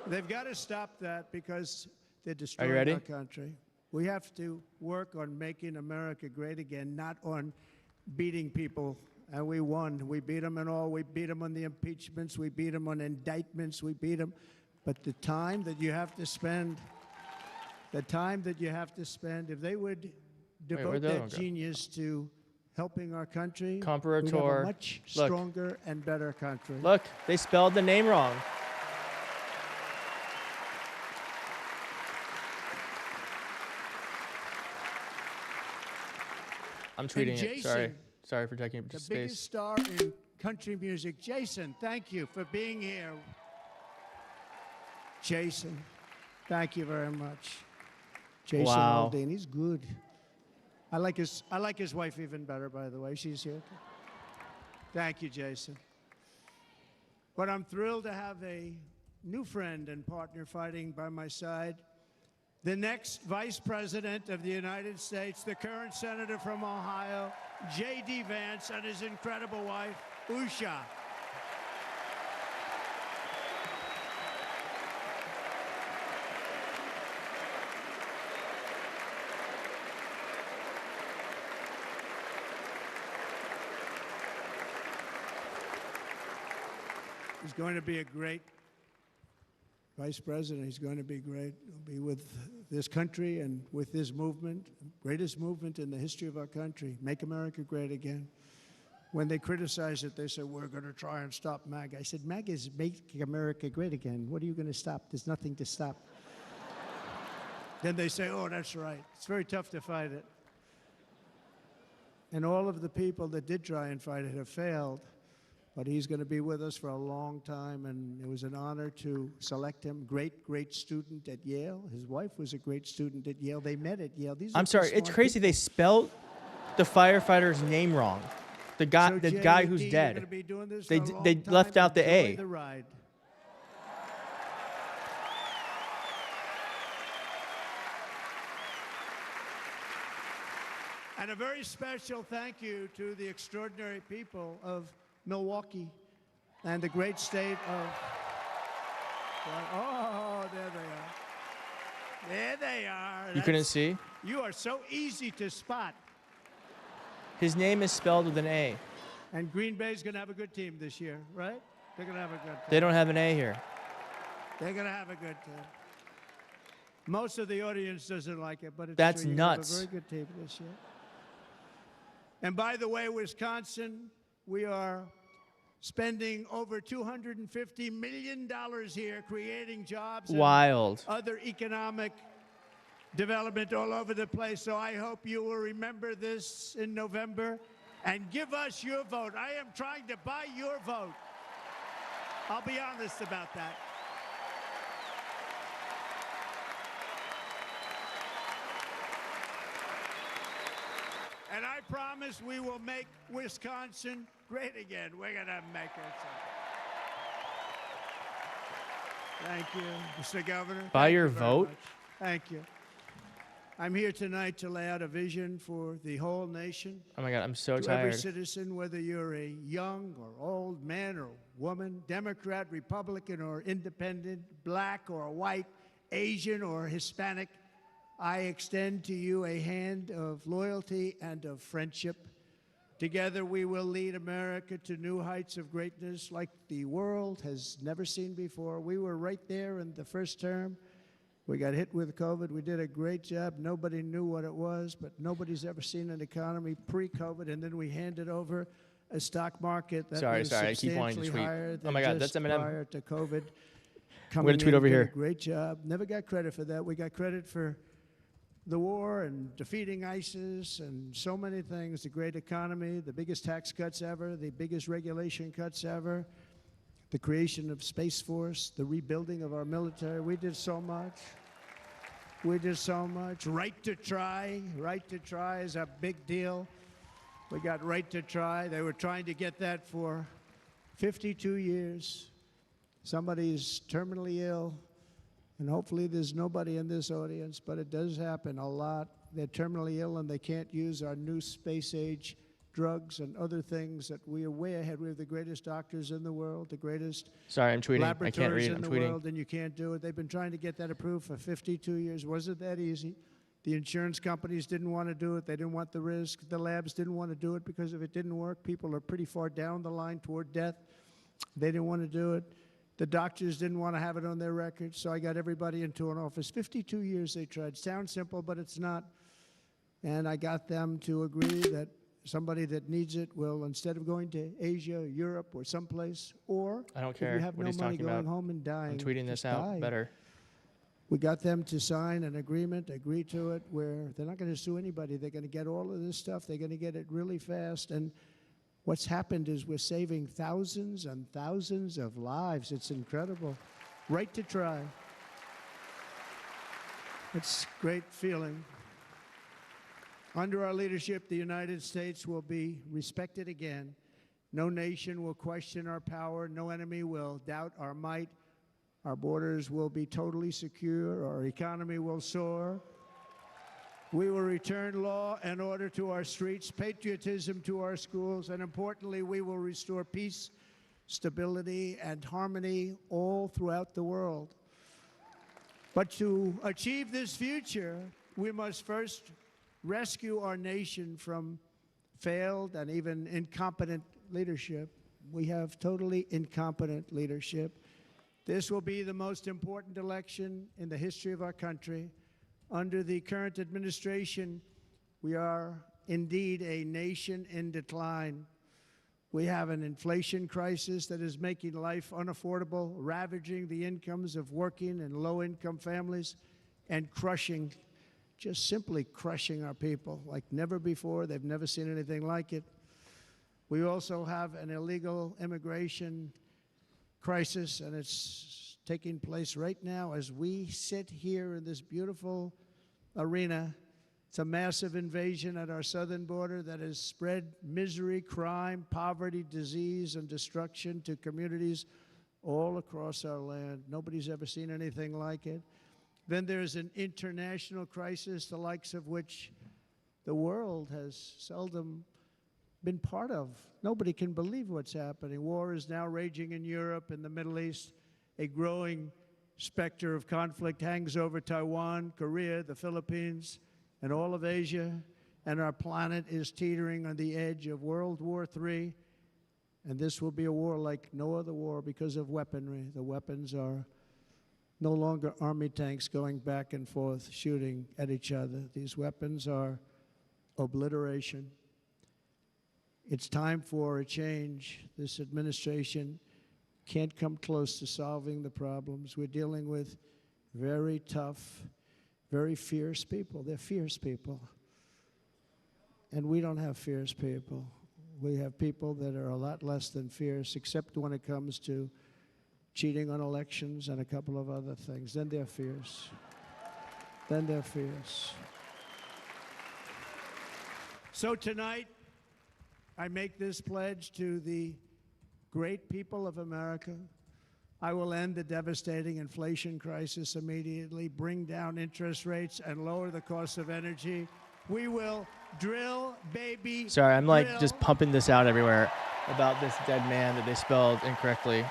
They've got to stop that because they're Are you destroying ready? our country. We have to work on making America great again, not on beating people and we won. We beat them in all. We beat them on the impeachments. We beat them on indictments. We beat them. But the time that you have to spend, if they would devote that genius to helping our country, we'd have a Comparator. much Look. stronger and better country. Look, they spelled the name wrong. I'm tweeting it. Jason, Sorry for taking up the space. biggest star in country music. Jason, thank you for being here. Jason, thank you very much. Jason Wow. Aldean, he's good. I like his wife even better, by the way. She's here. Thank you, Jason. But I'm thrilled to have a new friend and partner fighting by my side. The next Vice President of the United States, the current Senator from Ohio, J.D. Vance, and his incredible wife, Usha. He's going to be a great Vice President. He's going to be great. He'll be with this country and with this movement, greatest movement in the history of our country, Make America Great Again. When they criticize it, they say, we're going to try and stop MAGA. I said, MAGA is Make America Great Again. What are you going to stop? There's nothing to stop. Then they say, oh, that's right. It's very tough to fight it. And all of the people that did try and fight it have failed. But he's going to be with us for a long time, and it was an honor to select him. Great, great student at Yale. His wife was a great student at Yale. They met at Yale. I'm sorry, it's crazy. They spelled the firefighter's name wrong. The guy who's dead. They left out the A. The ride. And a very special thank you to the extraordinary people of Milwaukee and the great state of... Oh, there they are. There they are. You couldn't see? You are so easy to spot. His name is spelled with an A. And Green Bay's going to have a good team this year, right? They're going to have a good team. They don't have an A here. They're going to have a good team. Most of the audience doesn't like it, but it's That's true. nuts. You have a very good team this year. And by the way, Wisconsin, we are spending over $250 million here creating jobs Wild. and other economic development all over the place. So I hope you will remember this in November and give us your vote. I am trying to buy your vote. I'll be honest about that. And I promise we will make Wisconsin great again. We're going to make it. Thank you, Mr. Governor. Buy Thank your you very vote? much. Thank you. I'm here tonight to lay out a vision for the whole nation. Oh my God, I'm so To every tired. citizen, whether you're a young or old man or woman, Democrat, Republican, or independent, black or white, Asian or Hispanic, I extend to you a hand of loyalty and of friendship. Together we will lead America to new heights of greatness like the world has never seen before. We were right there in the first term. We got hit with COVID. We did a great job. Nobody knew what it was, but nobody's ever seen an economy pre-COVID. And then we handed over a stock market that was I keep wanting to substantially tweet. higher than Oh my God, just that's Eminem. prior to COVID. I'm gonna tweet over Did a here. great job. Never got credit for that. We got credit for the war and defeating ISIS and so many things, the great economy, the biggest tax cuts ever, the biggest regulation cuts ever, the creation of Space Force, the rebuilding of our military. We did so much. We did so much. Right to try. Right to try is a big deal. We got right to try. They were trying to get that for 52 years. Somebody's terminally ill. And hopefully there's nobody in this audience, but it does happen a lot. They're terminally ill and they can't use our new space-age drugs and other things that we are way ahead. We have the greatest doctors in the world, the greatest Sorry, I'm tweeting. I laboratories can't read it. in I'm the tweeting. world, and you can't do it. They've been trying to get that approved for 52 years. Wasn't that easy? The insurance companies didn't want to do it. They didn't want the risk. The labs didn't want to do it because if it didn't work, people are pretty far down the line toward death. They didn't want to do it. The doctors didn't want to have it on their records, so I got everybody into an office. 52 years they tried. Sounds simple, but it's not. And I got them to agree that somebody that needs it will, instead of going to Asia, Europe, or someplace, or I don't if care you have what no he's money talking going about. home and dying, I'm tweeting this just out die. better. We got them to sign an agreement, agree to it, where they're not going to sue anybody. They're going to get all of this stuff. They're going to get it really fast. And what's happened is we're saving thousands and thousands of lives. It's incredible. Right to try. It's a great feeling. Under our leadership, the United States will be respected again. No nation will question our power. No enemy will doubt our might. Our borders will be totally secure. Our economy will soar. We will return law and order to our streets, patriotism to our schools, and importantly, we will restore peace, stability, and harmony all throughout the world. But to achieve this future, we must first rescue our nation from failed and even incompetent leadership. We have totally incompetent leadership. This will be the most important election in the history of our country. Under the current administration, we are indeed a nation in decline. We have an inflation crisis that is making life unaffordable, ravaging the incomes of working and low-income families, and crushing, just simply crushing our people like never before. They've never seen anything like it. We also have an illegal immigration crisis, and it's taking place right now as we sit here in this beautiful arena. It's a massive invasion at our southern border that has spread misery, crime, poverty, disease, and destruction to communities all across our land. Nobody's ever seen anything like it. Then there's an international crisis, the likes of which the world has seldom been part of. Nobody can believe what's happening. War is now raging in Europe and the Middle East. A growing specter of conflict hangs over Taiwan, Korea, the Philippines, and all of Asia. And our planet is teetering on the edge of World War III. And this will be a war like no other war because of weaponry. The weapons are no longer army tanks going back and forth shooting at each other. These weapons are obliteration. It's time for a change. This administration can't come close to solving the problems. We're dealing with very tough, very fierce people. They're fierce people. And we don't have fierce people. We have people that are a lot less than fierce, except when it comes to cheating on elections and a couple of other things. Then they're fierce. Then they're fierce. So tonight, I make this pledge to the great people of America. I will end the devastating inflation crisis immediately, bring down interest rates, and lower the cost of energy. We will drill, baby. Sorry, I'm like drill. just pumping this out everywhere about this dead man that they spelled incorrectly.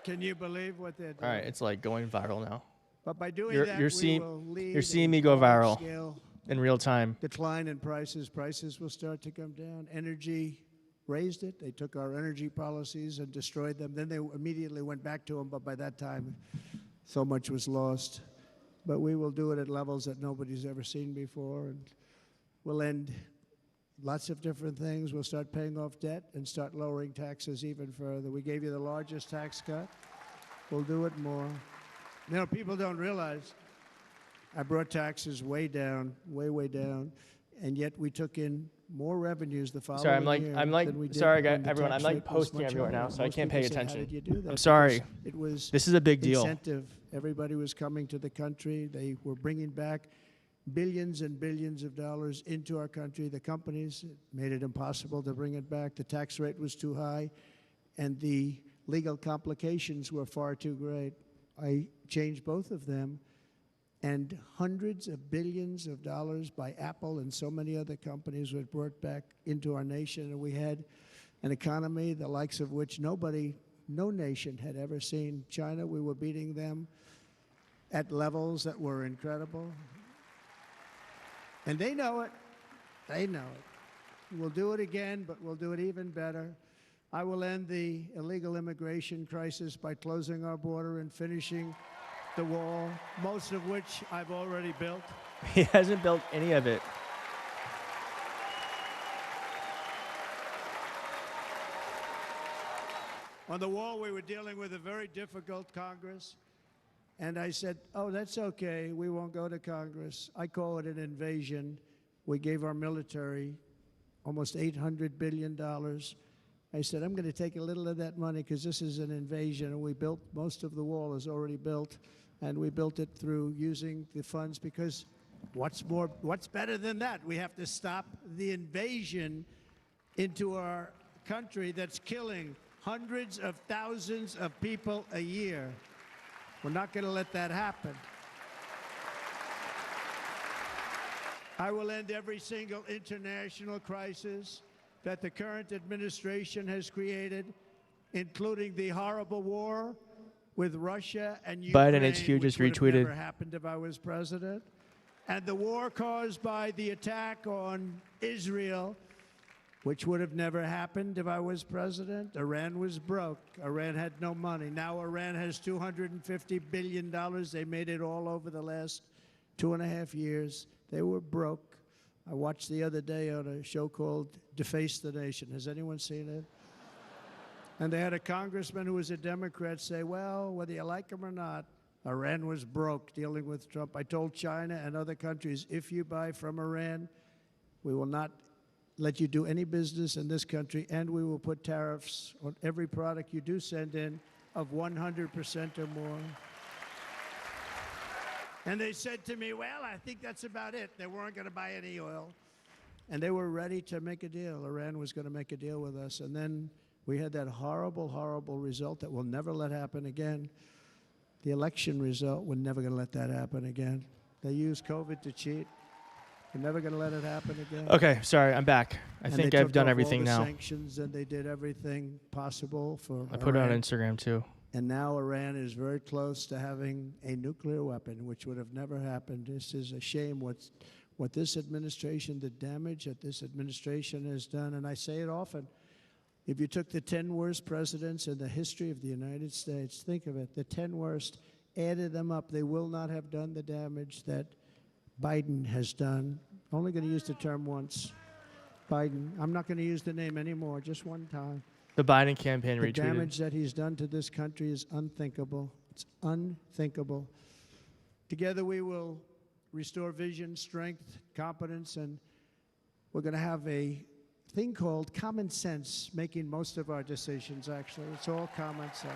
Can you believe what they're doing? All right, it's like going viral now. But by doing You're, that, you're we seeing, will lead you're seeing a me go viral large-scale in real time. decline in prices. Prices will start to come down. Energy raised it. They took our energy policies and destroyed them. Then they immediately went back to them, but by that time, so much was lost. But we will do it at levels that nobody's ever seen before, and we'll end lots of different things. We'll start paying off debt and start lowering taxes even further. We gave you the largest tax cut. We'll do it more. You know, people don't realize I brought taxes way down, way down, and yet we took in more revenues the following Sorry, year I'm like, than we did sorry, when the everyone, I'm tax like rate was posting much everywhere higher. now, so I Most can't people pay say, "How attention. did you do that?" I'm sorry. Because it was This is a big deal. incentive. Everybody was coming to the country. They were bringing back billions and billions of dollars into our country. The companies made it impossible to bring it back. The tax rate was too high, and the legal complications were far too great. I changed both of them, and hundreds of billions of dollars by Apple and so many other companies were brought back into our nation, and we had an economy the likes of which no nation had ever seen. China, we were beating them at levels that were incredible. And they know it. They know it. We'll do it again, but we'll do it even better. I will end the illegal immigration crisis by closing our border and finishing the wall, most of which I've already built. He hasn't built any of it. On the wall, we were dealing with a very difficult Congress. And I said, oh, that's okay. We won't go to Congress. I call it an invasion. We gave our military almost $800 billion. I said, I'm going to take a little of that money because this is an invasion. And we built, most of the wall is already built. And we built it through using the funds because what's better than that? We have to stop the invasion into our country that's killing hundreds of thousands of people a year. We're not going to let that happen. I will end every single international crisis that the current administration has created, including the horrible war with Russia and Ukraine, Biden HQ just which would have retweeted. never happened if I was president, and the war caused by the attack on Israel, which would have never happened if I was president. Iran was broke. Iran had no money. Now Iran has $250 billion. They made it all over the last 2.5 years. They were broke. I watched the other day on a show called Deface the Nation. Has anyone seen it? And they had a congressman who was a Democrat say, well, whether you like him or not, Iran was broke dealing with Trump. I told China and other countries, if you buy from Iran, we will not let you do any business in this country, and we will put tariffs on every product you do send in of 100% or more. And they said to me, well, I think that's about it. They weren't going to buy any oil. And they were ready to make a deal. Iran was going to make a deal with us. And then we had that horrible, horrible result that we'll never let happen again. The election result, we're never going to let that happen again. They used COVID to cheat. We're never going to let it happen again. Okay, sorry, I'm back. I think I've done everything now. Sanctions, and they did everything possible for I put it on Iran. Instagram too. And now Iran is very close to having a nuclear weapon, which would have never happened. This is a shame what this administration, the damage that this administration has done. And I say it often. If you took the 10 worst presidents in the history of the United States, think of it, the 10 worst, added them up, they will not have done the damage that Biden has done. Only going to use the term once. Biden. I'm not going to use the name anymore, just one time. The Biden campaign The retweeted. damage that he's done to this country is unthinkable. It's unthinkable. Together we will restore vision, strength, competence, and we're going to have a thing called common sense making most of our decisions, actually. It's all common sense.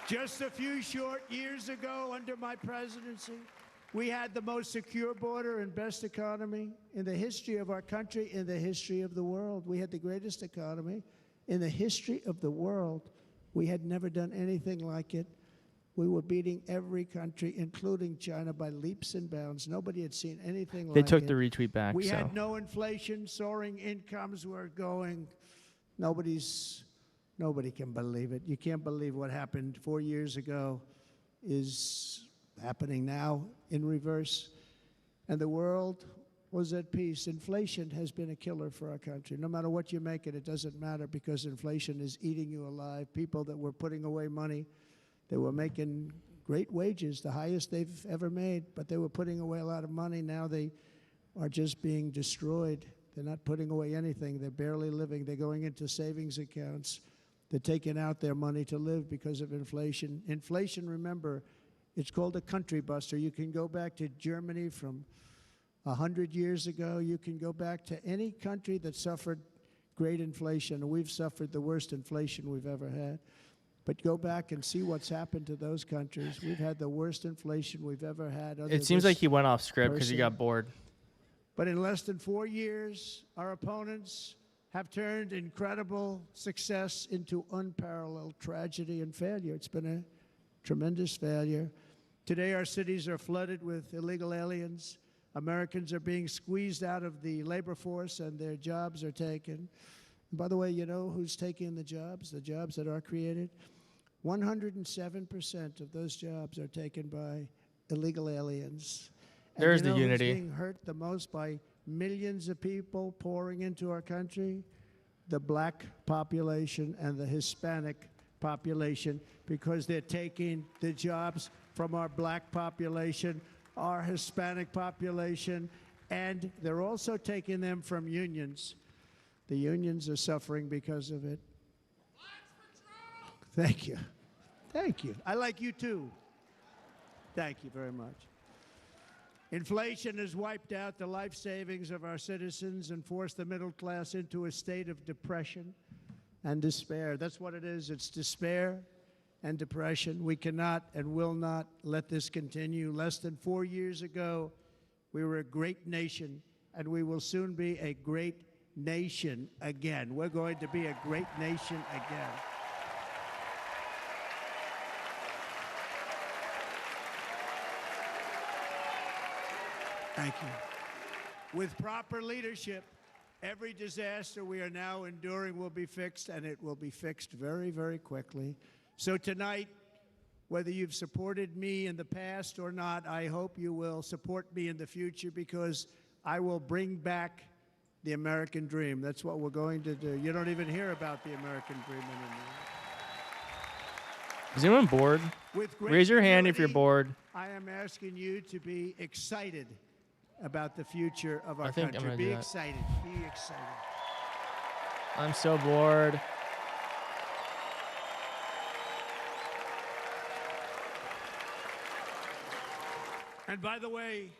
Just a few short years ago, under my presidency, we had the most secure border and best economy in the history of our country, in the history of the world. We had the greatest economy in the history of the world. We had never done anything like it. We were beating every country, including China, by leaps and bounds. Nobody had seen anything like it. They took the retweet back. We so. had no inflation, soaring incomes were going. Nobody can believe it. You can't believe what happened 4 years ago is happening now in reverse. And the world was at peace. Inflation has been a killer for our country. No matter what you make it, it doesn't matter because inflation is eating you alive. People that were putting away money, they were making great wages, the highest they've ever made, but they were putting away a lot of money. Now they are just being destroyed. They're not putting away anything. They're barely living. They're going into savings accounts. They're taking out their money to live because of inflation. Inflation, remember, it's called a country buster. You can go back to Germany from 100 years ago. You can go back to any country that suffered great inflation. We've suffered the worst inflation we've ever had. But go back and see what's happened to those countries. We've had the worst inflation we've ever had. It seems like he went off script because he got bored. But in less than 4 years, our opponents have turned incredible success into unparalleled tragedy and failure. It's been a tremendous failure. Today, our cities are flooded with illegal aliens. Americans are being squeezed out of the labor force and their jobs are taken. And by the way, you know who's taking the jobs that are created? 107% of those jobs are taken by illegal aliens. And There's you know the unity. who's being hurt the most by millions of people pouring into our country? The black population and the Hispanic population, because they're taking the jobs from our black population, our Hispanic population, and they're also taking them from unions. The unions are suffering because of it. Thank you. Thank you. I like you too. Thank you very much. Inflation has wiped out the life savings of our citizens and forced the middle class into a state of depression and despair. That's what it is. It's despair and depression. We cannot and will not let this continue. Less than 4 years ago, we were a great nation, and we will soon be a great nation again. We're going to be a great nation again. Thank you. With proper leadership, every disaster we are now enduring will be fixed, and it will be fixed very, very quickly. So tonight, whether you've supported me in the past or not, I hope you will support me in the future, because I will bring back the American dream. That's what we're going to do. You don't even hear about the American dream anymore. Is anyone bored? With great Raise your hand if you're humility, bored. I am asking you to be excited about the future of our I think I'm country. gonna Be do that. excited. Be excited. I'm so bored. And by the way,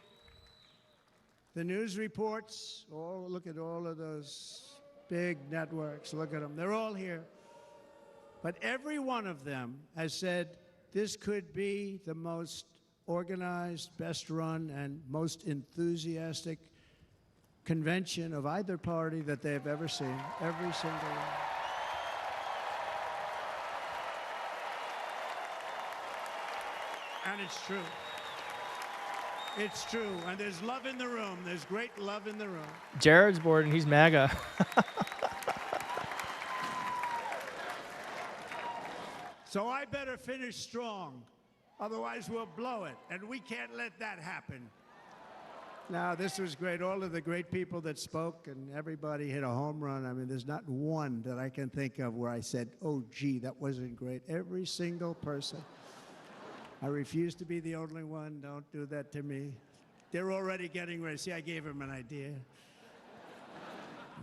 the news reports, look at all of those big networks. Look at them. They're all here. But every one of them has said this could be the most organized, best run, and most enthusiastic convention of either party that they've ever seen. Every single one. And it's true. It's true. And there's love in the room. There's great love in the room. Jared's bored and he's MAGA. So I better finish strong. Otherwise, we'll blow it. And we can't let that happen. Now, this was great. All of the great people that spoke, and everybody hit a home run. I mean, there's not one that I can think of where I said, oh, gee, that wasn't great. Every single person. I refuse to be the only one. Don't do that to me. They're already getting ready. See, I gave them an idea.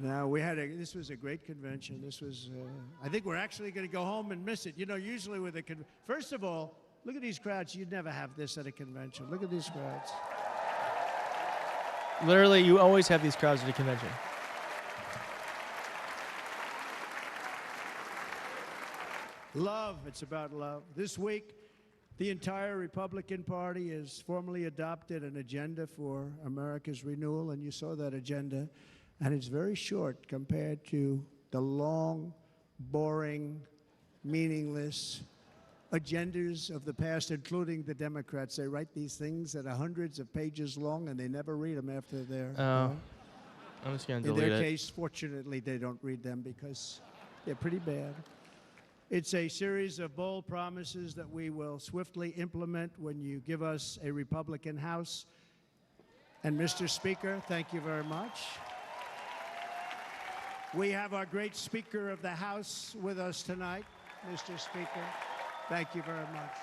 Now, this was a great convention. This was, I think we're actually going to go home and miss it. You know, usually with a first of all, look at these crowds. You'd never have this at a convention. Look at these crowds. Literally, you always have these crowds at a convention. Love. It's about love. This week, the entire Republican Party has formally adopted an agenda for America's renewal, and you saw that agenda. And it's very short compared to the long, boring, meaningless agendas of the past, including the Democrats. They write these things that are hundreds of pages long, and they never read them after they're Oh. I'm just going to delete in their it. case, fortunately, they don't read them because they're pretty bad. It's a series of bold promises that we will swiftly implement when you give us a Republican House. And Mr. Speaker, thank you very much. We have our great Speaker of the House with us tonight, Mr. Speaker. Thank you very much.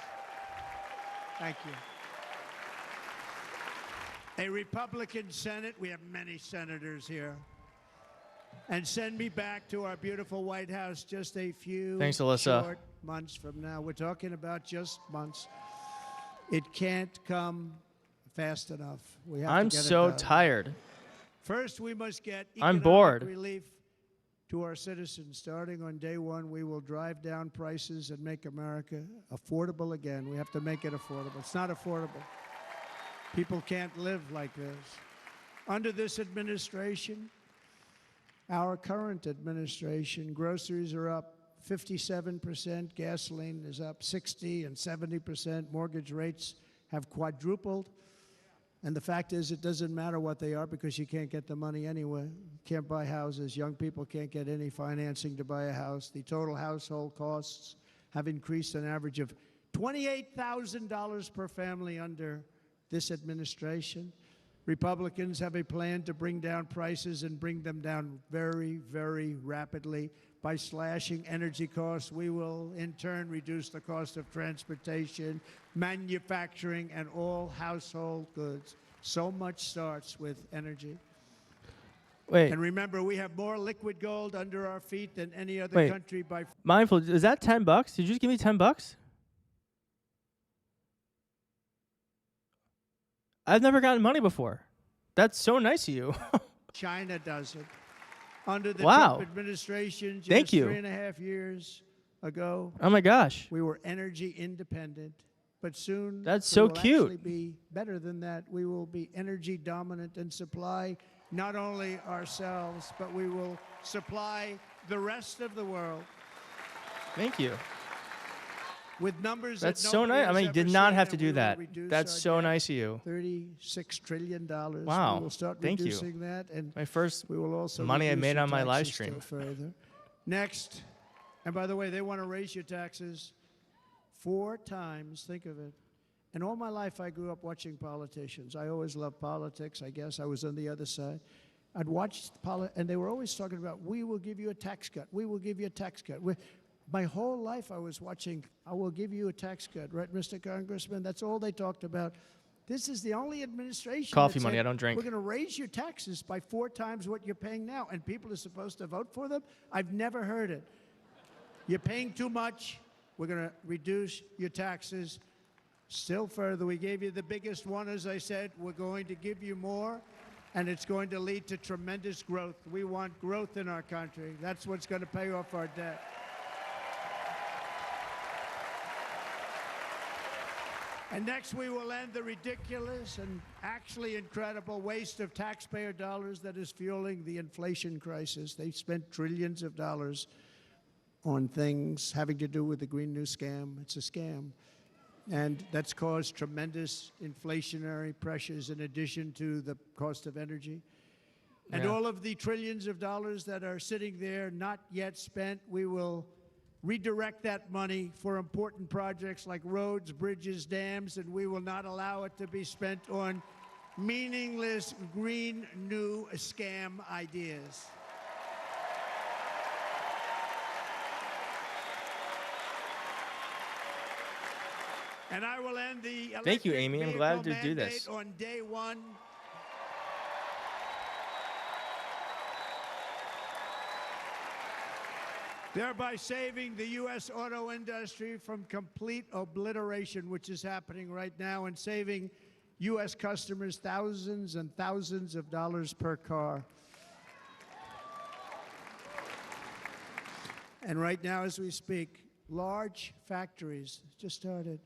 Thank you. A Republican Senate. We have many senators here. And send me back to our beautiful White House just a few Thanks, Alyssa. short months from now. We're talking about just months. It can't come fast enough. We have I'm to get so it done. tired. First, we must get I'm economic bored. relief to our citizens. Starting on day one, we will drive down prices and make America affordable again. We have to make it affordable. It's not affordable. People can't live like this. Under this administration, our current administration. Groceries are up 57%, gasoline is up 60 and 70%, mortgage rates have quadrupled. And the fact is, it doesn't matter what they are because you can't get the money anyway. You can't buy houses. Young people can't get any financing to buy a house. The total household costs have increased an average of $28,000 per family under this administration. Republicans have a plan to bring down prices and bring them down very, very rapidly. By slashing energy costs, we will in turn reduce the cost of transportation, manufacturing, and all household goods. So much starts with energy. Wait. And remember, we have more liquid gold under our feet than any other country by... Mindful, is that $10? Did you just give me $10? I've never gotten money before. That's so nice of you. China does it. Under the Wow. Trump administration, just Thank you. 3.5 years ago, Oh my gosh. we were energy independent. But soon, That's we so will cute. actually be better than that. We will be energy dominant and supply not only ourselves, but we will supply the rest of the world. Thank you. With numbers That's that so nobody nice. I has mean, you ever did not seen, have to and do we will that. reduce That's our so debt nice of you. $36 trillion. Wow. We will start Thank you. reducing that, and My first we will also money I reduce made your on my live taxes stream. still further. Next, and by the way, they want to raise your taxes 4 times. Think of it. And all my life, I grew up watching politicians. I always loved politics. I guess I was on the other side. I'd watch and they were always talking about, we will give you a tax cut. We will give you a tax cut. My whole life, I was watching, I will give you a tax cut, right, Mr. Congressman? That's all they talked about. This is the only administration Coffee that money, said, I don't drink. we're going to raise your taxes by 4 times what you're paying now, and people are supposed to vote for them? I've never heard it. You're paying too much. We're going to reduce your taxes still further. We gave you the biggest one, as I said. We're going to give you more, and it's going to lead to tremendous growth. We want growth in our country. That's what's going to pay off our debt. And next, we will end the ridiculous and actually incredible waste of taxpayer dollars that is fueling the inflation crisis. They spent trillions of dollars on things having to do with the Green New Scam. It's a scam. And that's caused tremendous inflationary pressures in addition to the cost of energy. And Yeah. all of the trillions of dollars that are sitting there not yet spent, we will redirect that money for important projects like roads, bridges, dams, and we will not allow it to be spent on meaningless green new scam ideas. And I will end the Thank you, electric Amy. I'm vehicle glad to do mandate this. on day 1. Thereby saving the U.S. auto industry from complete obliteration, which is happening right now, and saving U.S. customers thousands and thousands of dollars per car. And right now, as we speak, large factories just started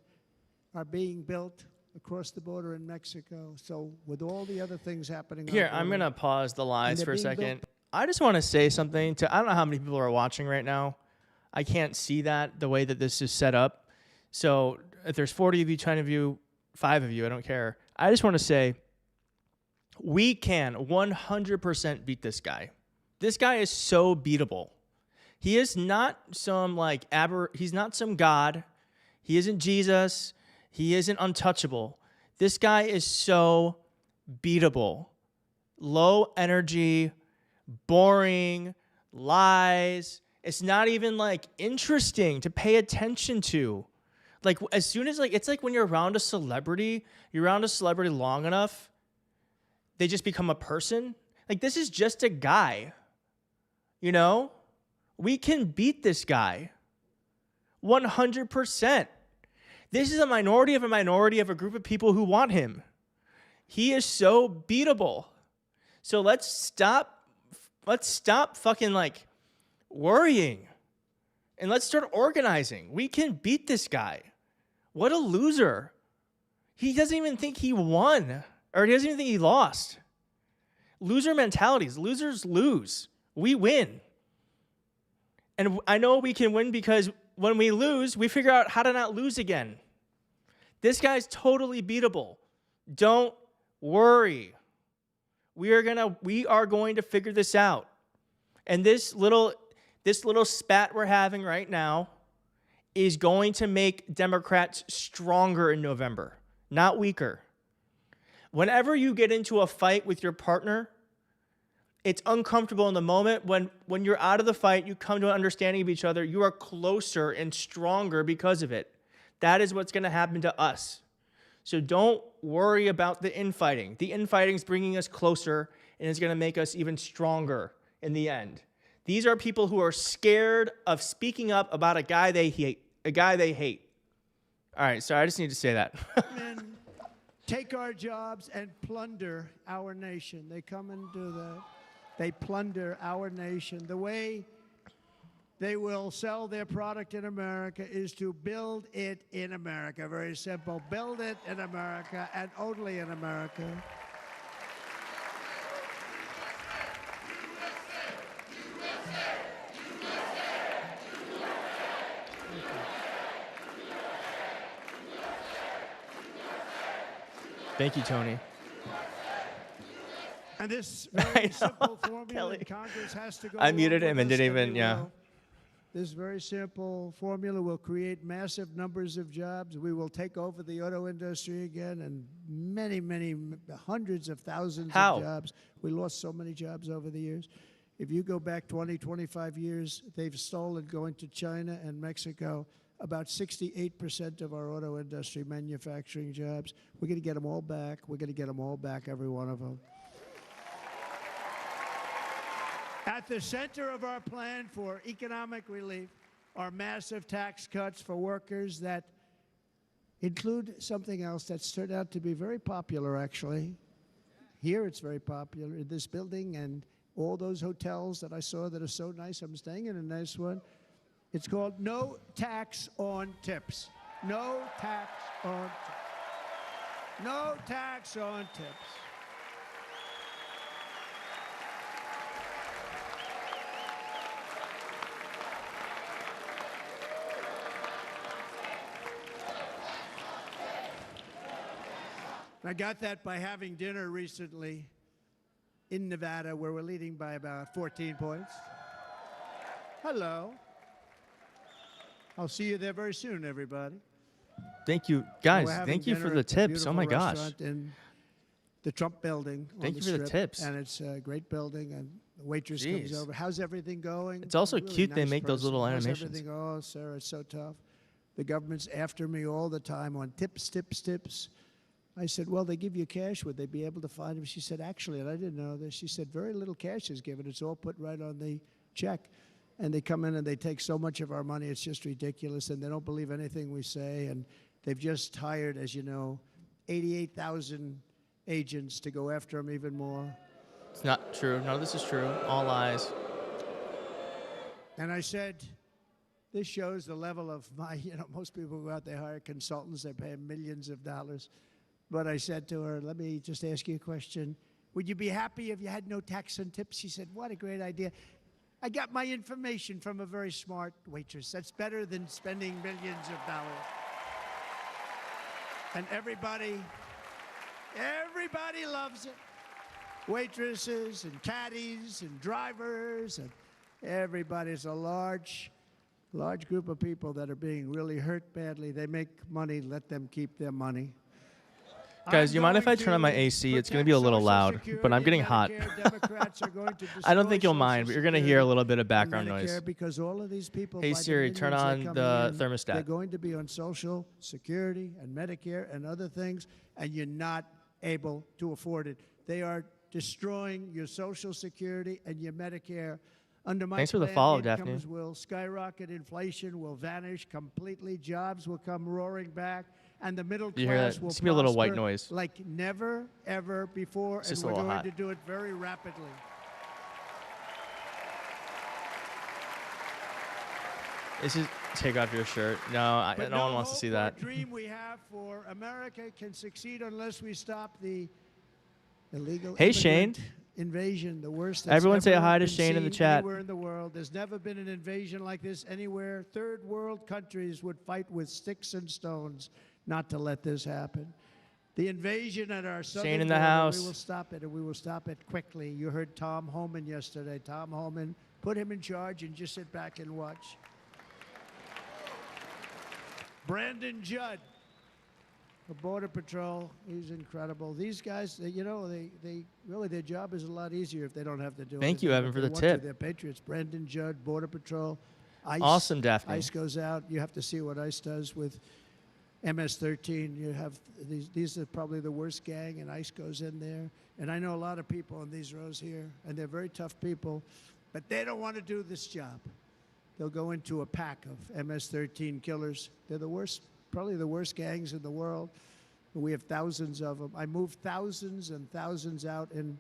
are being built across the border in Mexico. So with all the other things happening on Here, the I'm border, going to pause the lies they're for a being built- second. I just want to say something to, I don't know how many people are watching right now. I can't see that the way that this is set up. So if there's 40 of you, 10 of you, 5 of you, I don't care. I just want to say we can 100% beat this guy. This guy is so beatable. He is not some he's not some God. He isn't Jesus. He isn't untouchable. This guy is so beatable. Low energy, boring, lies. It's not even interesting to pay attention to. As soon as it's like when you're around a celebrity long enough, they just become a person. This is just a guy. You know? We can beat this guy. 100%. This is a minority of a group of people who want him. He is so beatable. So let's stop fucking worrying. And let's start organizing. We can beat this guy. What a loser. He doesn't even think he won. Or he doesn't even think he lost. Loser mentalities. Losers lose. we win. And I know we can win because when we lose, we figure out how to not lose again. This guy's totally beatable. Don't worry. We are going to figure this out. And this little spat we're having right now is going to make Democrats stronger in November, not weaker. Whenever you get into a fight with your partner, it's uncomfortable in the moment. When you're out of the fight, you come to an understanding of each other. You are closer and stronger because of it. That is what's going to happen to us. So don't worry about the infighting. The infighting is bringing us closer and is going to make us even stronger in the end. These are people who are scared of speaking up about a guy they hate. All right, sorry, I just need to say that. Men take our jobs and plunder our nation. They come and do that. They plunder our nation. The way they will sell their product in America is to build it in America. Very simple. Build it in America and only in America. Thank you, Tony. And this very simple formula Congress has to go I muted along him with and us, didn't and even, we yeah. will. This very simple formula will create massive numbers of jobs. We will take over the auto industry again and many hundreds of thousands How? of jobs. We lost so many jobs over the years. If you go back 20, 25 years, they've stolen, going to China and Mexico, about 68% of our auto industry manufacturing jobs. We're going to get them all back. We're going to get them all back, every one of them. At the center of our plan for economic relief are massive tax cuts for workers that include something else that's turned out to be very popular, actually. Here it's very popular in this building and all those hotels that I saw that are so nice. I'm staying in a nice one. It's called no tax on tips. No tax on tips. No tax on tips. I got that by having dinner recently in Nevada, where we're leading by about 14 points. Hello. I'll see you there very soon, everybody. Thank you, guys. We're having Thank you for dinner the at a tips. Oh my beautiful gosh. restaurant in the Trump building. Thank on you for the Strip, tips. And it's a great building, and the waitress comes Jeez. over. How's everything going? It's also Really cute they nice make those little person. How's animations. everything? Oh, sir, it's so tough. The government's after me all the time on tips, tips, tips. I said, well, they give you cash. Would they be able to find them? She said, actually, and I didn't know this, she said, very little cash is given. It's all put right on the check. And they come in and they take so much of our money, it's just ridiculous. And they don't believe anything we say. And they've just hired, as you know, 88,000 agents to go after them even more. It's not true. None of this is true. All lies. And I said, this shows the level of my, most people go out, they hire consultants, they pay millions of dollars. But I said to her, let me just ask you a question. Would you be happy if you had no tax on tips? She said, what a great idea. I got my information from a very smart waitress. That's better than spending millions of dollars. And everybody loves it. Waitresses and caddies and drivers and everybody. It's a large group of people that are being really hurt badly. They make money, let them keep their money. Guys, you mind if I turn on my AC? It's going to be a little loud, but I'm getting hot. I don't think you'll mind, but you're going to hear a little bit of background noise. Because all of these people, Hey, by the Siri, turn millions on that come the in, thermostat. They're going to be on Social Security and Medicare and other things, and you're not able to afford it. They are destroying your Social Security and your Medicare. Under my Thanks for the plan, follow, incomes Daphne. will skyrocket, inflation will vanish completely, jobs will come roaring back, and the middle You hear class that? will It's gonna be a little white prosper noise. like never, ever before, It's and just a we're little going hot. to do it very rapidly. This is take off your shirt. No, But no one wants to see that. The dream we have for America can succeed unless we stop the illegal Hey, Shane. invasion, the worst that's Everyone say ever hi to been Shane in the seen chat. Anywhere in the world. There's never been an invasion like this anywhere. Third world countries would fight with sticks and stones not to let this happen. The invasion at our southern Shane in the border, house. we will stop it, and we will stop it quickly. You heard Tom Homan yesterday. Tom Homan, put him in charge and just sit back and watch. Brandon Judd, the Border Patrol, he's incredible. These guys, you know, they really, their job is a lot easier if they don't have to do it. Thank you, Evan, for the tip. They're patriots. Brandon Judd, Border Patrol. ICE, Awesome, Daphne. ICE goes out. You have to see what ICE does with MS-13. You have these are probably the worst gang, and ICE goes in there. And I know a lot of people in these rows here, and they're very tough people, but they don't want to do this job. They'll go into a pack of MS-13 killers. They're the worst, probably the worst gangs in the world. We have thousands of them. I moved thousands and thousands out in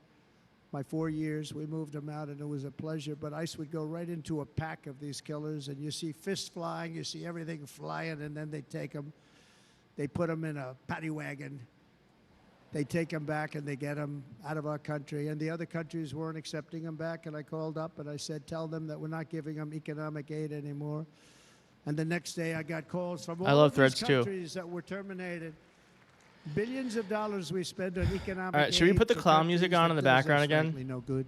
my 4 years. We moved them out, and it was a pleasure. But ICE would go right into a pack of these killers, and you see fists flying, you see everything flying, and then they take them. They put them in a paddy wagon. They take them back, and they get them out of our country. And the other countries weren't accepting them back, and I called up, and I said, tell them that we're not giving them economic aid anymore. And the next day, I got calls from all of these countries that were terminated. Billions of dollars we spend on economic aid. All right, should we put the clown music on in the background again? No good.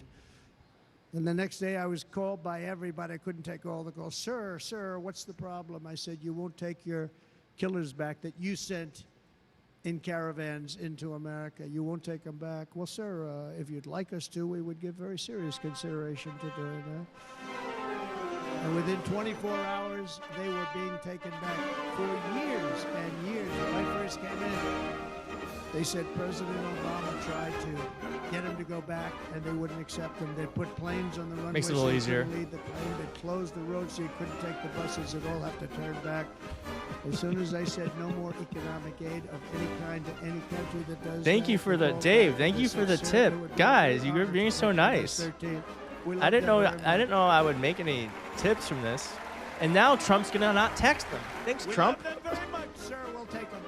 And the next day, I was called by everybody. I couldn't take all the calls. Sir, what's the problem? I said, you won't take your killers back that you sent in caravans into America. You won't take them back. Well, sir, if you'd like us to, we would give very serious consideration to doing that. And within 24 hours, they were being taken back for years and years. When I first came in, they said President Obama tried to get him to go back, and they wouldn't accept him. They'd put planes on the runway. Makes it a little easier. Lead the plane. They'd close the road so you couldn't take the buses. They'd all have to turn back. As soon as they said no more economic aid of any kind to any country that does. Thank you for the Dave. Thank you for the tip, guys. You're being so nice. I didn't know I would make any tips from this, and now Trump's gonna not text them. Thanks, Trump. We love them very much, sir. We'll take them.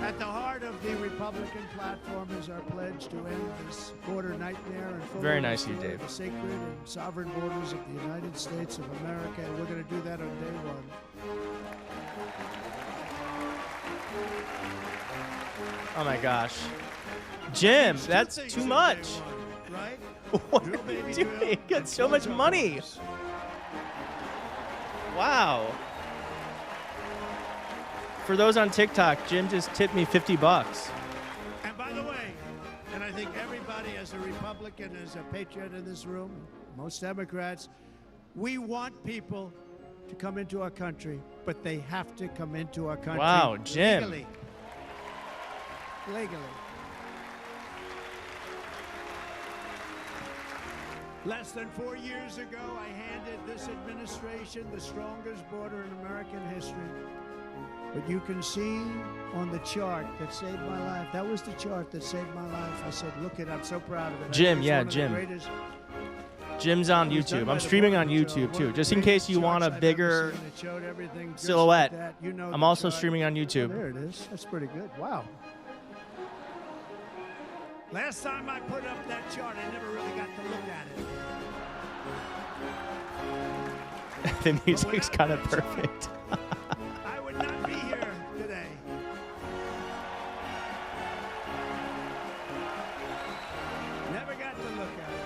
At the heart of the Republican platform is our pledge to end this border nightmare and fully Very nice of you, restore Dave. the sacred and sovereign borders of the United States of America, and we're going to do that on day one. Oh my gosh, Jim, that's too much. Right? What are you doing? You got so much money. Wow. For those on TikTok, Jim just tipped me $50. And by the way, and I think everybody as a Republican, as a patriot in this room, most Democrats, we want people to come into our country, but they have to come into our country Wow, Jim. Legally. Less than 4 years ago, I handed this administration the strongest border in American history. But you can see on the chart that saved my life. That was the chart that saved my life. I said, look it, I'm so proud of it. Jim, It's yeah, one of the Jim. greatest- Jim's on It was done YouTube. by I'm the streaming Border on Patrol. YouTube One too, of the just in case you greatest want a charts I've ever bigger seen. It showed everything just silhouette. like that. You know I'm the also chart. streaming on YouTube. Oh, there it is. That's pretty good. Wow. Last time I put up that chart, I never really got to look at it. The music's kind of perfect. I would not be here today. Never got to look at it.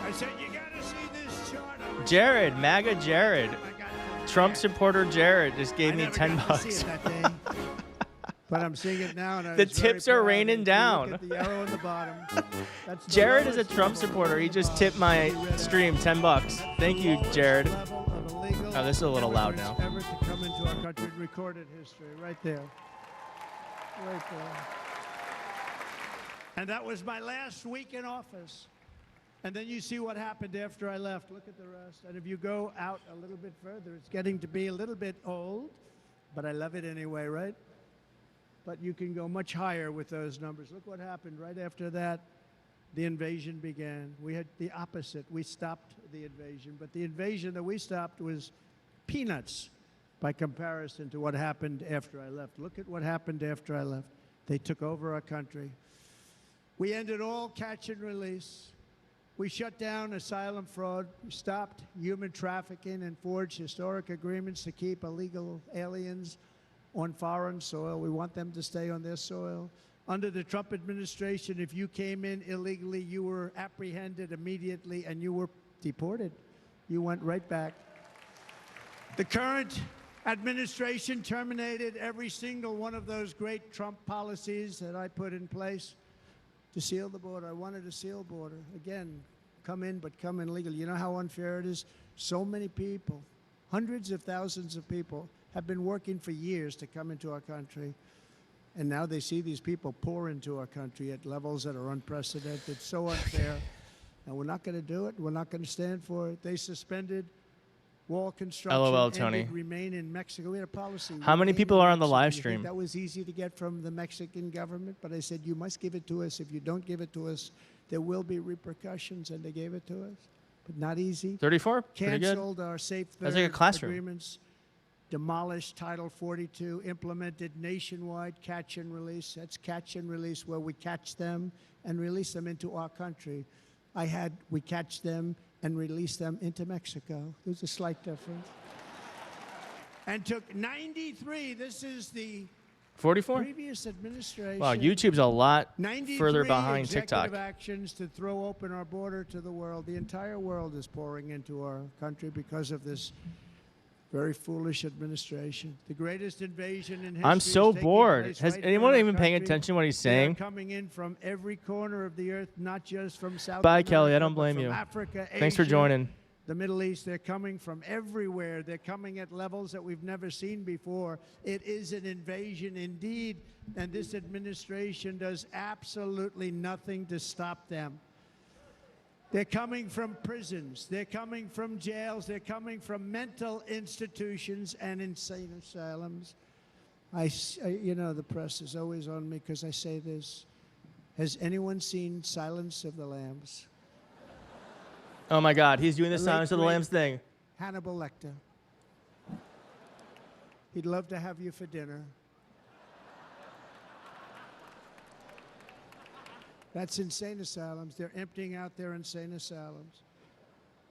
I said, you gotta see this chart. Jared, MAGA Jared, Trump supporter Jared just gave me $10. But I'm seeing it now, and I The was very tips are proud. raining If you down. Look at the arrow on the bottom. That's the Jared is a lowest Trump supporter. He just tipped my stream $10. Thank you, Jared. Oh, this is a little loud now. ever to come into our country in recorded history, right there. Right there. And that was my last week in office. And then you see what happened after I left. Look at the rest. And if you go out a little bit further, it's getting to be a little bit old, but I love it anyway, right? But you can go much higher with those numbers. Look what happened right after that. the invasion began. We had the opposite. We stopped the invasion. But the invasion that we stopped was peanuts by comparison to what happened after I left. Look at what happened after I left. They took over our country. We ended all catch and release. We shut down asylum fraud. We stopped human trafficking and forged historic agreements to keep illegal aliens on foreign soil. We want them to stay on their soil. Under the Trump administration, if you came in illegally, you were apprehended immediately and you were deported. You went right back. The current administration terminated every single one of those great Trump policies that I put in place to seal the border. I wanted a sealed border. Again, come in, but come in legally. You know how unfair it is? So many people, hundreds of thousands of people, have been working for years to come into our country. And now they see these people pour into our country at levels that are unprecedented, so unfair. And we're not going to do it. We're not going to stand for it. They suspended wall construction. LOL, Tony. Ended remain in Mexico. We had a policy. How many people are on the live You think stream? that was easy to get from the Mexican government, but I said, you must give it to us. If you don't give it to us, there will be repercussions, and they gave it to us. But not easy. 34? Pretty good. Canceled our safe That's like a classroom. agreements. Demolished Title 42, implemented nationwide catch and release. That's catch and release, where we catch them and release them into our country. We catch them and release them into Mexico. There's a slight difference. And took 93, this is the 44? previous administration. Wow, YouTube's a lot 93 further behind executive TikTok. actions to throw open our border to the world. The entire world is pouring into our country because of this very foolish administration. The greatest invasion in history. I'm so is taking bored. place Has right anyone here in even our paying country. attention to what he's They are saying? coming in from every corner of the earth, not just from South Bye, America, Kelly. I don't but blame from you. Africa, Thanks for Asia, joining. the Middle East. They're coming from everywhere. They're coming at levels that we've never seen before. It is an invasion indeed, and this administration does absolutely nothing to stop them. They're coming from prisons. They're coming from jails. They're coming from mental institutions and insane asylums. You know, the press is always on me because I say this. Has anyone seen Silence of the Lambs? Oh my God, he's doing the The Silence late, of the great Lambs thing. Hannibal Lecter. He'd love to have you for dinner. That's insane asylums. They're emptying out their insane asylums.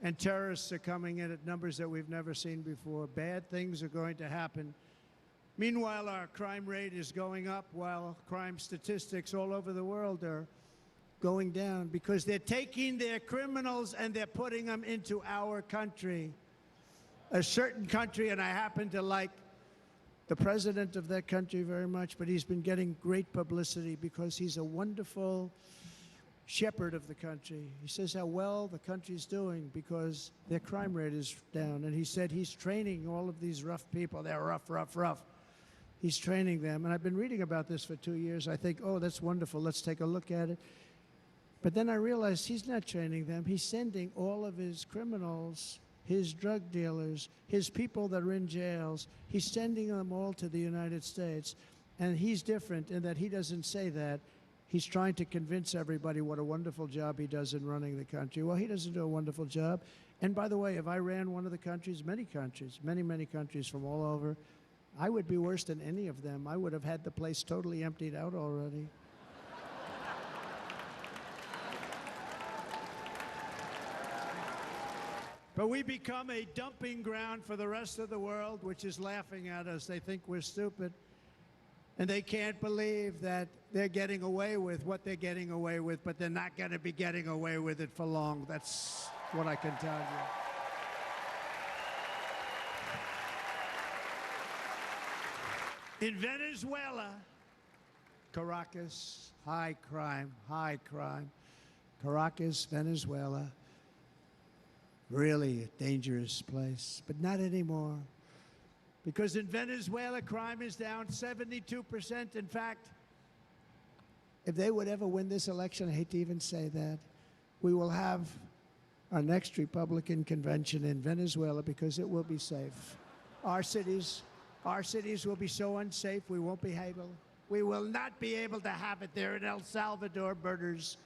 And terrorists are coming in at numbers that we've never seen before. Bad things are going to happen. Meanwhile, our crime rate is going up, while crime statistics all over the world are going down, because they're taking their criminals and they're putting them into our country. A certain country, and I happen to like the president of that country very much, but he's been getting great publicity because he's a wonderful shepherd of the country. He says how well the country's doing because their crime rate is down. And he said he's training all of these rough people. They're rough, rough, rough. He's training them. And I've been reading about this for 2 years. I think, oh, that's wonderful. Let's take a look at it. But then I realized he's not training them. He's sending all of his criminals, his drug dealers, his people that are in jails, he's sending them all to the United States. And he's different in that he doesn't say that. He's trying to convince everybody what a wonderful job he does in running the country. Well, he doesn't do a wonderful job. And by the way, if I ran one of the countries, many countries, many countries from all over, I would be worse than any of them. I would have had the place totally emptied out already. But we become a dumping ground for the rest of the world, which is laughing at us. They think we're stupid. And they can't believe that they're getting away with what they're getting away with, but they're not going to be getting away with it for long. That's what I can tell you. In Venezuela, Caracas, high crime. Caracas, Venezuela. Really a dangerous place, but not anymore. Because in Venezuela, crime is down 72%. In fact, if they would ever win this election, I hate to even say that, we will have our next Republican convention in Venezuela because it will be safe. Our cities will be so unsafe, we will not be able to have it there. In El Salvador, murders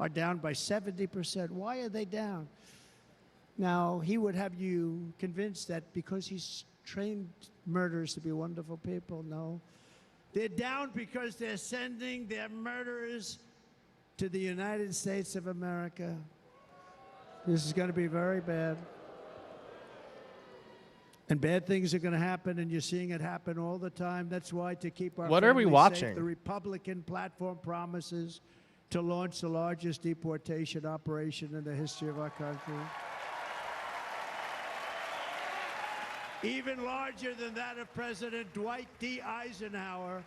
are down by 70%. Why are they down? Now, he would have you convinced that because he's trained murderers to be wonderful people. No. They're down because they're sending their murderers to the United States of America. This is going to be very bad. And bad things are going to happen, and you're seeing it happen all the time. That's why, to keep our What are we families watching? safe, the Republican platform promises to launch the largest deportation operation in the history of our country. Even larger than that of President Dwight D. Eisenhower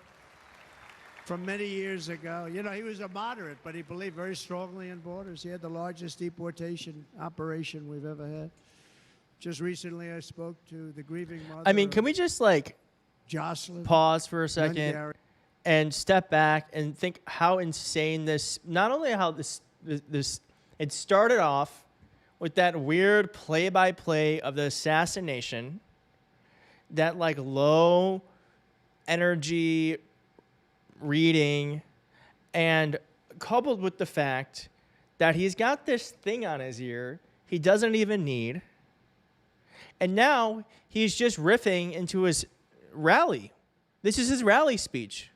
from many years ago. You know, he was a moderate, but he believed very strongly in borders. He had the largest deportation operation we've ever had. Just recently, I spoke to the grieving mother. I mean, can we just like Jocelyn, pause for a second Glengarry, and step back and think how insane this, not only how this it started off with that weird play-by-play of the assassination, that like low energy reading, and coupled with the fact that he's got this thing on his ear he doesn't even need. And now he's just riffing into his rally. This is his rally speech.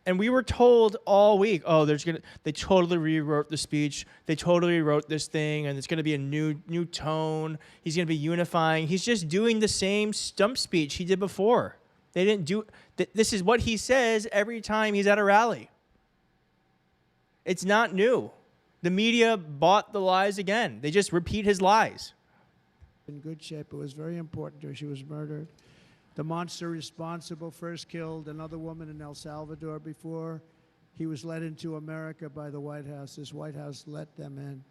And we were told all week, oh, they totally rewrote the speech. They totally wrote this thing, and it's going to be a new tone. He's going to be unifying. He's just doing the same stump speech he did before. They didn't do this is what he says every time he's at a rally. It's not new. The media bought the lies again. They just repeat his lies. in good shape. It was very important to her. She was murdered. The monster responsible first killed another woman in El Salvador before he was led into America by the White House. This White House let them in.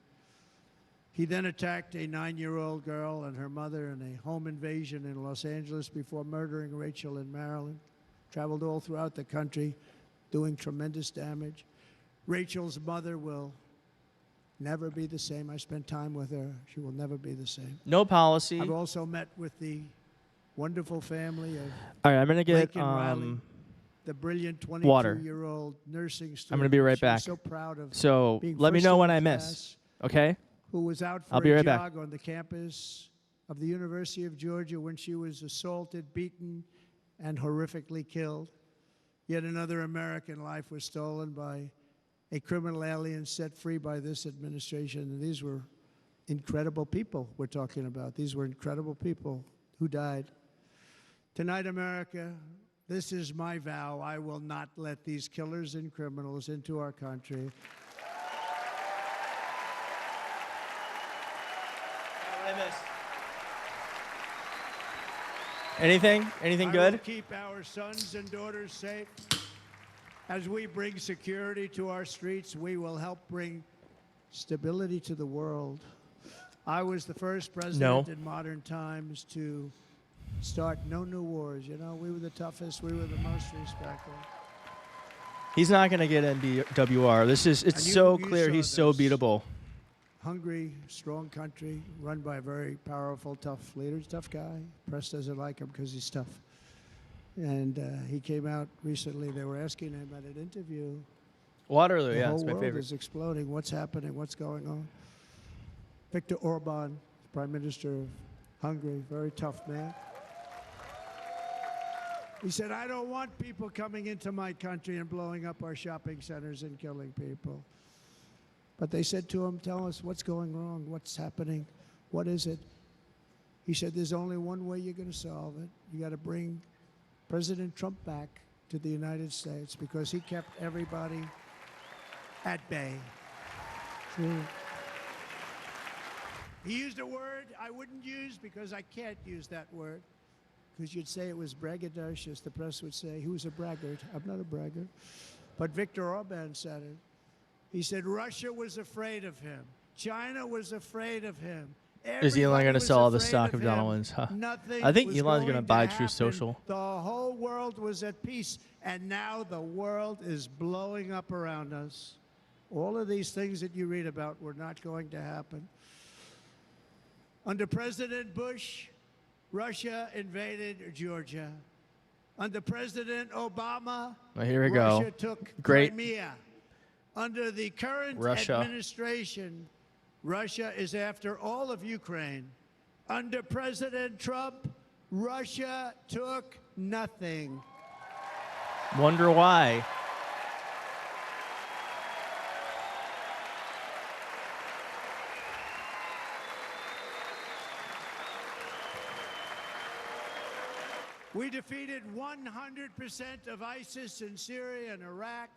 He then attacked a 9-year-old girl and her mother in a home invasion in Los Angeles before murdering Rachel in Maryland. Traveled all throughout the country, doing tremendous damage. Rachel's mother will never be the same. I spent time with her. She will never be the same. No policy. I've also met with the wonderful family of All right, I'm going to get Blake and Riley, the brilliant water. 22-year-old nursing student. I'm going to be right She back. was so proud of So being let me first know in when her I class, miss. Okay? who was out for I'll be a right back. jog on the campus of the University of Georgia when she was assaulted, beaten, and horrifically killed. Yet another American life was stolen by a criminal alien set free by this administration. And these were incredible people we're talking about. These were incredible people who died. Tonight, America, this is my vow. I will not let these killers and criminals into our country. Anything? Anything I good? will keep our sons and daughters safe. As we bring security to our streets, we will help bring stability to the world. I was the first president in modern times to start no new wars. You know, we were the toughest. We were the most respected. He's not going to get NWR. It's And so you clear saw he's so this. beatable. Hungry, strong country run by a very powerful, tough leader. Tough guy. Press doesn't like him because he's tough. And he came out recently. They were asking him at an interview. Waterloo, The yeah, whole it's my world favorite. is exploding. What's happening? What's going on? Viktor Orban, Prime Minister of Hungary, very tough man. He said, I don't want people coming into my country and blowing up our shopping centers and killing people. But they said to him, tell us what's going wrong, what's happening, what is it? He said, there's only one way you're going to solve it. You got to bring President Trump back to the United States because he kept everybody at bay. True. He used a word I wouldn't use because I can't use that word. Because you'd say it was braggadocious. The press would say he was a braggart. I'm not a braggart. But Viktor Orban said it. He said Russia was afraid of him. China was afraid of him. Is Elon going to sell all the stock of him. Donald Wins? Huh. Nothing I think was Elon's going to buy happen. Truth Social. The whole world was at peace, and now the world is blowing up around us. All of these things that you read about were not going to happen. Under President Bush, Russia invaded Georgia. Under President Obama, Well, here we go. Russia took Great. Crimea. Under the current Russia. administration, Russia is after all of Ukraine. Under President Trump, Russia took nothing. Wonder why. We defeated 100% of ISIS in Syria and Iraq,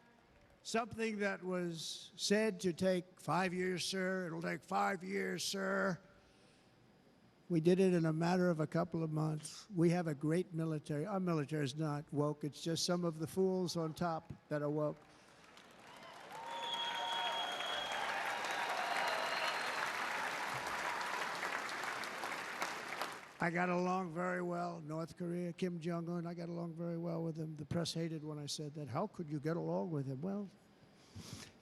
something that was said to take 5 years, sir. It'll take 5 years, sir. We did it in a matter of a couple of months. We have a great military. Our military is not woke. It's just some of the fools on top that are woke. I got along very well. North Korea, Kim Jong-un, I got along very well with him. The press hated when I said that. How could you get along with him? Well,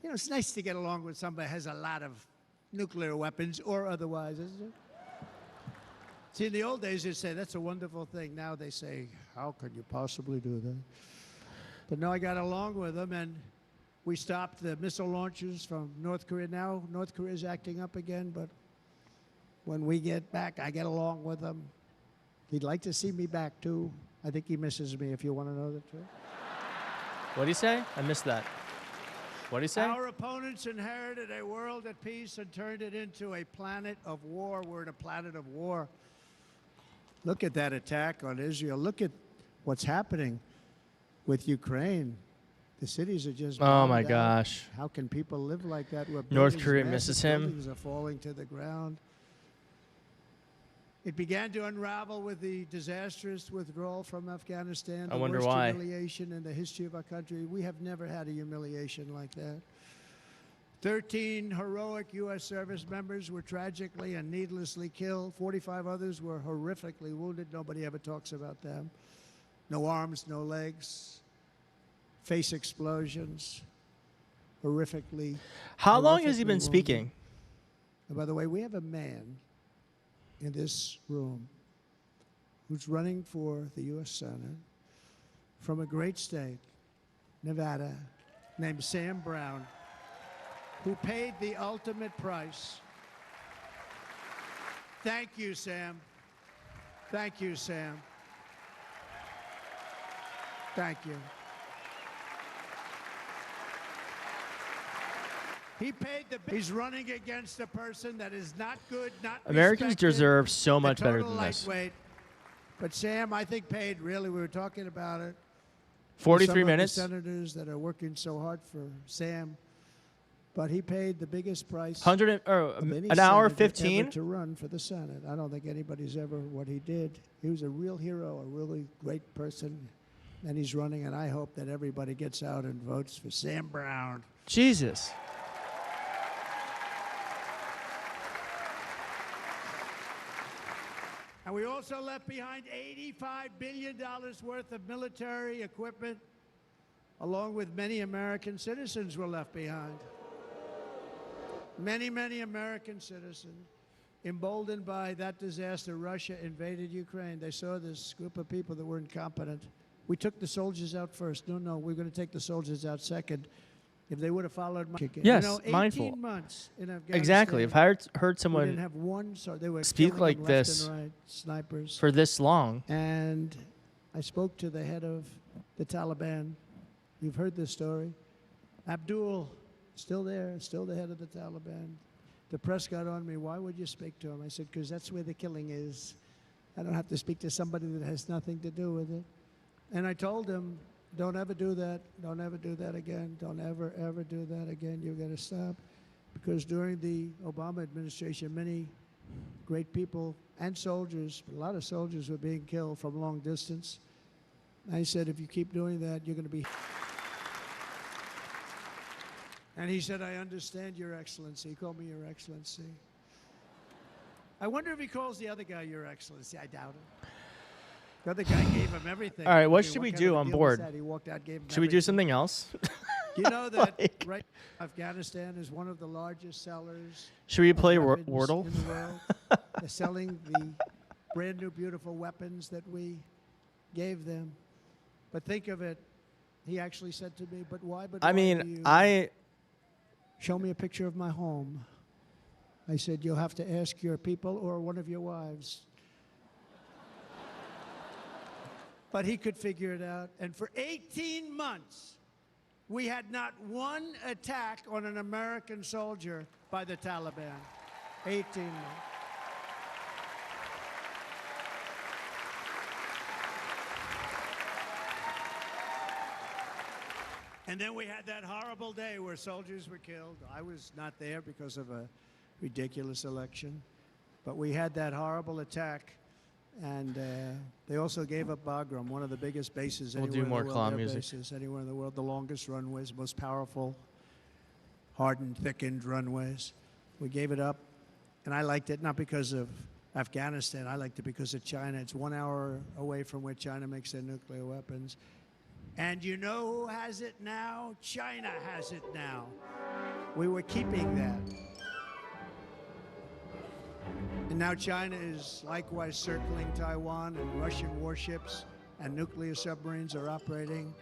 you know, it's nice to get along with somebody who has a lot of nuclear weapons or otherwise, isn't it? See, in the old days, they'd say, that's a wonderful thing. Now they say, how could you possibly do that? But no, I got along with them, and we stopped the missile launches from North Korea. Now North Korea is acting up again, but when we get back, I get along with him. He'd like to see me back, too. I think he misses me, if you want to know the truth. What'd he say? I missed that. What'd he say? Our opponents inherited a world at peace and turned it into a planet of war. We're in a planet of war. Look at that attack on Israel. Look at what's happening with Ukraine. The cities are just Oh my bombed out. gosh. How can people live like that? Where North buildings, Korea massive misses him. Buildings are falling to the ground. It began to unravel with the disastrous withdrawal from Afghanistan. I The wonder worst why. humiliation in the history of our country. We have never had a humiliation like that. 13 heroic U.S. service members were tragically and needlessly killed. 45 others were horrifically wounded. Nobody ever talks about them. No arms, no legs. Face explosions. Horrifically. How long has he been wounded. speaking? And by the way, we have a man in this room who's running for the U.S. Senate from a great state, Nevada, named Sam Brown, who paid the ultimate price. Thank you, Sam. Thank you, Sam. Thank you. He paid the. He's running against a person that is not good, not Americans respected, deserve so a much better total than this. lightweight. But Sam, I think, paid really. We were talking about it. 43 Some of minutes. the senators that are working so hard for Sam, but he paid the biggest price. 100 or of any an hour senator 15. ever to run for the Senate. I don't think anybody's ever what he did. He was a real hero, a really great person, and he's running. And I hope that everybody gets out and votes for Sam Brown. Jesus. And we also left behind $85 billion worth of military equipment, along with many American citizens were left behind. Many, many American citizens, emboldened by that disaster, Russia invaded Ukraine. They saw this group of people that were incompetent. We took the soldiers out first. No, we're going to take the soldiers out second. If they would have followed my Yes, you know, 18 mindful. months in Afghanistan. Exactly. If I heard we someone didn't have one, so they were speak killing like them left this and right, snipers. for this long. And I spoke to the head of the Taliban. You've heard this story. Abdul, still there, still the head of the Taliban. The press got on me. Why would you speak to him? I said, because that's where the killing is. I don't have to speak to somebody that has nothing to do with it. And I told him, don't ever do that. Don't ever do that again. Don't ever, ever do that again. You've got to stop. Because during the Obama administration, many great people and soldiers, a lot of soldiers were being killed from long distance. I said, if you keep doing that, you're going to be... And he said, I understand, Your Excellency. He called me Your Excellency. I wonder if he calls the other guy Your Excellency. I doubt it. The other guy gave him everything. All right, what I mean, should we kind do of on deal was board? that? He walked out, gave him Should we do everything. something else? You know that right Afghanistan is one of the largest sellers. Should we of play weapons Wordle? in the world. They're selling the brand new, beautiful weapons that we gave them. But think of it. He actually said to me, "But why? But I why mean, do you show me a picture of my home. I said, you'll have to ask your people or one of your wives. But he could figure it out. And for 18 months, we had not one attack on an American soldier by the Taliban. 18 months. And then we had that horrible day where soldiers were killed. I was not there because of a ridiculous election. But we had that horrible attack. And they also gave up Battleground, one of the biggest bases We'll anywhere do more in the world. clown Air music. bases anywhere in the world, the longest runways, most powerful, hardened, thickened runways. We gave it up, and I liked it not because of Afghanistan. I liked it because of China. It's 1 hour away from where China makes their nuclear weapons. And you know who has it now? China has it now. We were keeping that. And now China is likewise circling Taiwan, and Russian warships and nuclear submarines are operating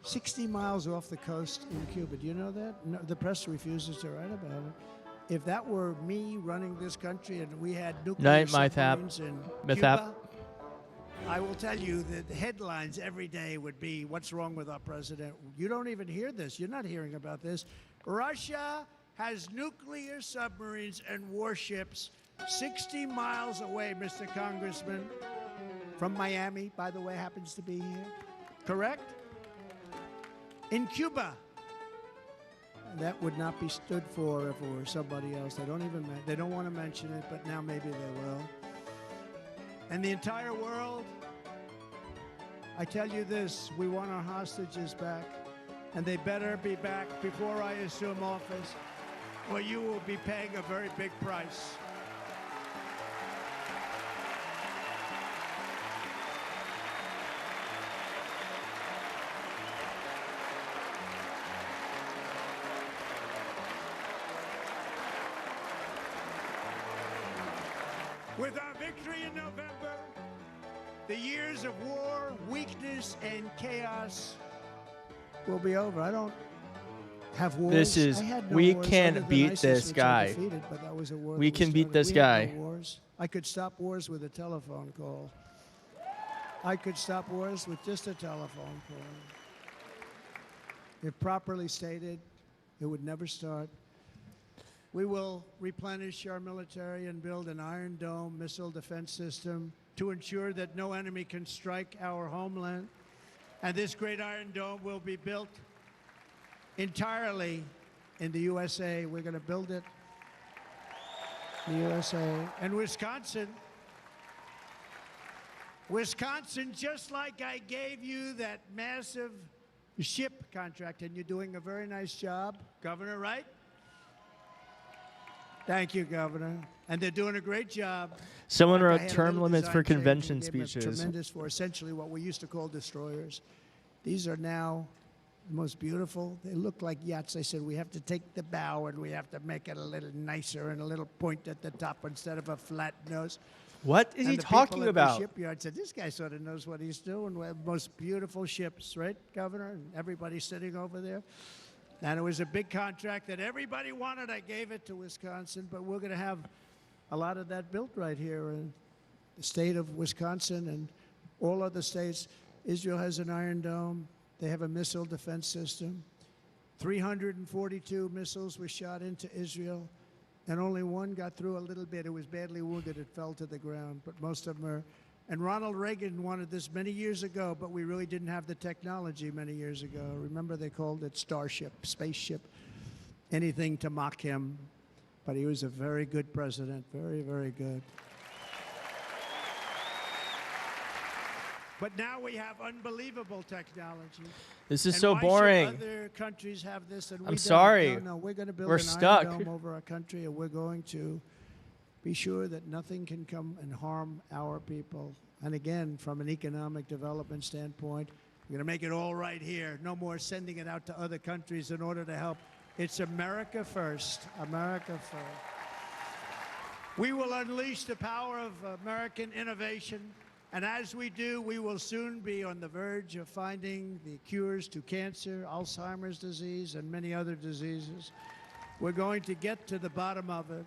60 miles off the coast in Cuba. Do you know that? No, the press refuses to write about it. If that were me running this country and we had nuclear submarines in Cuba, I will tell you that the headlines every day would be, what's wrong with our president? You don't even hear this. You're not hearing about this. Russia has nuclear submarines and warships 60 miles away, Mr. Congressman, from Miami, by the way, happens to be here. Correct? In Cuba. And that would not be stood for if it were somebody else. They don't want to mention it, but now maybe they will. And the entire world, I tell you this, we want our hostages back, and they better be back before I assume office, or you will be paying a very big price. With our victory in November, the years of war, weakness, and chaos will be over. I don't have wars. This is, I had no we wars can other than beat ISIS, this which I guy. defeated, but that was a war We that can beat started. this We had guy. no wars. I could stop wars with a telephone call. I could stop wars with just a telephone call. If properly stated, it would never start. We will replenish our military and build an Iron Dome missile defense system to ensure that no enemy can strike our homeland. And this great Iron Dome will be built entirely in the USA. We're going to build it in the USA. And Wisconsin, just like I gave you that massive ship contract, and you're doing a very nice job, Governor, right? Thank you, Governor. And they're doing a great job. Someone Like I wrote had a term little limits design for change and convention gave them a speeches. Tremendous for essentially what we used to call destroyers. These are now the most beautiful. They look like yachts. I said, we have to take the bow and we have to make it a little nicer and a little point at the top instead of a flat nose. What is And he the talking people at about? The shipyard said, this guy sort of knows what he's doing. We have the most beautiful ships, right, Governor? And everybody's sitting over there. And it was a big contract that everybody wanted. I gave it to Wisconsin, but we're going to have a lot of that built right here in the state of Wisconsin and all other states. Israel has an Iron Dome. They have a missile defense system. 342 missiles were shot into Israel, and only one got through a little bit. It was badly wounded. It fell to the ground, but most of them are. And Ronald Reagan wanted this many years ago, but we really didn't have the technology many years ago. Remember, they called it Starship, spaceship, anything to mock him. But he was a very good president, very, very good. But now we have unbelievable technology. This is And so why boring. should other countries have this and we I'm don't? sorry. No, we're going to build We're an stuck. Iron Dome over our country, and we're going to be sure that nothing can come and harm our people. And again, from an economic development standpoint, we're going to make it all right here. No more sending it out to other countries in order to help. It's America first. America first. We will unleash the power of American innovation. And as we do, we will soon be on the verge of finding the cures to cancer, Alzheimer's disease, and many other diseases. We're going to get to the bottom of it.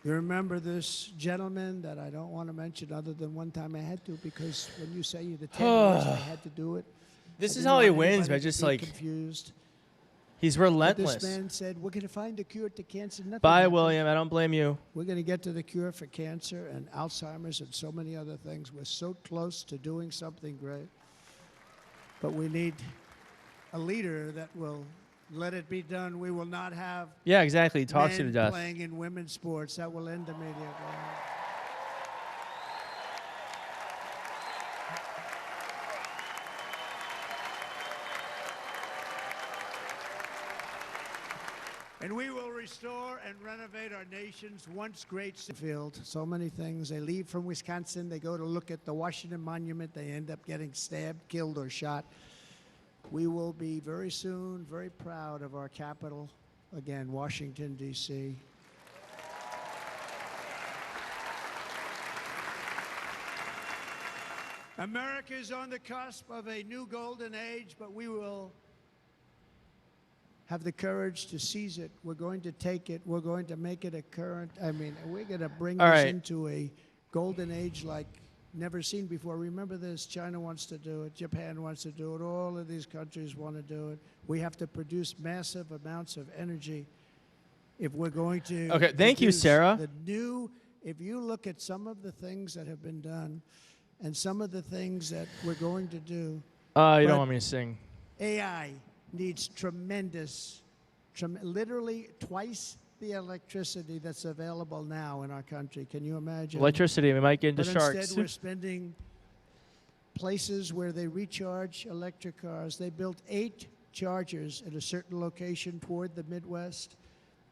You remember this gentleman that I don't want to mention other than one time I had to, because when you say the 10 words, I had to do it. This I is didn't how he want wins, anybody man. to Just be like confused. he's But relentless. this man said, we're going to find a cure to cancer. Nothing Bye, happened. William. I don't blame you. We're going to get to the cure for cancer and Alzheimer's and so many other things. We're so close to doing something great. But we need a leader that will let it be done. We will not have Yeah, exactly. He talks you to men death. playing in women's sports. That will end immediately. And we will restore and renovate our nation's once great field. So many things. They leave from Wisconsin. They go to look at the Washington Monument. They end up getting stabbed, killed, or shot. We will be very soon very proud of our capital, again, Washington, D.C. America is on the cusp of a new golden age, but we will have the courage to seize it. We're going to take it. We're going to make it a current. I mean, we're going to bring All this right. into a golden age like never seen before. Remember this, China wants to do it. Japan wants to do it. All of these countries want to do it. We have to produce massive amounts of energy if we're going to. Okay, thank you, produce Sarah. The new, if you look at some of the things that have been done and some of the things that we're going to do. You but don't want me to sing. AI needs literally twice the electricity that's available now in our country. Can you imagine? Electricity. We might get into But sharks. instead, we're spending places where they recharge electric cars. They built 8 chargers at a certain location toward the Midwest.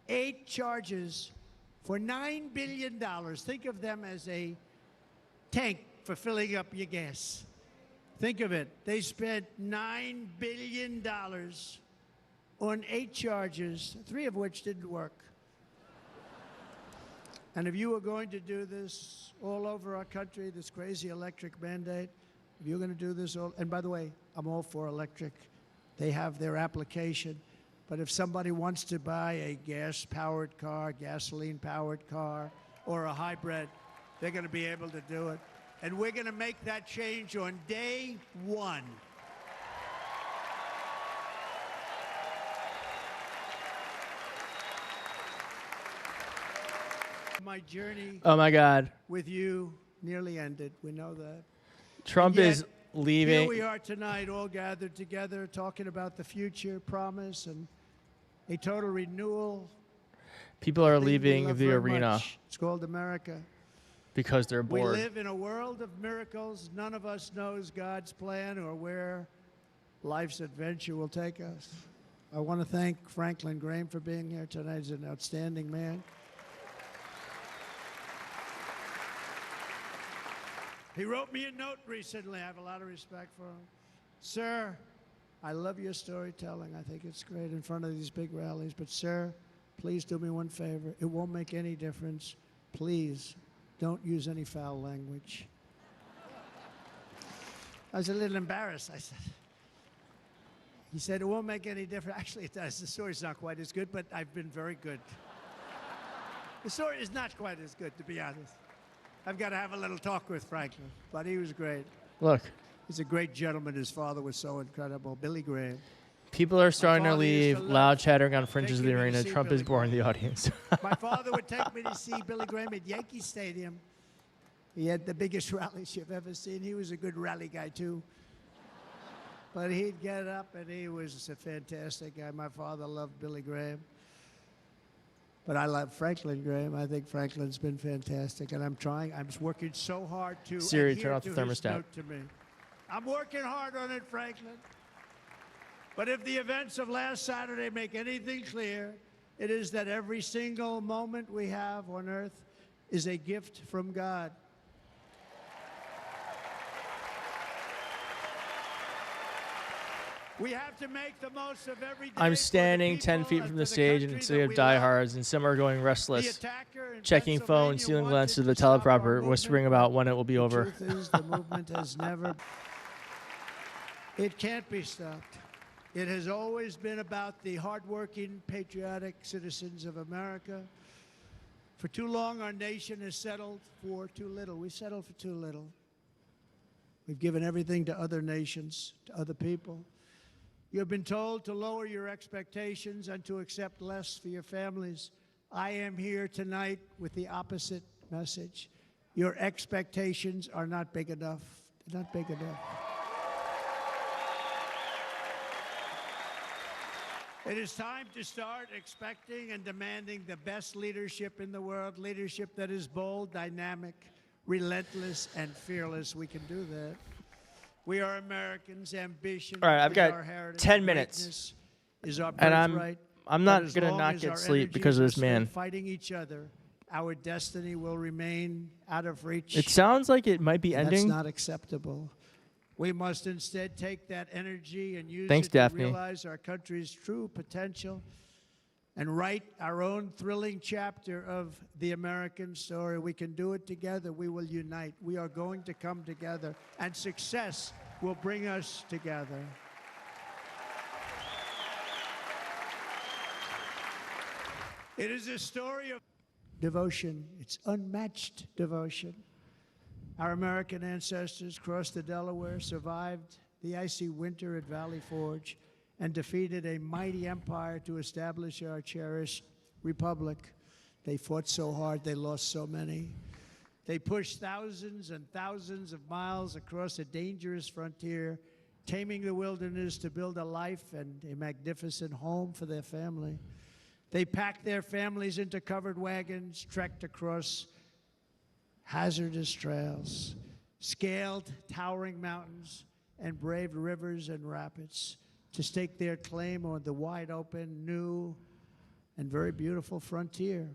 8 chargers for $9 billion. Think of them as a tank for filling up your gas. Think of it. They spent $9 billion on 8 chargers, 3 of which didn't work. And if you were going to do this all over our country, this crazy electric mandate, if you're going to do this all, and by the way, I'm all for electric. They have their application. But if somebody wants to buy a gas-powered car, gasoline-powered car, or a hybrid, they're going to be able to do it. And we're going to make that change on day 1. My journey Oh my God. with you nearly ended. We know that. Trump And yet, is leaving. Here we are tonight, all gathered together, talking about the future, promise, and a total renewal. People are Thing we leaving love the very arena much. It's called America. because they're We bored. live in a world of miracles. None of us knows God's plan or where life's adventure will take us. I want to thank Franklin Graham for being here tonight. He's an outstanding man. He wrote me a note recently. I have a lot of respect for him. Sir, I love your storytelling. I think it's great in front of these big rallies. But, sir, please do me one favor. It won't make any difference. Please don't use any foul language. I was a little embarrassed. I said, he said, it won't make any difference. Actually, it does. The story's not quite as good, but I've been very good. The story is not quite as good, to be honest. I've got to have a little talk with Franklin, but he was great. Look, He's a great gentleman. His father was so incredible. Billy Graham. people are starting to father used leave, to love loud chattering on fringes of the taking me to arena. see Trump Billy is bored in the audience. My father would take me to see Billy Graham at Yankee Stadium. He had the biggest rallies you've ever seen. He was a good rally guy, too. But he'd get up, and he was a fantastic guy. My father loved Billy Graham. But I love Franklin Graham. I think Franklin's been fantastic, and I'm working so hard to Siri, adhere turn off to the his thermostat. note to me. I'm working hard on it, Franklin. But if the events of last Saturday make anything clear, it is that every single moment we have on earth is a gift from God. We have to make the most of every day. I'm standing 10 feet from the stage, and so you have diehards, and some are going restless, checking phones, stealing glances at the teleprompter, whispering about when it will be over. Truth is, the movement has never. It can't be stopped. It has always been about the hardworking, patriotic citizens of America. For too long, our nation has settled for too little. We settled for too little. We've given everything to other nations, to other people. You have been told to lower your expectations and to accept less for your families. I am here tonight with the opposite message. Your expectations are not big enough. They're not big enough. It is time to start expecting and demanding the best leadership in the world, leadership that is bold, dynamic, relentless, and fearless. We can do that. We are Americans. Ambition All right, I've is got our heritage. 10 minutes. Greatness is our And birthright. I'm But not as gonna long not as get our sleep because of energies this are man. spent fighting each other, our destiny will remain out of reach. It sounds like it might be And ending. That's not acceptable. We must instead take that energy and use Thanks, it to Daphne. realize our country's true potential and write our own thrilling chapter of the American story. We can do it together. We will unite. We are going to come together, and success will bring us together. It is a story of devotion. It's unmatched devotion. Our American ancestors crossed the Delaware, survived the icy winter at Valley Forge, and defeated a mighty empire to establish our cherished republic. They fought so hard, they lost so many. They pushed thousands and thousands of miles across a dangerous frontier, taming the wilderness to build a life and a magnificent home for their family. They packed their families into covered wagons, trekked across hazardous trails, scaled towering mountains, and braved rivers and rapids to stake their claim on the wide open, new, and very beautiful frontier.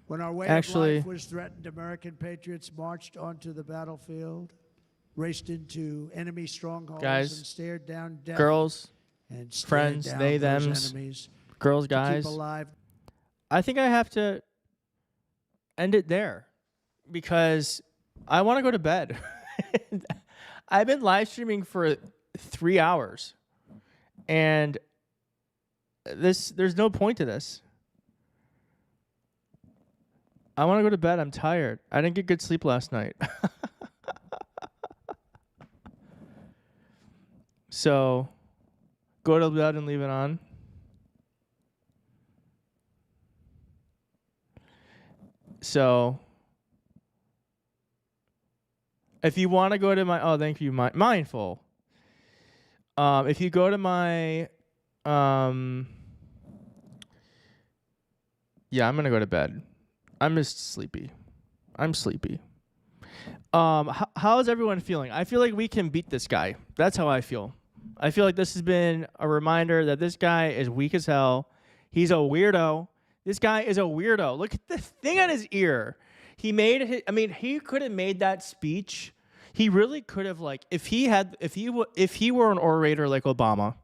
When our way of life was threatened, American patriots marched onto the battlefield, raced into enemy strongholds, Guys, and stared down death. girls, and stared friends, down they, those thems, enemies girls, to keep guys. alive. I think I have to end it there because I want to go to bed. I've been live streaming for 3 hours, and there's no point to this. I want to go to bed. I'm tired. I didn't get good sleep last night. So, go to bed and leave it on. So, if you want to go to my, thank you, Mindful. If you go to my, yeah, I'm gonna go to bed. I'm just sleepy. I'm sleepy. How is everyone feeling? I feel like we can beat this guy. That's how I feel. I feel like this has been a reminder that this guy is weak as hell. He's a weirdo. This guy is a weirdo. Look at the thing on his ear. He could have made that speech. He really could have, like, if he were an orator like Obama,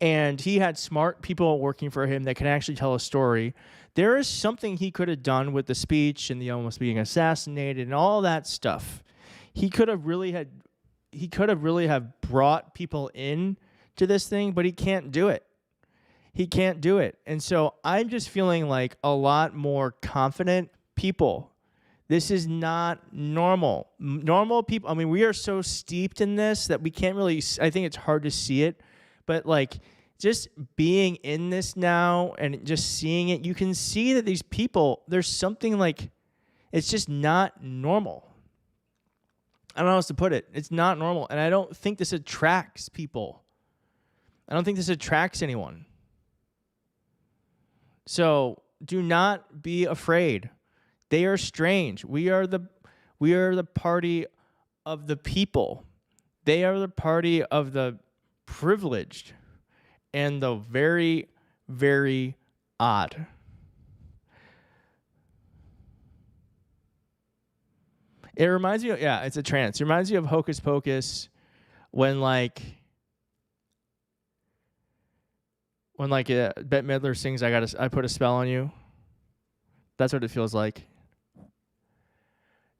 and he had smart people working for him that can actually tell a story, there is something he could have done with the speech and the almost being assassinated and all that stuff. He could have really have brought people in to this thing, but he can't do it. He can't do it. And so I'm just feeling like a lot more confident people. This is not normal. Normal people, I mean, we are so steeped in this that we can't really, I think it's hard to see it, but like just being in this now and just seeing it, you can see that these people, there's something like, it's just not normal. I don't know how else to put it. It's not normal. And I don't think this attracts people. I don't think this attracts anyone. So do not be afraid. They are strange. We are the party of the people. They are the party of the privileged and the very, very odd. It reminds me of, yeah, it's a trance. It reminds me of Hocus Pocus when Bette Midler sings, I put a spell on you. That's what it feels like.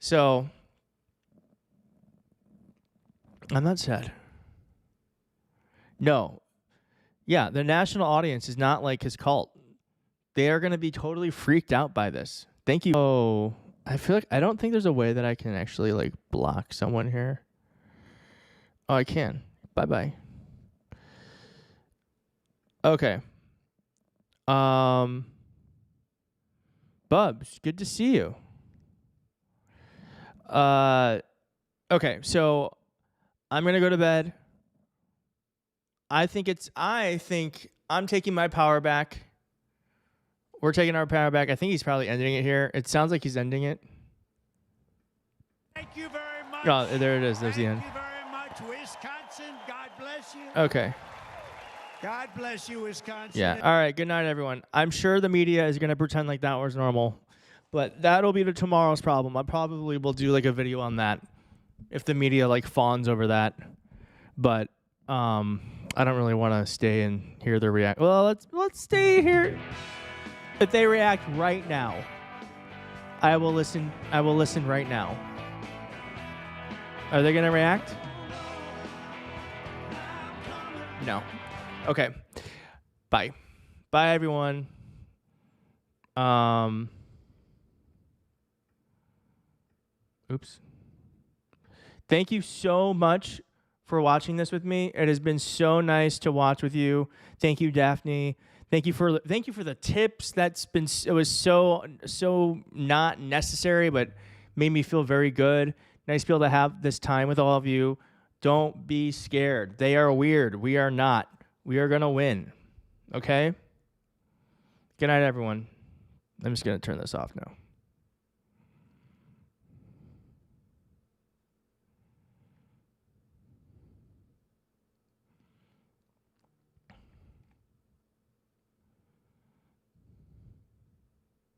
So, I'm not sad. No, Yeah, the national audience is not like his cult. They are going to be totally freaked out by this. Thank you. Oh, I feel like I don't think there's a way that I can actually like block someone here. Oh, I can. Bye-bye. Okay. Bubs, good to see you. Okay, so I'm going to go to bed. I think I'm taking my power back. We're taking our power back. I think he's probably ending it here. It sounds like he's ending it. Thank you very much. Oh, there it is. There's the end. Thank you very much, Wisconsin. God bless you. Okay. God bless you, Wisconsin. Yeah. All right. Good night, everyone. I'm sure the media is going to pretend like that was normal, but that'll be tomorrow's problem. I probably will do like a video on that if the media like fawns over that. But I don't really want to stay and hear their react. Well, let's stay here. If they react right now, I will listen. I will listen right now. Are they going to react? No. Okay. Bye. Bye, everyone. Oops. Thank you so much for watching this with me. It has been so nice to watch with you. Thank you, Daphne. Thank you for the tips. It was so not necessary, but made me feel very good. Nice to be able to have this time with all of you. Don't be scared. They are weird. We are not. We are going to win. Okay? Good night, everyone. I'm just going to turn this off now.